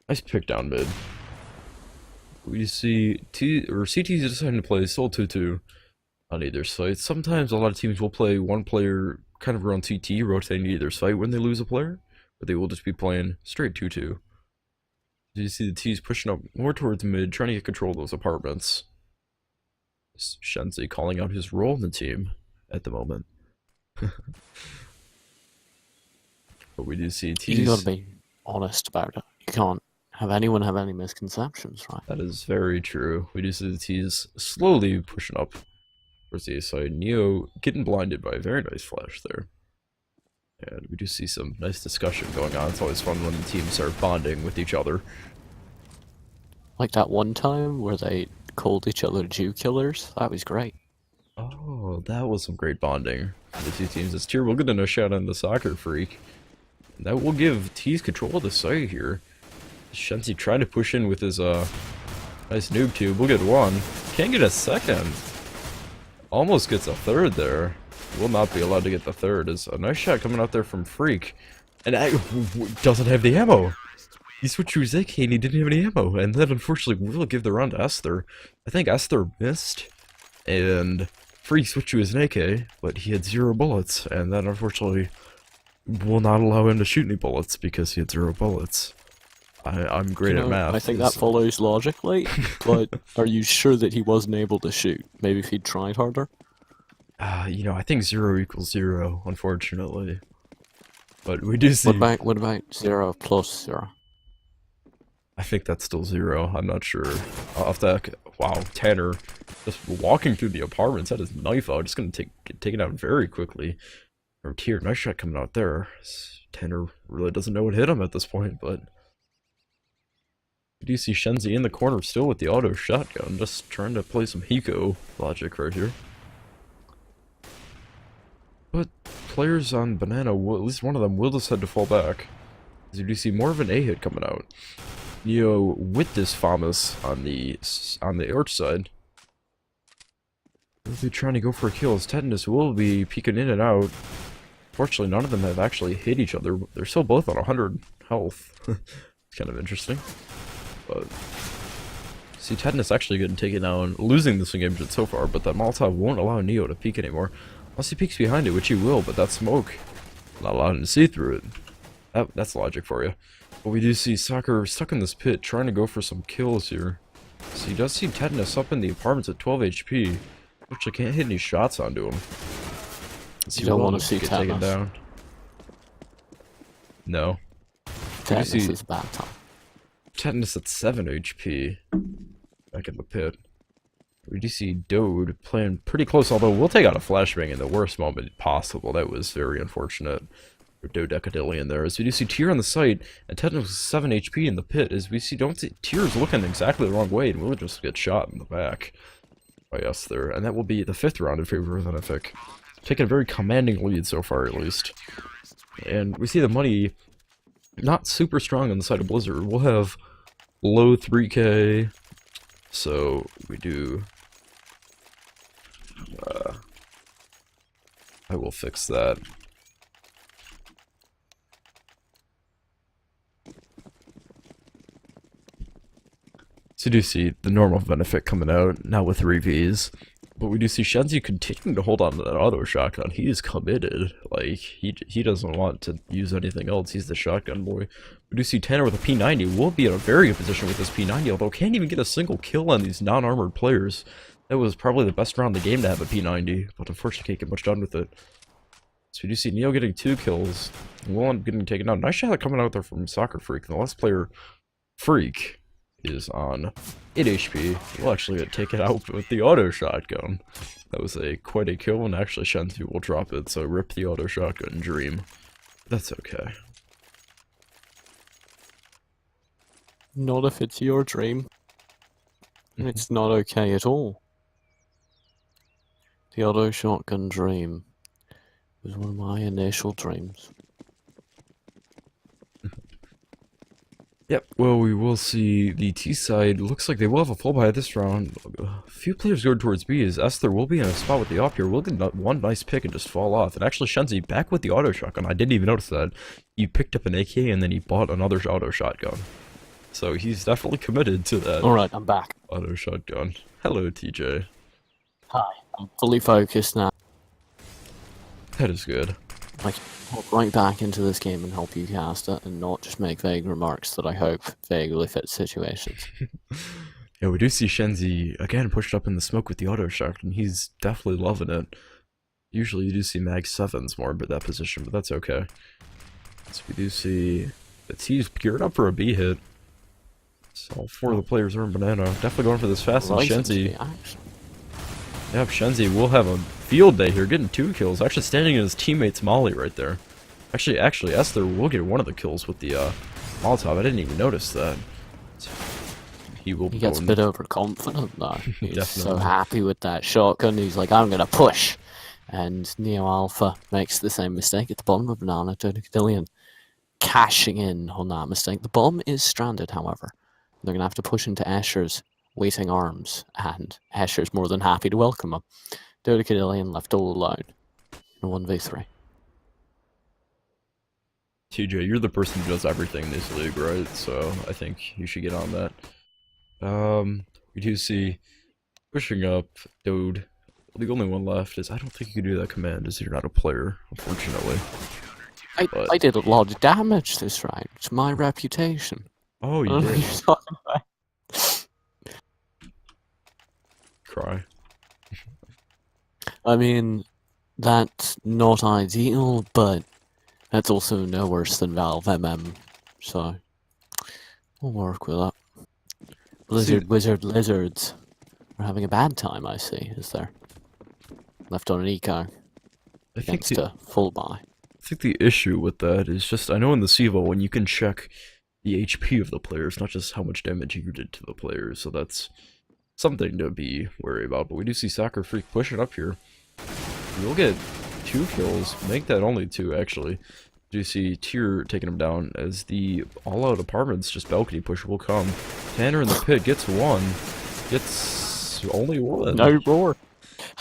Nice pick down mid. We see CT's deciding to play still 2-2 on either side. Sometimes a lot of teams will play one player kind of around CT, rotating to either side when they lose a player, but they will just be playing straight 2-2. You see the T's pushing up more towards mid, trying to get control of those apartments. Shenzi calling out his role in the team at the moment. But we do see T's... You gotta be honest about it. You can't have anyone have any misconceptions, right? That is very true. We do see the T's slowly pushing up towards the A side. Neo getting blinded by a very nice flash there. And we do see some nice discussion going on. It's always fun when the teams are bonding with each other. Like that one time where they called each other Jew killers? That was great. Oh, that was some great bonding for the two teams. This Tier will get a shot on the Soccer Freak. And that will give T's control of the site here. Shenzi trying to push in with his nice noob tube. We'll get one. Can't get a second. Almost gets a 3rd there. Will not be allowed to get the 3rd. Is a nice shot coming out there from Freak. And doesn't have the ammo. He switched to his AK and he didn't have any ammo. And then unfortunately will give the round to Esther. I think Esther missed. And Freak switched to his AK, but he had 0 bullets. And then unfortunately will not allow him to shoot any bullets because he had 0 bullets. I'm great at math. I think that follows logically, but are you sure that he wasn't able to shoot? Maybe if he'd tried harder? You know, I think 0 equals 0, unfortunately. But we do see... What about 0 plus 0? I think that's still 0. I'm not sure. Off that... Wow, Tanner just walking through the apartments, had his knife out. Just gonna get taken out very quickly. Or Tier, nice shot coming out there. Tanner really doesn't know what hit him at this point, but... We do see Shenzi in the corner still with the auto shotgun, just trying to play some Hiko logic right here. But players on Banana, at least one of them, will decide to fall back. As you do see more of an A hit coming out. Neo with this FAMAS on the arch side. We'll be trying to go for kills. Tetanus will be peeking in and out. Fortunately, none of them have actually hit each other. They're still both on 100 health. It's kind of interesting. But see, Tetanus actually getting taken down, losing this engagement so far, but that Molotov won't allow Neo to peek anymore. Unless he peeks behind it, which he will, but that smoke not allowing him to see through it. That's logic for you. But we do see Soccer stuck in this pit, trying to go for some kills here. So he does see Tetanus up in the apartments at 12 HP. Which I can't hit any shots onto him. You don't want to see get taken Tetanus. down. No. Tetanus see- is a bad time. Tetanus at 7 HP. Back in the pit. We do see Dode playing pretty close, although we'll take out a flashbang in the worst moment possible. That was very unfortunate for Dodecadillion there. As we do see Tyr on the site, and Tetanus with 7 HP in the pit, as we see Tyr's looking exactly the wrong way, and we'll just get shot in the back by us there. And that will be the 5th round in favor of Venific. Taking a very commanding lead so far, at least. And we see the money not super strong on the side of Blizzard. We'll have low 3k. So we do. I will fix that. So you do see the normal Venific coming out, now with 3Vs. But we do see Shenzi continuing to hold on to that auto shotgun. He is committed. Like, he doesn't want to use anything else. He's the shotgun boy. We do see Tanner with a P90. Will be in a very good position with this P90, although can't even get a single kill on these non-armored players. That was probably the best round of the game to have a P90, but unfortunately can't get much done with it. So we do see Neo getting 2 kills. Will getting taken out. Nice shot coming out there from Soccer Freak. The last player, Freak, is on 8 HP. We'll actually get taken out with the auto shotgun. That was quite a kill, and actually Shenzi will drop it, so rip the auto shotgun dream. That's okay. Not if it's your dream. It's not okay at all. The auto shotgun dream was one of my initial dreams. Yep, well, we will see the T side. Looks like they will have a full buy this round. A few players go towards B, as Esther will be in a spot with the op here. We'll get one nice pick and just fall off. And actually, Shenzi back with the auto shotgun. I didn't even notice that. He picked up an AK and then he bought another auto shotgun. So he's definitely committed to that Alright, I'm back. auto shotgun. Hello, TJ. Hi. I'm fully focused now. That is good. I can hop right back into this game and help you cast it, and not just make vague remarks that I hope vaguely fit situations. Yeah, we do see Shenzi again pushed up in the smoke with the auto shotgun. He's definitely loving it. Usually you do see mag 7s more at that position, but that's okay. So we do see the T's geared up for a B hit. So all 4 of the players are in banana. Definitely going for this fast, and Shenzi. Yep, Shenzi will have a field day here, getting 2 kills. Actually standing in his teammate's molly right there. Actually, Esther will get one of the kills with the Molotov. I didn't even notice that. He gets a bit overconfident though. He's so Definitely. happy with that shotgun. He's like, I'm gonna push. And Neo Alpha makes the same mistake at the bottom of Banana. Dodecadillion cashing in on that mistake. The bomb is stranded, however. They're gonna have to push into Escher's waiting arms, and Escher's more than happy to welcome him. Dodecadillion left all alone in a 1v3. TJ, you're the person who does everything in this league, right? So I think you should get on that. We do see pushing up Dode. The only one left is I don't think you can do that command as you're not a player, unfortunately. I did a lot of damage this round. It's my reputation. Oh, I you don't know what did. you're talking about. Cry. I mean, that's not ideal, but that's also no worse than Valve MM, so we'll work with that. Lizards are having a bad time, I see, is there? Left on an eco I think against a full buy. the issue with that is just I know in the CEVO when you can check the HP of the players, not just how much damage you did to the players, so that's something to be wary about. But we do see Soccer Freak pushing up here. We'll get 2 kills, make that only 2 actually. Do you see Tyr taking him down as the all-out apartments just balcony push will come. Tanner in the pit gets 1, gets only 1. No roar.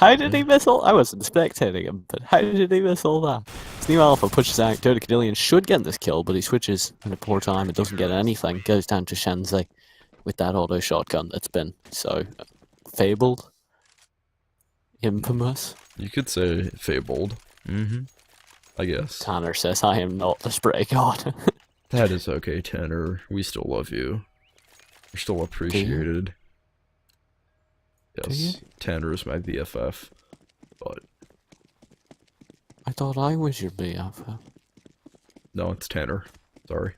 How did he miss all? I wasn't spectating him, but how did he miss all that? His new alpha pushes out. Dodecadillion should get this kill, but he switches in a poor time. It doesn't get anything. Goes down to Shenzi with that auto shotgun that's been so fabled, infamous. You could say fabled. I guess. Tanner says, "I am not the spray god." That is okay, Tanner. We still love you. You're still appreciated. Yes, Tanner is my BFF. But I thought I was your BFF. no, it's Tanner. Sorry.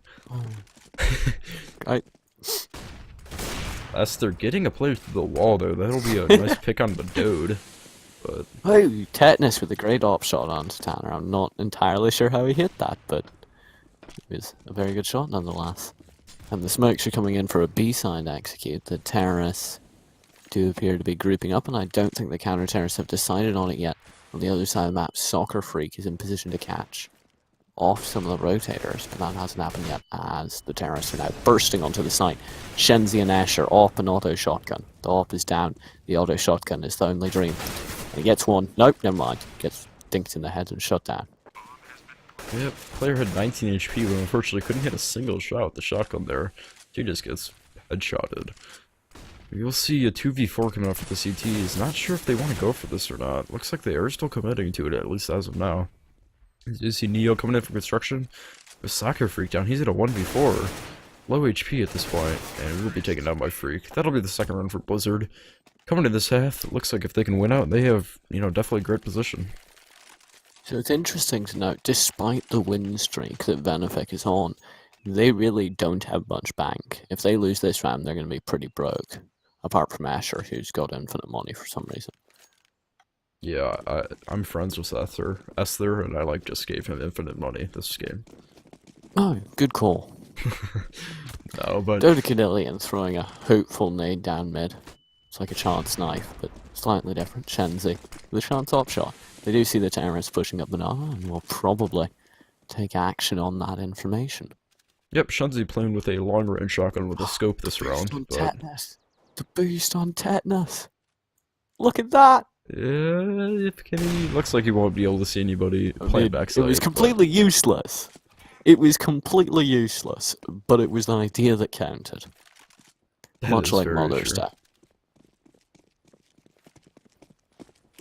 I As they're getting a player through the wall, though, that'll be a nice pick on the Dode. But Oh, tetanus with a great op shot onto Tanner. I'm not entirely sure how he hit that, but it was a very good shot nonetheless. And the smokes are coming in for a B-side execute. The terrorists do appear to be grouping up, and I don't think the counter-terrorists have decided on it yet. On the other side of the map, Soccer Freak is in position to catch off some of the rotators, but that hasn't happened yet as the terrorists are now bursting onto the site. Shenzi and Escher op an auto shotgun. The op is down. The auto shotgun is the only dream. And he gets one. Nope, never mind. Gets dinked in the head and shut down. yep, player had 19 HP, but unfortunately couldn't hit a single shot with the shotgun there. He just gets headshotted. You'll see a 2v4 coming out for the CTs. Not sure if they want to go for this or not. Looks like they are still committing to it, at least as of now. You see Neo coming in for construction with Soccer Freak down. He's at a 1v4. Low HP at this point, and will be taken down by Freak. That'll be the second run for Blizzard. Coming to this half, it looks like if they can win out, they have, definitely great position. So it's interesting to note, despite the win streak that Venific is on, they really don't have much bank. If they lose this round, they're going to be pretty broke. Apart from Asher, who's got infinite money for some reason. Yeah, I'm friends with Esther, and I just gave him infinite money this game. Oh, good call. No, but Dodecadillion throwing a hopeful nade down mid. It's like a chance knife, but slightly different. Shenzi with a chance op shot. They do see the terrorists pushing up banana and will probably take action on that information. yep, Shenzi playing with a long range shotgun with a scope this round. On But tetanus. The boost on tetanus. Look at that. yeah, looks like he won't be able to see anybody playing backside. It was completely useless. It was completely useless, but it was the idea that counted. Much like Mother's Day.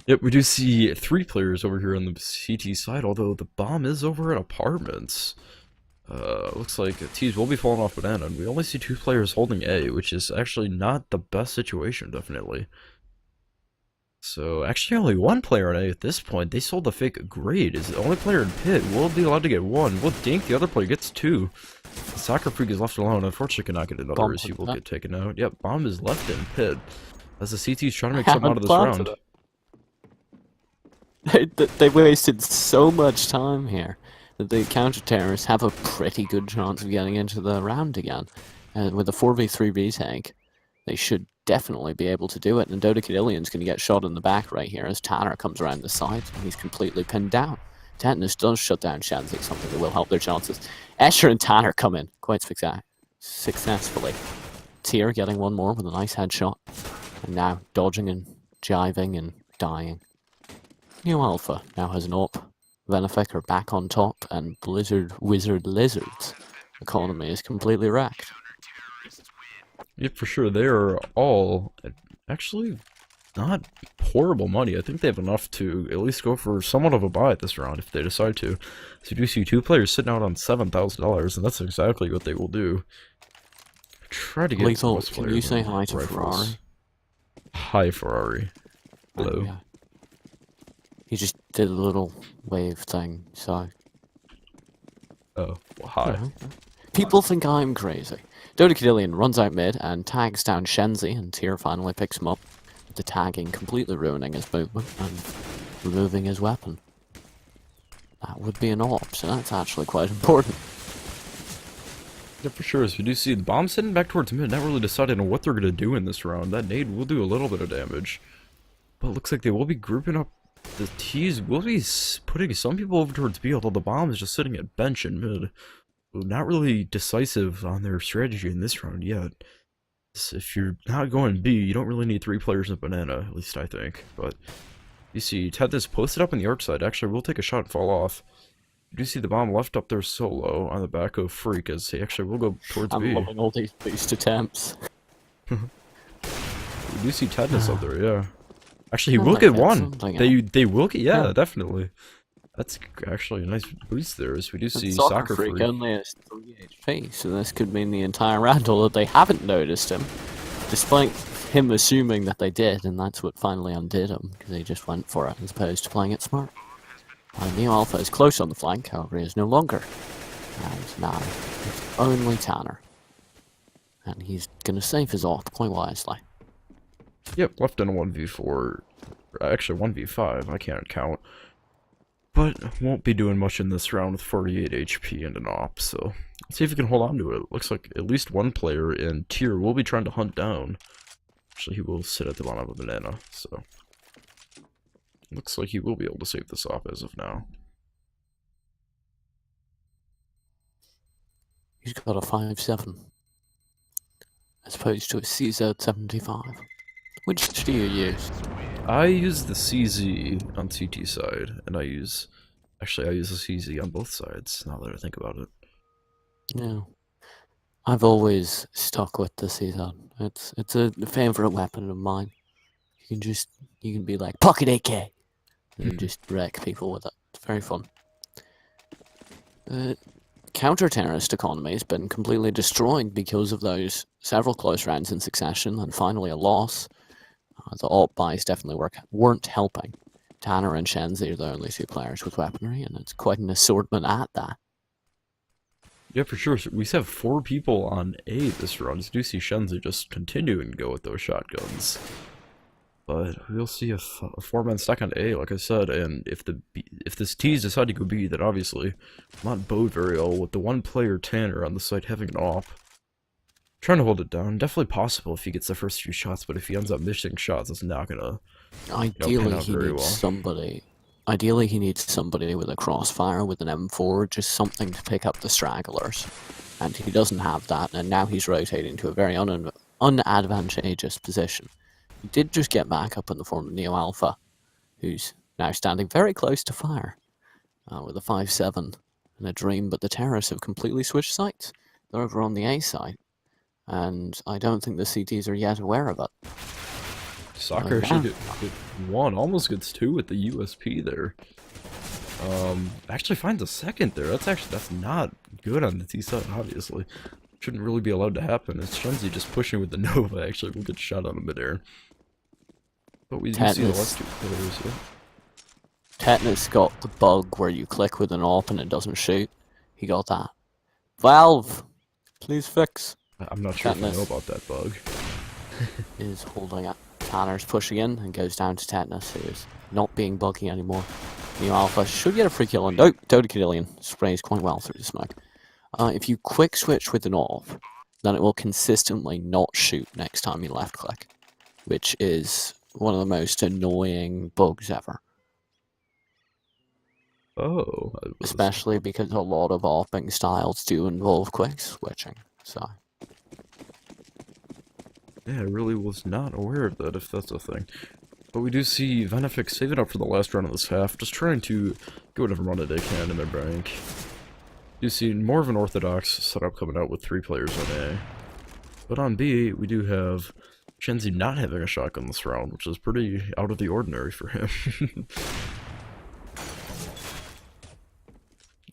Yep, we do see 3 players over here on the CT side, although the bomb is over at apartments. Looks like T's will be falling off banana, and we only see 2 players holding A, which is actually not the best situation, definitely. So, actually only 1 player on A at this point. They sold the fake grade. Is the only player in pit. Will be allowed to get 1. Will dink, the other player gets 2. The Soccer Freak is left alone. Unfortunately cannot get another Bomb as he will that. get taken out. Yep, bomb is left in pit. As the CT's trying to make something out of this round. They wasted so much time here that the counter-terrorists have a pretty good chance of getting into the round again. And with a 4v3 retake, they should definitely be able to do it. And Dodecadillion's going to get shot in the back right here as Tanner comes around the side and he's completely pinned down. Tetanus does shut down Shenzi, something that will help their chances. Escher and Tanner come in quite successfully. Tyr getting one more with a nice headshot. And now dodging and jiving and dying. New Alpha now has an op. Venific are back on top, and Blizzard Wizard Lizards economy is completely wrecked. Yep, for sure. They are all actually not horrible money. I think they have enough to at least go for somewhat of a buy at this round if they decide to. So you do see 2 players sitting out on $7,000, and that's exactly what they will do. Try to get Lethal, most can players you say on hi to rifles. Ferrari? Hi, Ferrari. Hello. Yeah. He just did a little wave thing, so... Oh, well, hi. People think I'm crazy. Dodecadillion runs out mid and tags down Shenzi, and Tyr finally picks him up, with the tagging completely ruining his movement and removing his weapon. That would be an op, so that's actually quite important. Yeah, for sure. So we do see the bomb sitting back towards mid, not really deciding on what they're going to do in this round. That nade will do a little bit of damage. But it looks like they will be grouping up. The T's will be putting some people over towards B, although the bomb is just sitting at bench in mid. Not really decisive on their strategy in this round yet. So if you're not going B, you don't really need 3 players in banana, at least I think. But You see, Ted is posted up on the arc side. Actually, we'll take a shot and fall off. You do see the bomb left up there solo on the back of Freak, as he actually will go towards I'm B. loving all these boost attempts. We do see Tedness up there, yeah. Actually, he I will might get get one. something They will get, yeah, Yeah. definitely. That's actually a nice boost there, as we do see Soccer Soccer Freak Freak. only has 3 HP, so this could mean the entire round, although they haven't noticed him, despite him assuming that they did, and that's what finally undid him, because he just went for it as opposed to playing it smart. Neo Alpha is close on the flank, however he is no longer. And now it's only Tanner. And he's gonna save his AWP quite wisely. Yep, left in a 1v4. Actually, 1v5, I can't count. But won't be doing much in this round with 48 HP and an op, so let's see if we can hold on to it. Looks like at least one player in tier will be trying to hunt down. Actually, he will sit at the bottom of a banana, so looks like he will be able to save this op as of now. He's got a 5.7. As opposed to a CZ75. Which do you use? I use the CZ on CT side, and I use the CZ on both sides, now that I think about it. Yeah. I've always stuck with the CZ. It's a favourite weapon of mine. You can be like, pocket AK! And just wreck people with it. It's very fun. Counter-terrorist economy has been completely destroyed because of those several close rounds in succession, and finally a loss. The alt buys definitely weren't helping. Tanner and Shenzi are the only 2 players with weaponry, and it's quite an assortment at that. Yeah, for sure. So we have 4 people on A this round. You do see Shenzi just continuing to go with those shotguns. But we'll see a 4-man stack on A, like I said, and if this T's decide to go B, then obviously not bode very well with the 1-player Tanner on the site having an op. Trying to hold it down. Definitely possible if he gets the first few shots, but if he ends up missing shots, it's not gonna Ideally, out he very needs well. somebody. Ideally, he needs somebody with a crossfire, with an M4, just something to pick up the stragglers. And he doesn't have that, and now he's rotating to a very unadvantageous position. He did just get back up in the form of Neo Alpha, who's now standing very close to fire, with a 5.7 and a dream, but the terrorists have completely switched sides. They're over on the A side, and I don't think the CTs are yet aware of it. Soccer actually get 1, almost gets 2 with the USP there. Actually finds a second there. That's not good on the T side, obviously. Shouldn't really be allowed to happen. It's Shenzi just pushing with the Nova, actually. We'll get shot on midair. But we do see the last 2 players, yeah. Tetanus got the bug where you click with an AWP and it doesn't shoot. He got that. Valve, please fix. I'm not sure if I Tetanus know about that bug. is holding up. Tanner's pushing in and goes down to Tetanus, who is not being buggy anymore. Neo Alpha should get a free kill, and Dodecadillion sprays quite well through the smoke. If you quick switch with an AWP, then it will consistently not shoot next time you left click, which is one of the most annoying bugs ever. Oh. Especially because a lot of AWPing styles do involve quick switching, so... Yeah, I really was not aware of that, if that's a thing. But we do see Venific save it up for the last round of this half, just trying to get whatever money they can in their bank. You see more of an orthodox setup coming out with 3 players on A. But on B, we do have Shenzi not having a shotgun this round, which is pretty out of the ordinary for him.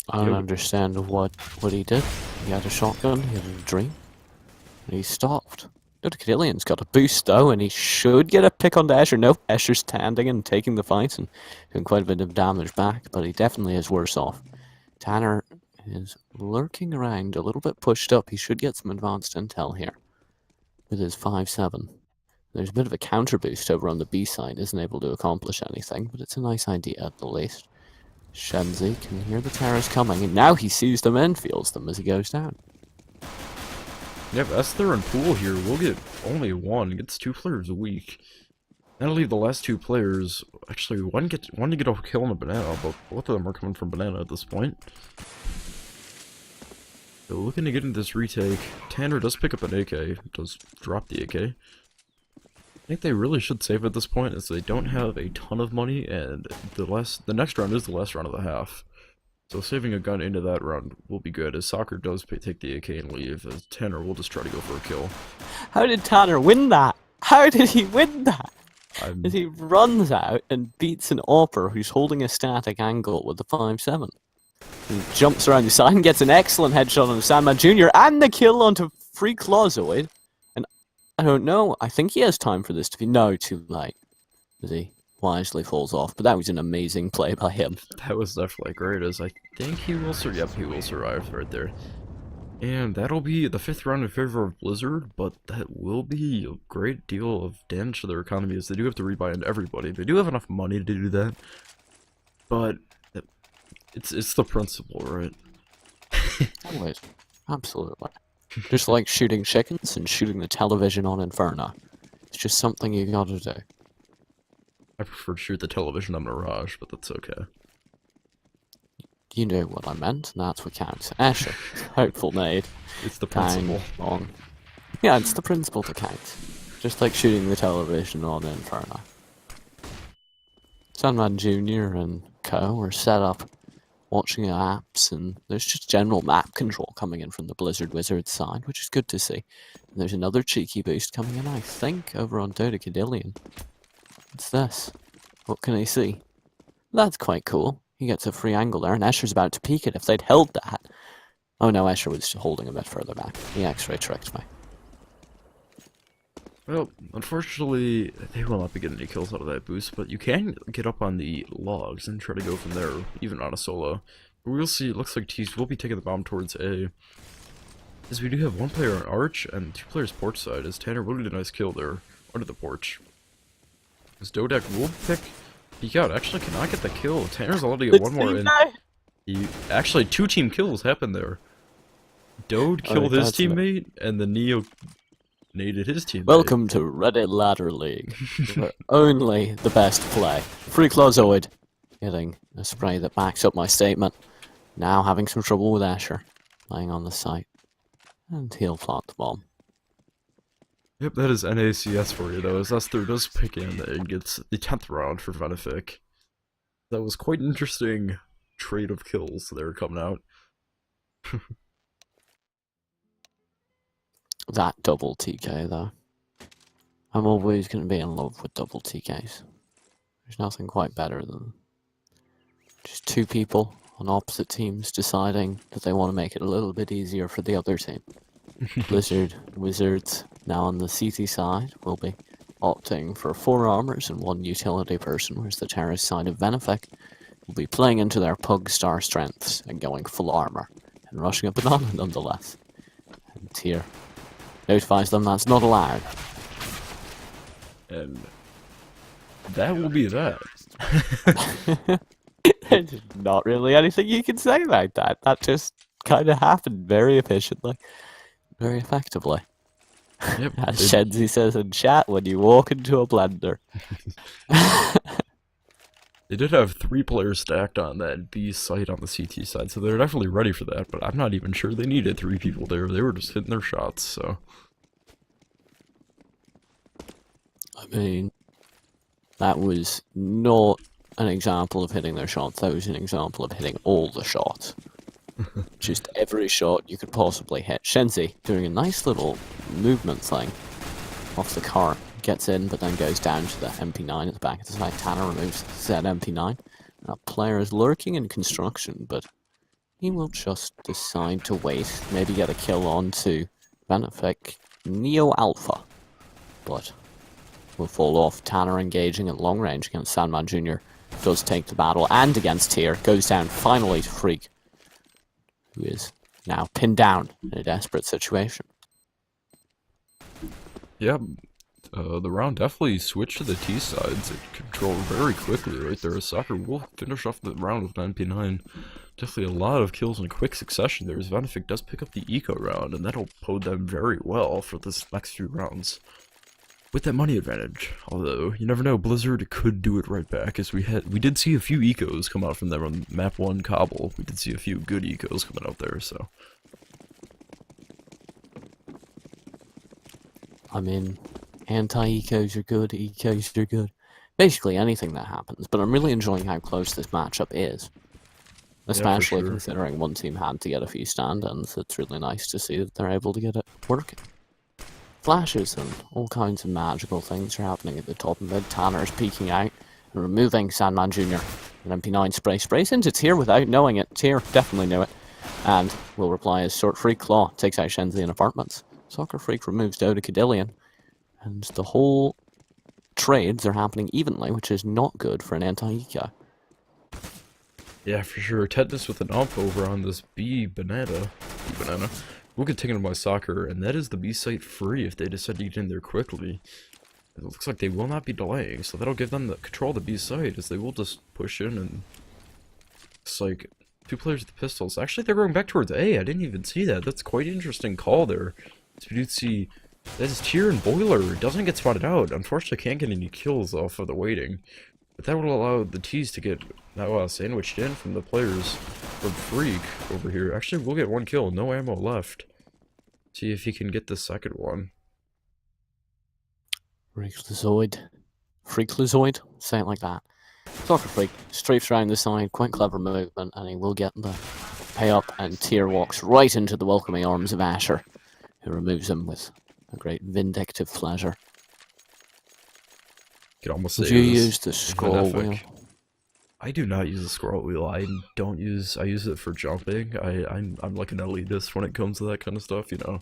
I don't understand what he did. He had a shotgun, he had a dream, and he stopped. Dodecadillion's got a boost though, and he should get a pick onto Escher. No, Escher's standing and taking the fight and doing quite a bit of damage back, but he definitely is worse off. Tanner is lurking around, a little bit pushed up. He should get some advanced intel here with his 5.7. There's a bit of a counter boost over on the B side, isn't able to accomplish anything, but it's a nice idea at the least. Shenzi can hear the terrorists coming, and now he sees them and feels them as he goes down. Yep, Esther and Pool here will get only 1, gets 2 players a week. That'll leave the last 2 players, actually one to get a kill on a banana, but both of them are coming from banana at this point. So looking to get into this retake. Tanner does pick up an AK, does drop the AK. think they really should save at this point, as they don't have a ton of money, and the next round is the last round of the half. So saving a gun into that round will be good, as Soccer does take the AK and leave, as Tanner will just try to go for a kill. How did Tanner win that? How did he win that? I'm, As he runs out and beats an AWPer who's holding a static angle with the 5.7. He jumps around the side and gets an excellent headshot on Sandman Jr. and the kill onto FrostE. And I don't know, I think he has time for this to be... No, too late. As he wisely falls off, but that was an amazing play by him. that was definitely great, as I think he will yep, he will survive right there. And that'll be the 5th round in favor of Blizzard, but that will be a great deal of damage to their economy, as they do have to rebuy into everybody. They do have enough money to do that, but it's the principle, right? Always. Absolutely. Just like shooting chickens and shooting the television on Inferno. It's just something you gotta do. I prefer to shoot the television on Mirage, but that's okay. You know what I meant, and that's what counts. Asher, hopeful nade. It's the Bang, principle. long. Yeah, it's the principle that counts. Just like shooting the television on Inferno. Sandman Jr. and co are set up watching apps, and there's just general map control coming in from the Blizzard Wizard side, which is good to see. And there's another cheeky boost coming in, I think, over on Dodecadillion. What's this? What can I see? That's quite cool. He gets a free angle there, and Escher's about to peek it if they'd held that. Oh no, Escher was holding a bit further back. He X-ray tricked me. Well, unfortunately, they will not be getting any kills out of that boost, but you can get up on the logs and try to go from there, even on a solo. But we'll see, it looks like Tees will be taking the bomb towards A. As we do have one player on Arch, and 2 players porch side, as Tanner will get a nice kill there, under the porch. As Dodek will peek out, actually cannot get the kill. Tanner's allowed to get one more in. Actually, 2 team kills happened there. Dode killed his teammate, and the Neo naded his teammate. Welcome to Reddit Ladder League, where only the best play. FrostE getting a spray that backs up my statement. Now having some trouble with Escher, lying on the site. And he'll plant the bomb. Yep, that is NACS for you, though, as Esther does pick in and gets the 10th round for Venific. That was quite an interesting trade of kills there coming out. That double TK, though. I'm always going to be in love with double TKs. There's nothing quite better than just 2 people on opposite teams deciding that they want to make it a little bit easier for the other team. Blizzard Wizards, now on the CT side, will be opting for 4 armors and 1 utility person, whereas the terrorist side of Venific will be playing into their Pug Star strengths and going full armor, and rushing a banana nonetheless. And Tier notifies them that's not allowed. And that will be that. There's not really anything you can say about that. That just kind of happened very efficiently. Very effectively. Yep, As Shenzi says in chat, when you walk into a blender. They did have 3 players stacked on that B site on the CT side, so they're definitely ready for that, but I'm not even sure they needed 3 people there. They were just hitting their shots, so. I mean, that was not an example of hitting their shots, that was an example of hitting all the shots. Just every shot you could possibly hit. Shenzi doing a nice little movement thing off the car. Gets in, but then goes down to the MP9 at the back of the side. Tanner removes said MP9. A player is lurking in construction, but he will just decide to wait. Maybe get a kill onto Venific Neo Alpha. But will fall off. Tanner engaging at long range against Sandman Jr. Does take the battle, and against Tier. Goes down finally to Freak, who is now pinned down in a desperate situation. Yeah, the round definitely switched to the T sides. It controlled very quickly right there. Soccer will finish off the round with an MP9. Definitely a lot of kills in quick succession there, as Venific does pick up the eco round, and that'll bode them very well for this next few rounds. With that money advantage, although you never know, Blizzard could do it right back, as we did see a few ecos come out from them on map 1 Cobble. We did see a few good ecos coming out there, so. I mean, Anti-ecos are good, ecos are good. Basically anything that happens, but I'm really enjoying how close this matchup is. Yeah, for Especially sure. considering one team had to get a few stand-ins. It's really nice to see that they're able to get it working. Flashes and all kinds of magical things are happening at the top and mid. Tanner's peeking out and removing Sandman Jr. An MP9 sprays into Tier without knowing it. Tier definitely knew it. And will reply as Short Freak Claw takes out Shenzi in apartments. Soccer Freak removes Doda Cadillion. And the whole trades are happening evenly, which is not good for an anti-eco. Yeah, for sure. Tetanus with an ump over on this B banana. We'll get taken by soccer, and that is the B site free if they decide to get in there quickly. It looks like they will not be delaying, so that'll give them the control of the B site, as they will just push in and... It's like, 2 players with the pistols. Actually, they're going back towards A. I didn't even see that. That's quite an interesting call there. So we do see... That is Tier and Boiler. Doesn't get spotted out. Unfortunately, can't get any kills off of the waiting. But that would allow the T's to get sandwiched in from the players from Freak over here. Actually, we'll get 1 kill. No ammo left. See if he can get the second one. Freaklazoid? Say it like that. Soccer Freak strafes around the side, quite clever movement, and he will get the pay up, and Tier walks right into the welcoming arms of Asher, who removes him with a great vindictive pleasure. Could almost Would say you it was use the scroll Venific. wheel? I do not use the scroll wheel. I use it for jumping. I'm like an elitist when it comes to that kind of stuff, you know.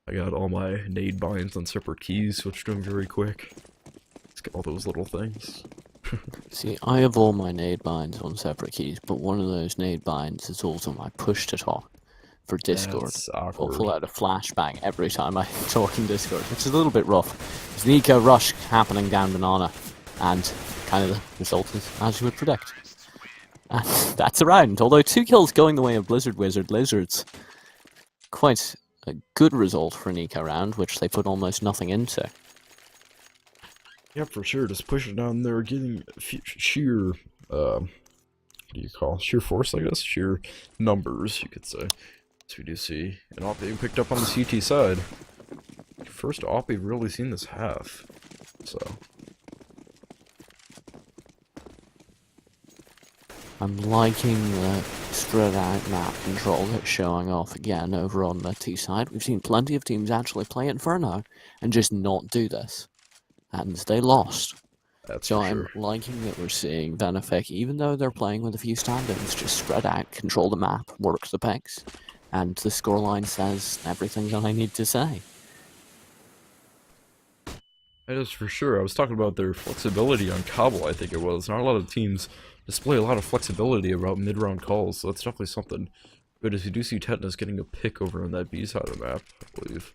I got all my nade binds on separate keys, switched to them very quick. Let's get all those little things. See, I have all my nade binds on separate keys, but one of those nade binds is also my push to talk for Discord. That's I'll awkward. pull out a flashbang every time I talk in Discord, which is a little bit rough. There's an eco rush happening down Banana, and kind of the result is as you would predict. And that's a round, although 2 kills going the way of Blizzard Wizard Lizards. Quite a good result for an eco round, which they put almost nothing into. Yeah, for sure. Just pushing down there, getting sheer, what do you call it? Sheer force, I guess? Sheer numbers, you could say. So we do see an op being picked up on the CT side. First op we've really seen this half. So. I'm liking the spread out map control that's showing off again over on the T side. We've seen plenty of teams actually play Inferno and just not do this. And they lost. That's So for I'm sure. liking that we're seeing Venific, even though they're playing with a few stand-ins, just spread out, control the map, work the picks, and the scoreline says everything that I need to say. That is for sure. I was talking about their flexibility on Cobble, I think it was. Not a lot of teams display a lot of flexibility about mid-round calls, so that's definitely something. But as you do see Tetanus getting a pick over on that B side of the map, I believe.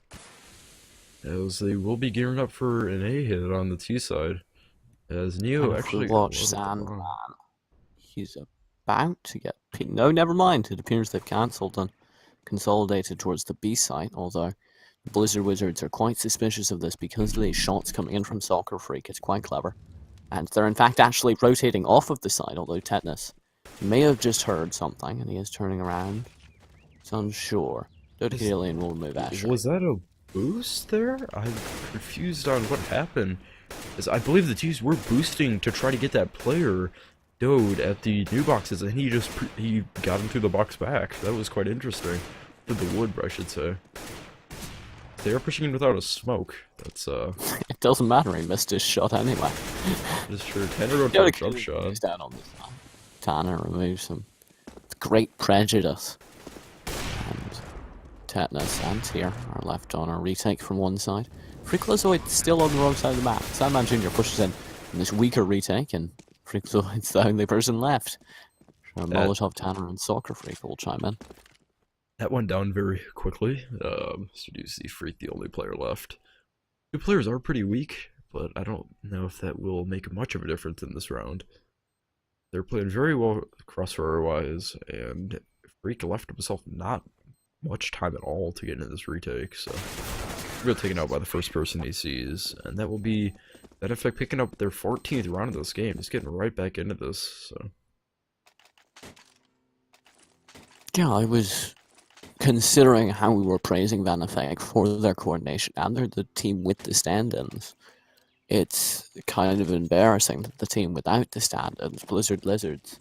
As they will be gearing up for an A hit on the T side. As Neo And if we actually... watch wasn't Sandman, wrong. he's about to get no, never mind. It appears they've cancelled and consolidated towards the B site, although the Blizzard Wizards are quite suspicious of this because of these shots coming in from Soccer Freak. It's quite clever. And they're in fact actually rotating off of the side, although Tetanus may have just heard something and he is turning around. It's unsure. Dodecallion will remove Asher. Was that a boost there? I'm confused on what happened. As I believe the T's were boosting to try to get that player Dode at the new boxes, and he just he got him through the box back. That was quite interesting. Through the wood, I should say. They are pushing in without a smoke. That's It doesn't matter, he missed his shot anyway. That's true. Tanner wrote for a jump Dodecallion shot. goes down on the side. Tanner removes him with great prejudice. And Tetanus and Tier are left on a retake from one side. Freaklazoid still on the wrong side of the map. Sandman Jr. pushes in this weaker retake, and Freaklazoid's the only person left. So Molotov, Tanner, and Soccer Freak will chime in. That went down very quickly. So you see Freak the only player left. 2 players are pretty weak, but I don't know if that will make much of a difference in this round. They're playing very well crossfire-wise, and Freak left himself not much time at all to get into this retake, so real taken out by the first person he sees, and that will be Venific picking up their 14th round of this game. He's getting right back into this, so. Yeah, I was considering how we were praising Venific for their coordination, and they're the team with the stand-ins. it's kind of embarrassing that the team without the stand-ins, Blizzard Lizards,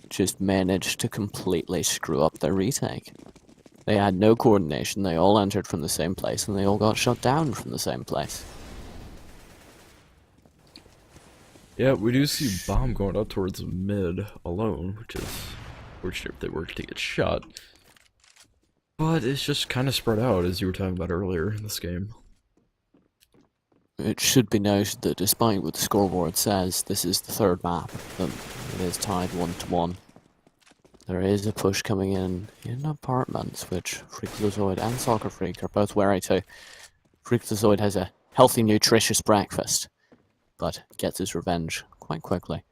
just managed to completely screw up their retake. They had no coordination, they all entered from the same place, and they all got shut down from the same place. Yeah, we do see Bomb going up towards mid alone, which is fortunate if they were to get shot. But it's just kind of spread out, as you were talking about earlier in this game. It should be noted that despite what the scoreboard says, this is the third map, that it is tied 1-1. There is a push coming in apartments, which Freakazoid and Soccer Freak are both wary to. Freakazoid has a healthy, nutritious breakfast, but gets his revenge quite quickly.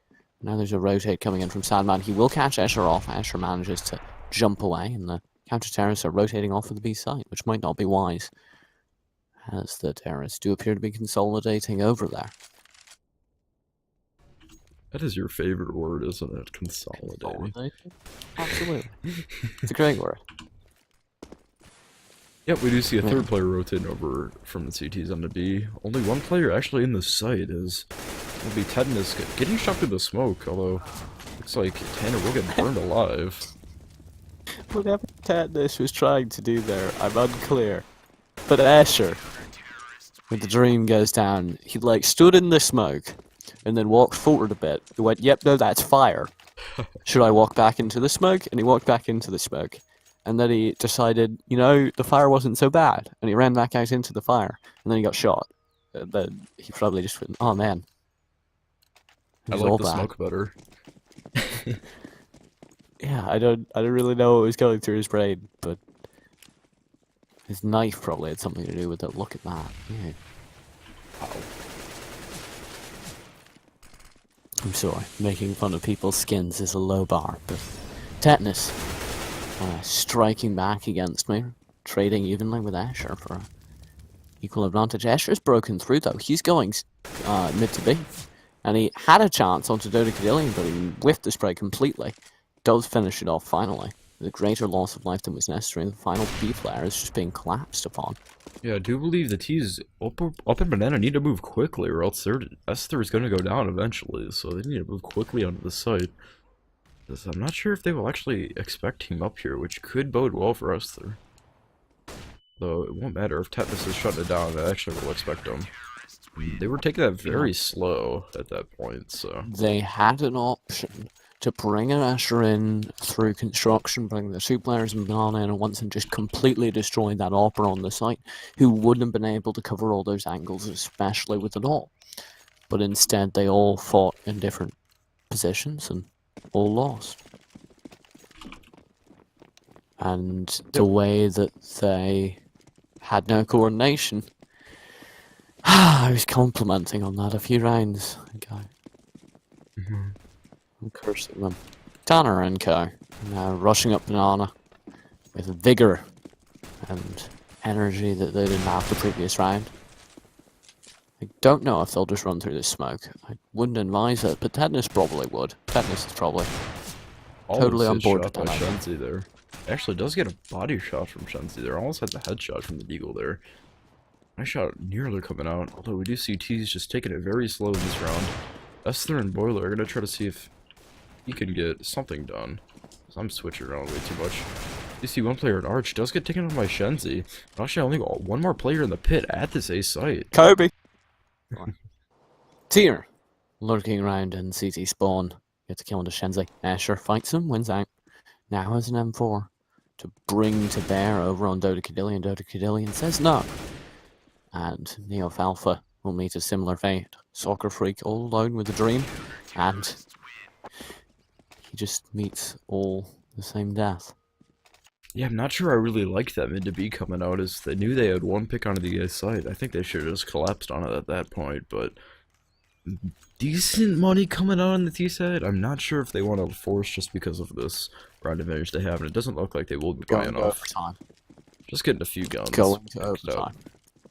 Now there's a rotate coming in from Sandman. He will catch Escher off. Escher manages to jump away, and the counter-terrorists are rotating off of the B site, which might not be wise, as the terrorists do appear to be consolidating over there. That is your favorite word, isn't it? Consolidating. Consolidating? Absolutely. It's a great word. Yep, we do see a Yeah. third player rotating over from the CTs on the B. Only one player actually in the site is will be Tedness getting shot through the smoke, although looks like Tanner will get burned alive. Whatever Tedness was trying to do there, I'm unclear. But Escher, when the dream goes down, he like stood in the smoke and then walked forward a bit. He went, "Yep, no, that's fire. Should I walk back into the smoke?" And he walked back into the smoke. And then he decided, the fire wasn't so bad. And he ran back out into the fire. And then he got shot. And then he probably just went, "Oh man." I It's like all the bad. smoke better. Yeah, I don't really know what was going through his brain, but his knife probably had something to do with it. Look at that. Yeah. I'm sorry, making fun of people's skins is a low bar, but Tetanus striking back against me, trading evenly with Escher for equal advantage. Escher's broken through though. He's going mid to B, and he had a chance onto Dodecadillion, but he whiffed the spray completely. Does finish it off finally. The greater loss of life than was necessary, and the final B player is just being collapsed upon. Yeah, I do believe the T's up and banana need to move quickly, or else their S3 is going to go down eventually, so they need to move quickly onto the site. Because I'm not sure if they will actually expect him up here, which could bode well for us there. Though it won't matter if Tetanus is shutting it down, they actually will expect him. They were taking that very slow at that point, so... They had an option to bring an Escher in through construction, bring the two players and Banana in at once and just completely destroy that Opera on the site, who wouldn't have been able to cover all those angles, especially with it all. But instead they all fought in different positions and all lost. And the way that they had no coordination, I was complimenting on that a few rounds ago. I'm cursing them. Tanner and Co. Now rushing up Banana with vigor and energy that they didn't have the previous round. I don't know if they'll just run through this smoke. I wouldn't advise it, but Tetanus probably would. Tetanus is probably totally on board with by that idea. Shenzi there. Actually does get a body shot from Shenzi there. Almost had the headshot from the Deagle there. Nice shot nearly coming out, although we do see T's just taking it very slow in this round. Esther and Boiler are going to try to see if he can get something done. I'm switching around way too much. You see one player at Arch does get taken on by Shenzi. Actually, I only got one more player in the pit at this A site. Kobe! Tier lurking around in CT spawn. Gets a kill into Shenzi. Escher fights him, wins out. Now has an M4 to bring to bear over on Dodecadillion. Dodecadillion says no. And Neof Alpha will meet a similar fate. Soccer Freak all alone with a dream. And he just meets all the same death. Yeah, I'm not sure I really liked that mid to B coming out, as they knew they had one pick onto the A site. I think they should have just collapsed on it at that point, but decent money coming out on the T side. I'm not sure if they want to force just because of this round advantage they have, and it doesn't look like they will be buying Going to off. overtime. Just getting a few guns. Going to Next up. overtime.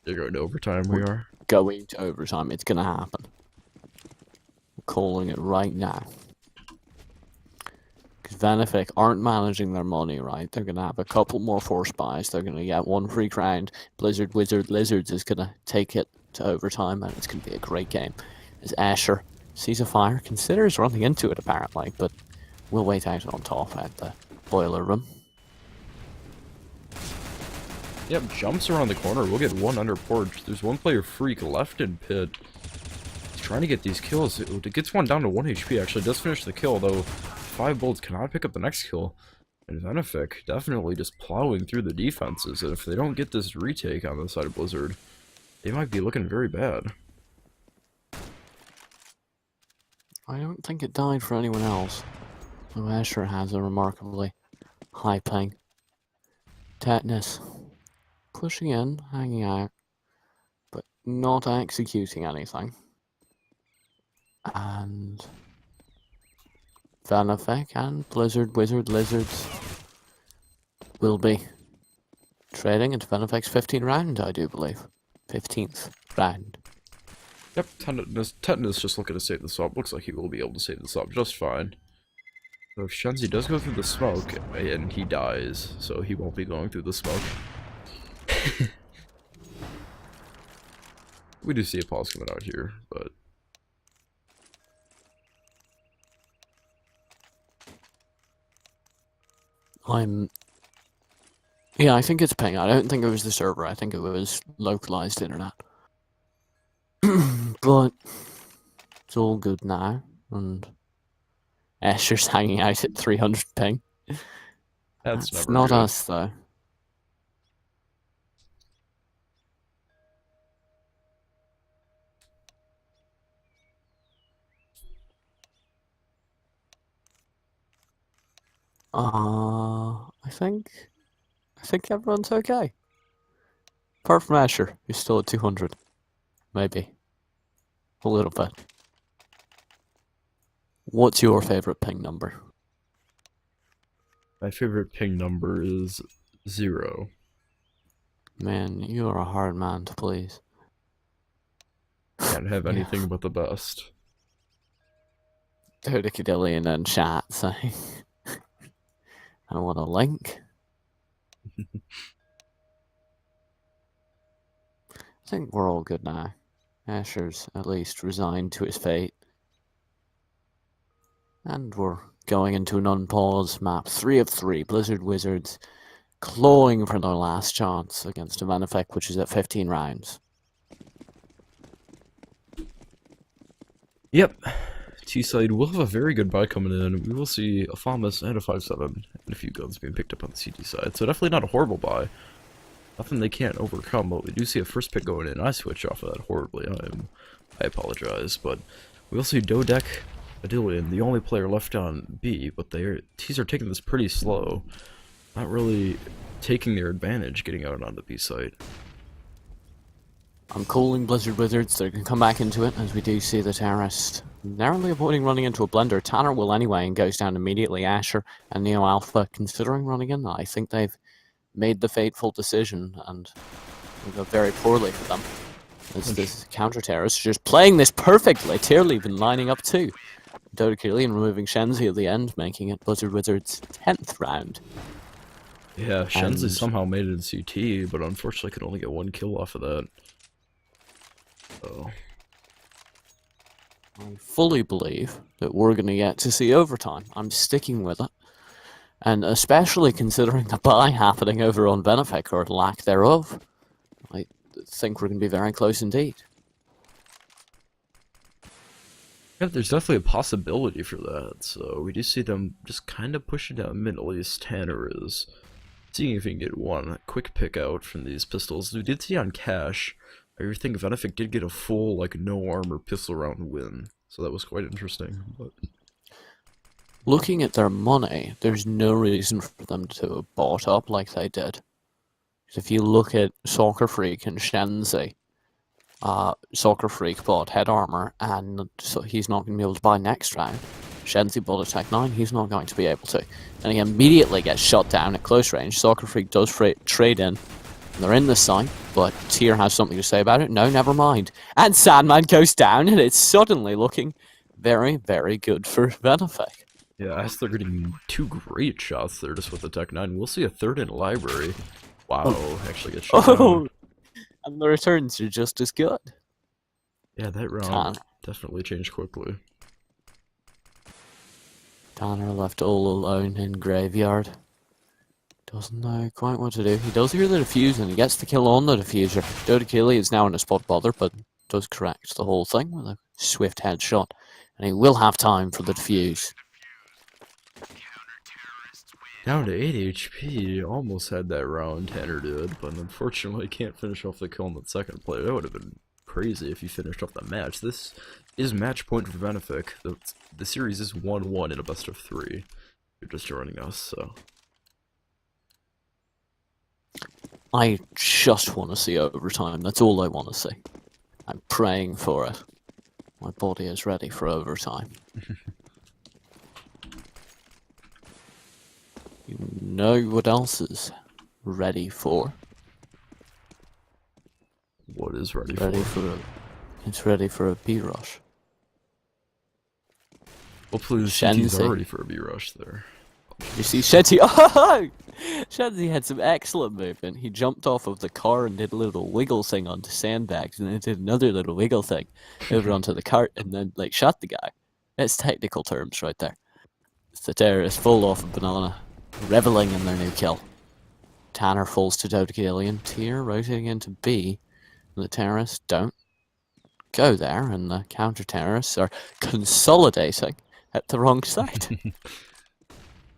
They're going to overtime, we are. Going to overtime. It's gonna happen. I'm calling it right now. Because Venific aren't managing their money right. They're gonna have a couple more force buys. They're gonna get one free round. Blizzard Wizard Lizards is gonna take it to overtime, and it's going to be a great game. As Asher sees a fire, considers running into it apparently, but will wait out on top at the boiler room. Yep, jumps around the corner. We'll get one under porch. There's one player freak left in pit. He's trying to get these kills. It gets one down to 1 HP. Actually, does finish the kill, though 5 bullets cannot pick up the next kill. And Venific definitely just plowing through the defenses. And if they don't get this retake on the side of Blizzard, they might be looking very bad. I don't think it died for anyone else. Though Asher has a remarkably high ping. Tetanus. Pushing in, hanging out, but not executing anything. And Venific and Blizzard Wizard Lizards will be trading into Venific's 15th round, I do believe. 15th round. Yep, Tetanus just looking to save the swap. Looks like he will be able to save the swap just fine. So if Shenzi does go through the smoke, and he dies, so he won't be going through the smoke. We do see a pause coming out here, but yeah, I think it's ping. I don't think it was the server. I think it was localized internet. But it's all good now, and Asher's hanging out at 300 ping. that's That's never not good. us, though. I think everyone's okay. Apart from Asher, who's still at 200. Maybe. A little bit. What's your favorite ping number? My favorite ping number is 0. Man, you are a hard man to please. Can't have Yeah. anything but the best. Dodicadillion in chat saying, I want a link. I think we're all good now. Asher's at least resigned to his fate. And we're going into an unpaused map. 3 of 3. Blizzard Wizards clawing for their last chance against a Venific, which is at 15 rounds. Yep. T-side will have a very good buy coming in. We will see a FAMAS and a 5.7 and a few guns being picked up on the CT side. So definitely not a horrible buy. Nothing they can't overcome, but we do see a first pick going in. I switch off of that horribly. I apologize, but we'll see Dodec Adillion, the only player left on B, but T's are taking this pretty slow. Not really taking their advantage getting out on the B site. I'm calling Blizzard Wizards. They can come back into it, as we do see the terrorist narrowly avoiding running into a blender. Tanner will anyway and goes down immediately. Asher and Neo Alpha considering running in. I think they've made the fateful decision, and will go very poorly for them. As this counter-terrorist just playing this perfectly. Tearleven lining up too. Dodicadillion removing Shenzi at the end, making it Blizzard Wizards' 10th round. Yeah, Shenzi And- somehow made it in CT, but unfortunately could only get 1 kill off of that. So I fully believe that we're going to get to see overtime. I'm sticking with it. And especially considering the buy happening over on Venific, or lack thereof, I think we're going to be very close indeed. yeah, there's definitely a possibility for that. So we do see them just kind of pushing down mid, at least Tanner is. Seeing if he can get one quick pick out from these pistols. We did see on Cash, I think Venific did get a full, like, no armor pistol round win. So that was quite interesting. But Looking at their money, there's no reason for them to have bought up like they did. 'Cause if you look at Soccer Freak and Shenzi, Soccer Freak bought head armor, and so he's not going to be able to buy next round. Shenzi bought a Tech 9, he's not going to be able to. And he immediately gets shot down at close range. Soccer Freak does trade in. They're in the site, but Tyr has something to say about it. No, never mind. And Sandman goes down, and it's suddenly looking very, very good for Venific. yeah, as they're getting 2 great shots there just with the Tech 9. We'll see a third in library. Wow, actually gets shot down. And the returns are just as good. Yeah, that round definitely changed quickly. Tanner left all alone in graveyard. Doesn't know quite what to do. He does hear the defuse and he gets the kill on the diffuser. Dodekili is now in a spot bother, but does correct the whole thing with a swift headshot. And he will have time for the defuse. Down to 8 HP, almost had that round, Tanner did, but unfortunately can't finish off the kill on the second play. That would have been crazy if he finished off the match. This is match point for Venific. The series is 1-1 in a best of 3. You're just joining us, so... I just want to see overtime. That's all I want to see. I'm praying for it. My body is ready for overtime. You know what else is ready for? What is ready for? It's ready for a B-rush. Hopefully the CT's already for a B-rush there. You see Shenzi? Oh! Shenzi had some excellent movement. He jumped off of the car and did a little wiggle thing onto sandbags, and then did another little wiggle thing over onto the cart, and then like shot the guy. It's technical terms right there. The terrorist full off a banana, reveling in their new kill. Tanner falls to Dodekili, Tier rotating into B. And the terrorists don't go there, and the counter-terrorists are consolidating at the wrong side.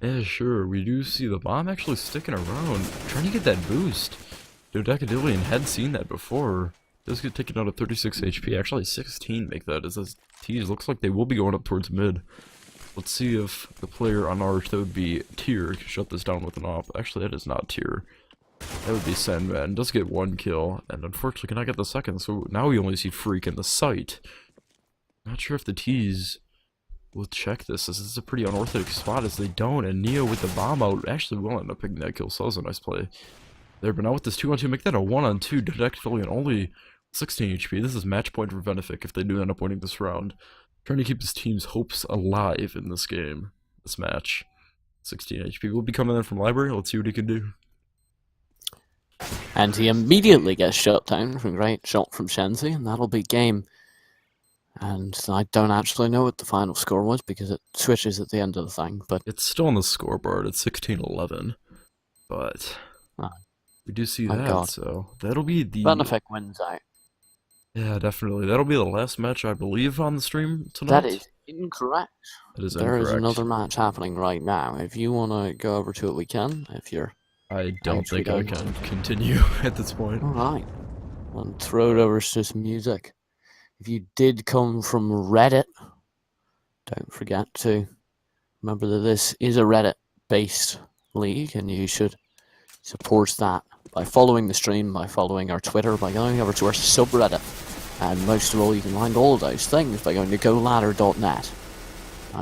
Yeah, sure, we do see the bomb actually sticking around, trying to get that boost. Dodekadillion had seen that before. Does get taken out at 36 HP, actually 16 make that, as this tease looks like they will be going up towards mid. Let's see if the player on ours, that would be Tier, can shut this down with an op. Actually, that is not Tier. That would be Sandman. Does get 1 kill, and unfortunately cannot get the second, so now we only see Freak in the site. Not sure if the tease will check this. This is a pretty unorthodox spot as they don't, and Neo with the bomb out actually will end up picking that kill, so that was a nice play there. But now with this 2-on-2, make that a 1-on-2. Dodekadillion only 16 HP. This is match point for Venific if they do end up winning this round. Trying to keep his team's hopes alive in this game, this match. 16 HP will be coming in from library. Let's see what he can do. And he immediately gets shut down from a great shot from Shenzi, and that'll be game. And I don't actually know what the final score was because it switches at the end of the thing, but it's still on the scoreboard. It's 16-11, but we do see that. So that'll be the Venific wins out. Yeah, definitely. That'll be the last match, I believe, on the stream tonight. That is incorrect. That is there incorrect. Is another match happening right now. If you want to go over to it, we can. If you're... I don't think I can continue at this point. Alright. I'll throw it over to some music. If you did come from Reddit, don't forget to remember that this is a Reddit-based league, and you should support that by following the stream, by following our Twitter, by going over to our subreddit. And most of all, you can find all of those things by going to goladder.net.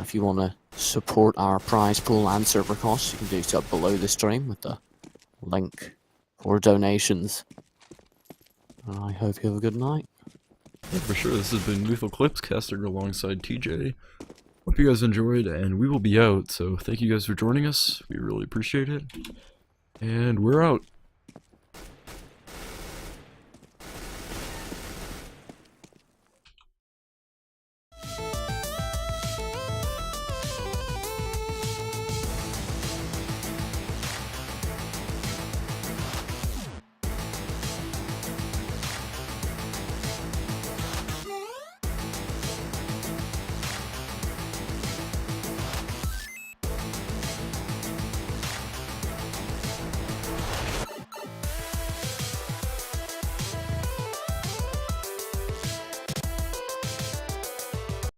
If you want to support our prize pool and server costs, you can do so below the stream with the link for donations. I hope you have a good night. Yeah, for sure. This has been Lethal Clips casting alongside TJ. Hope you guys enjoyed, and we will be out. So thank you guys for joining us. We really appreciate it. And we're out.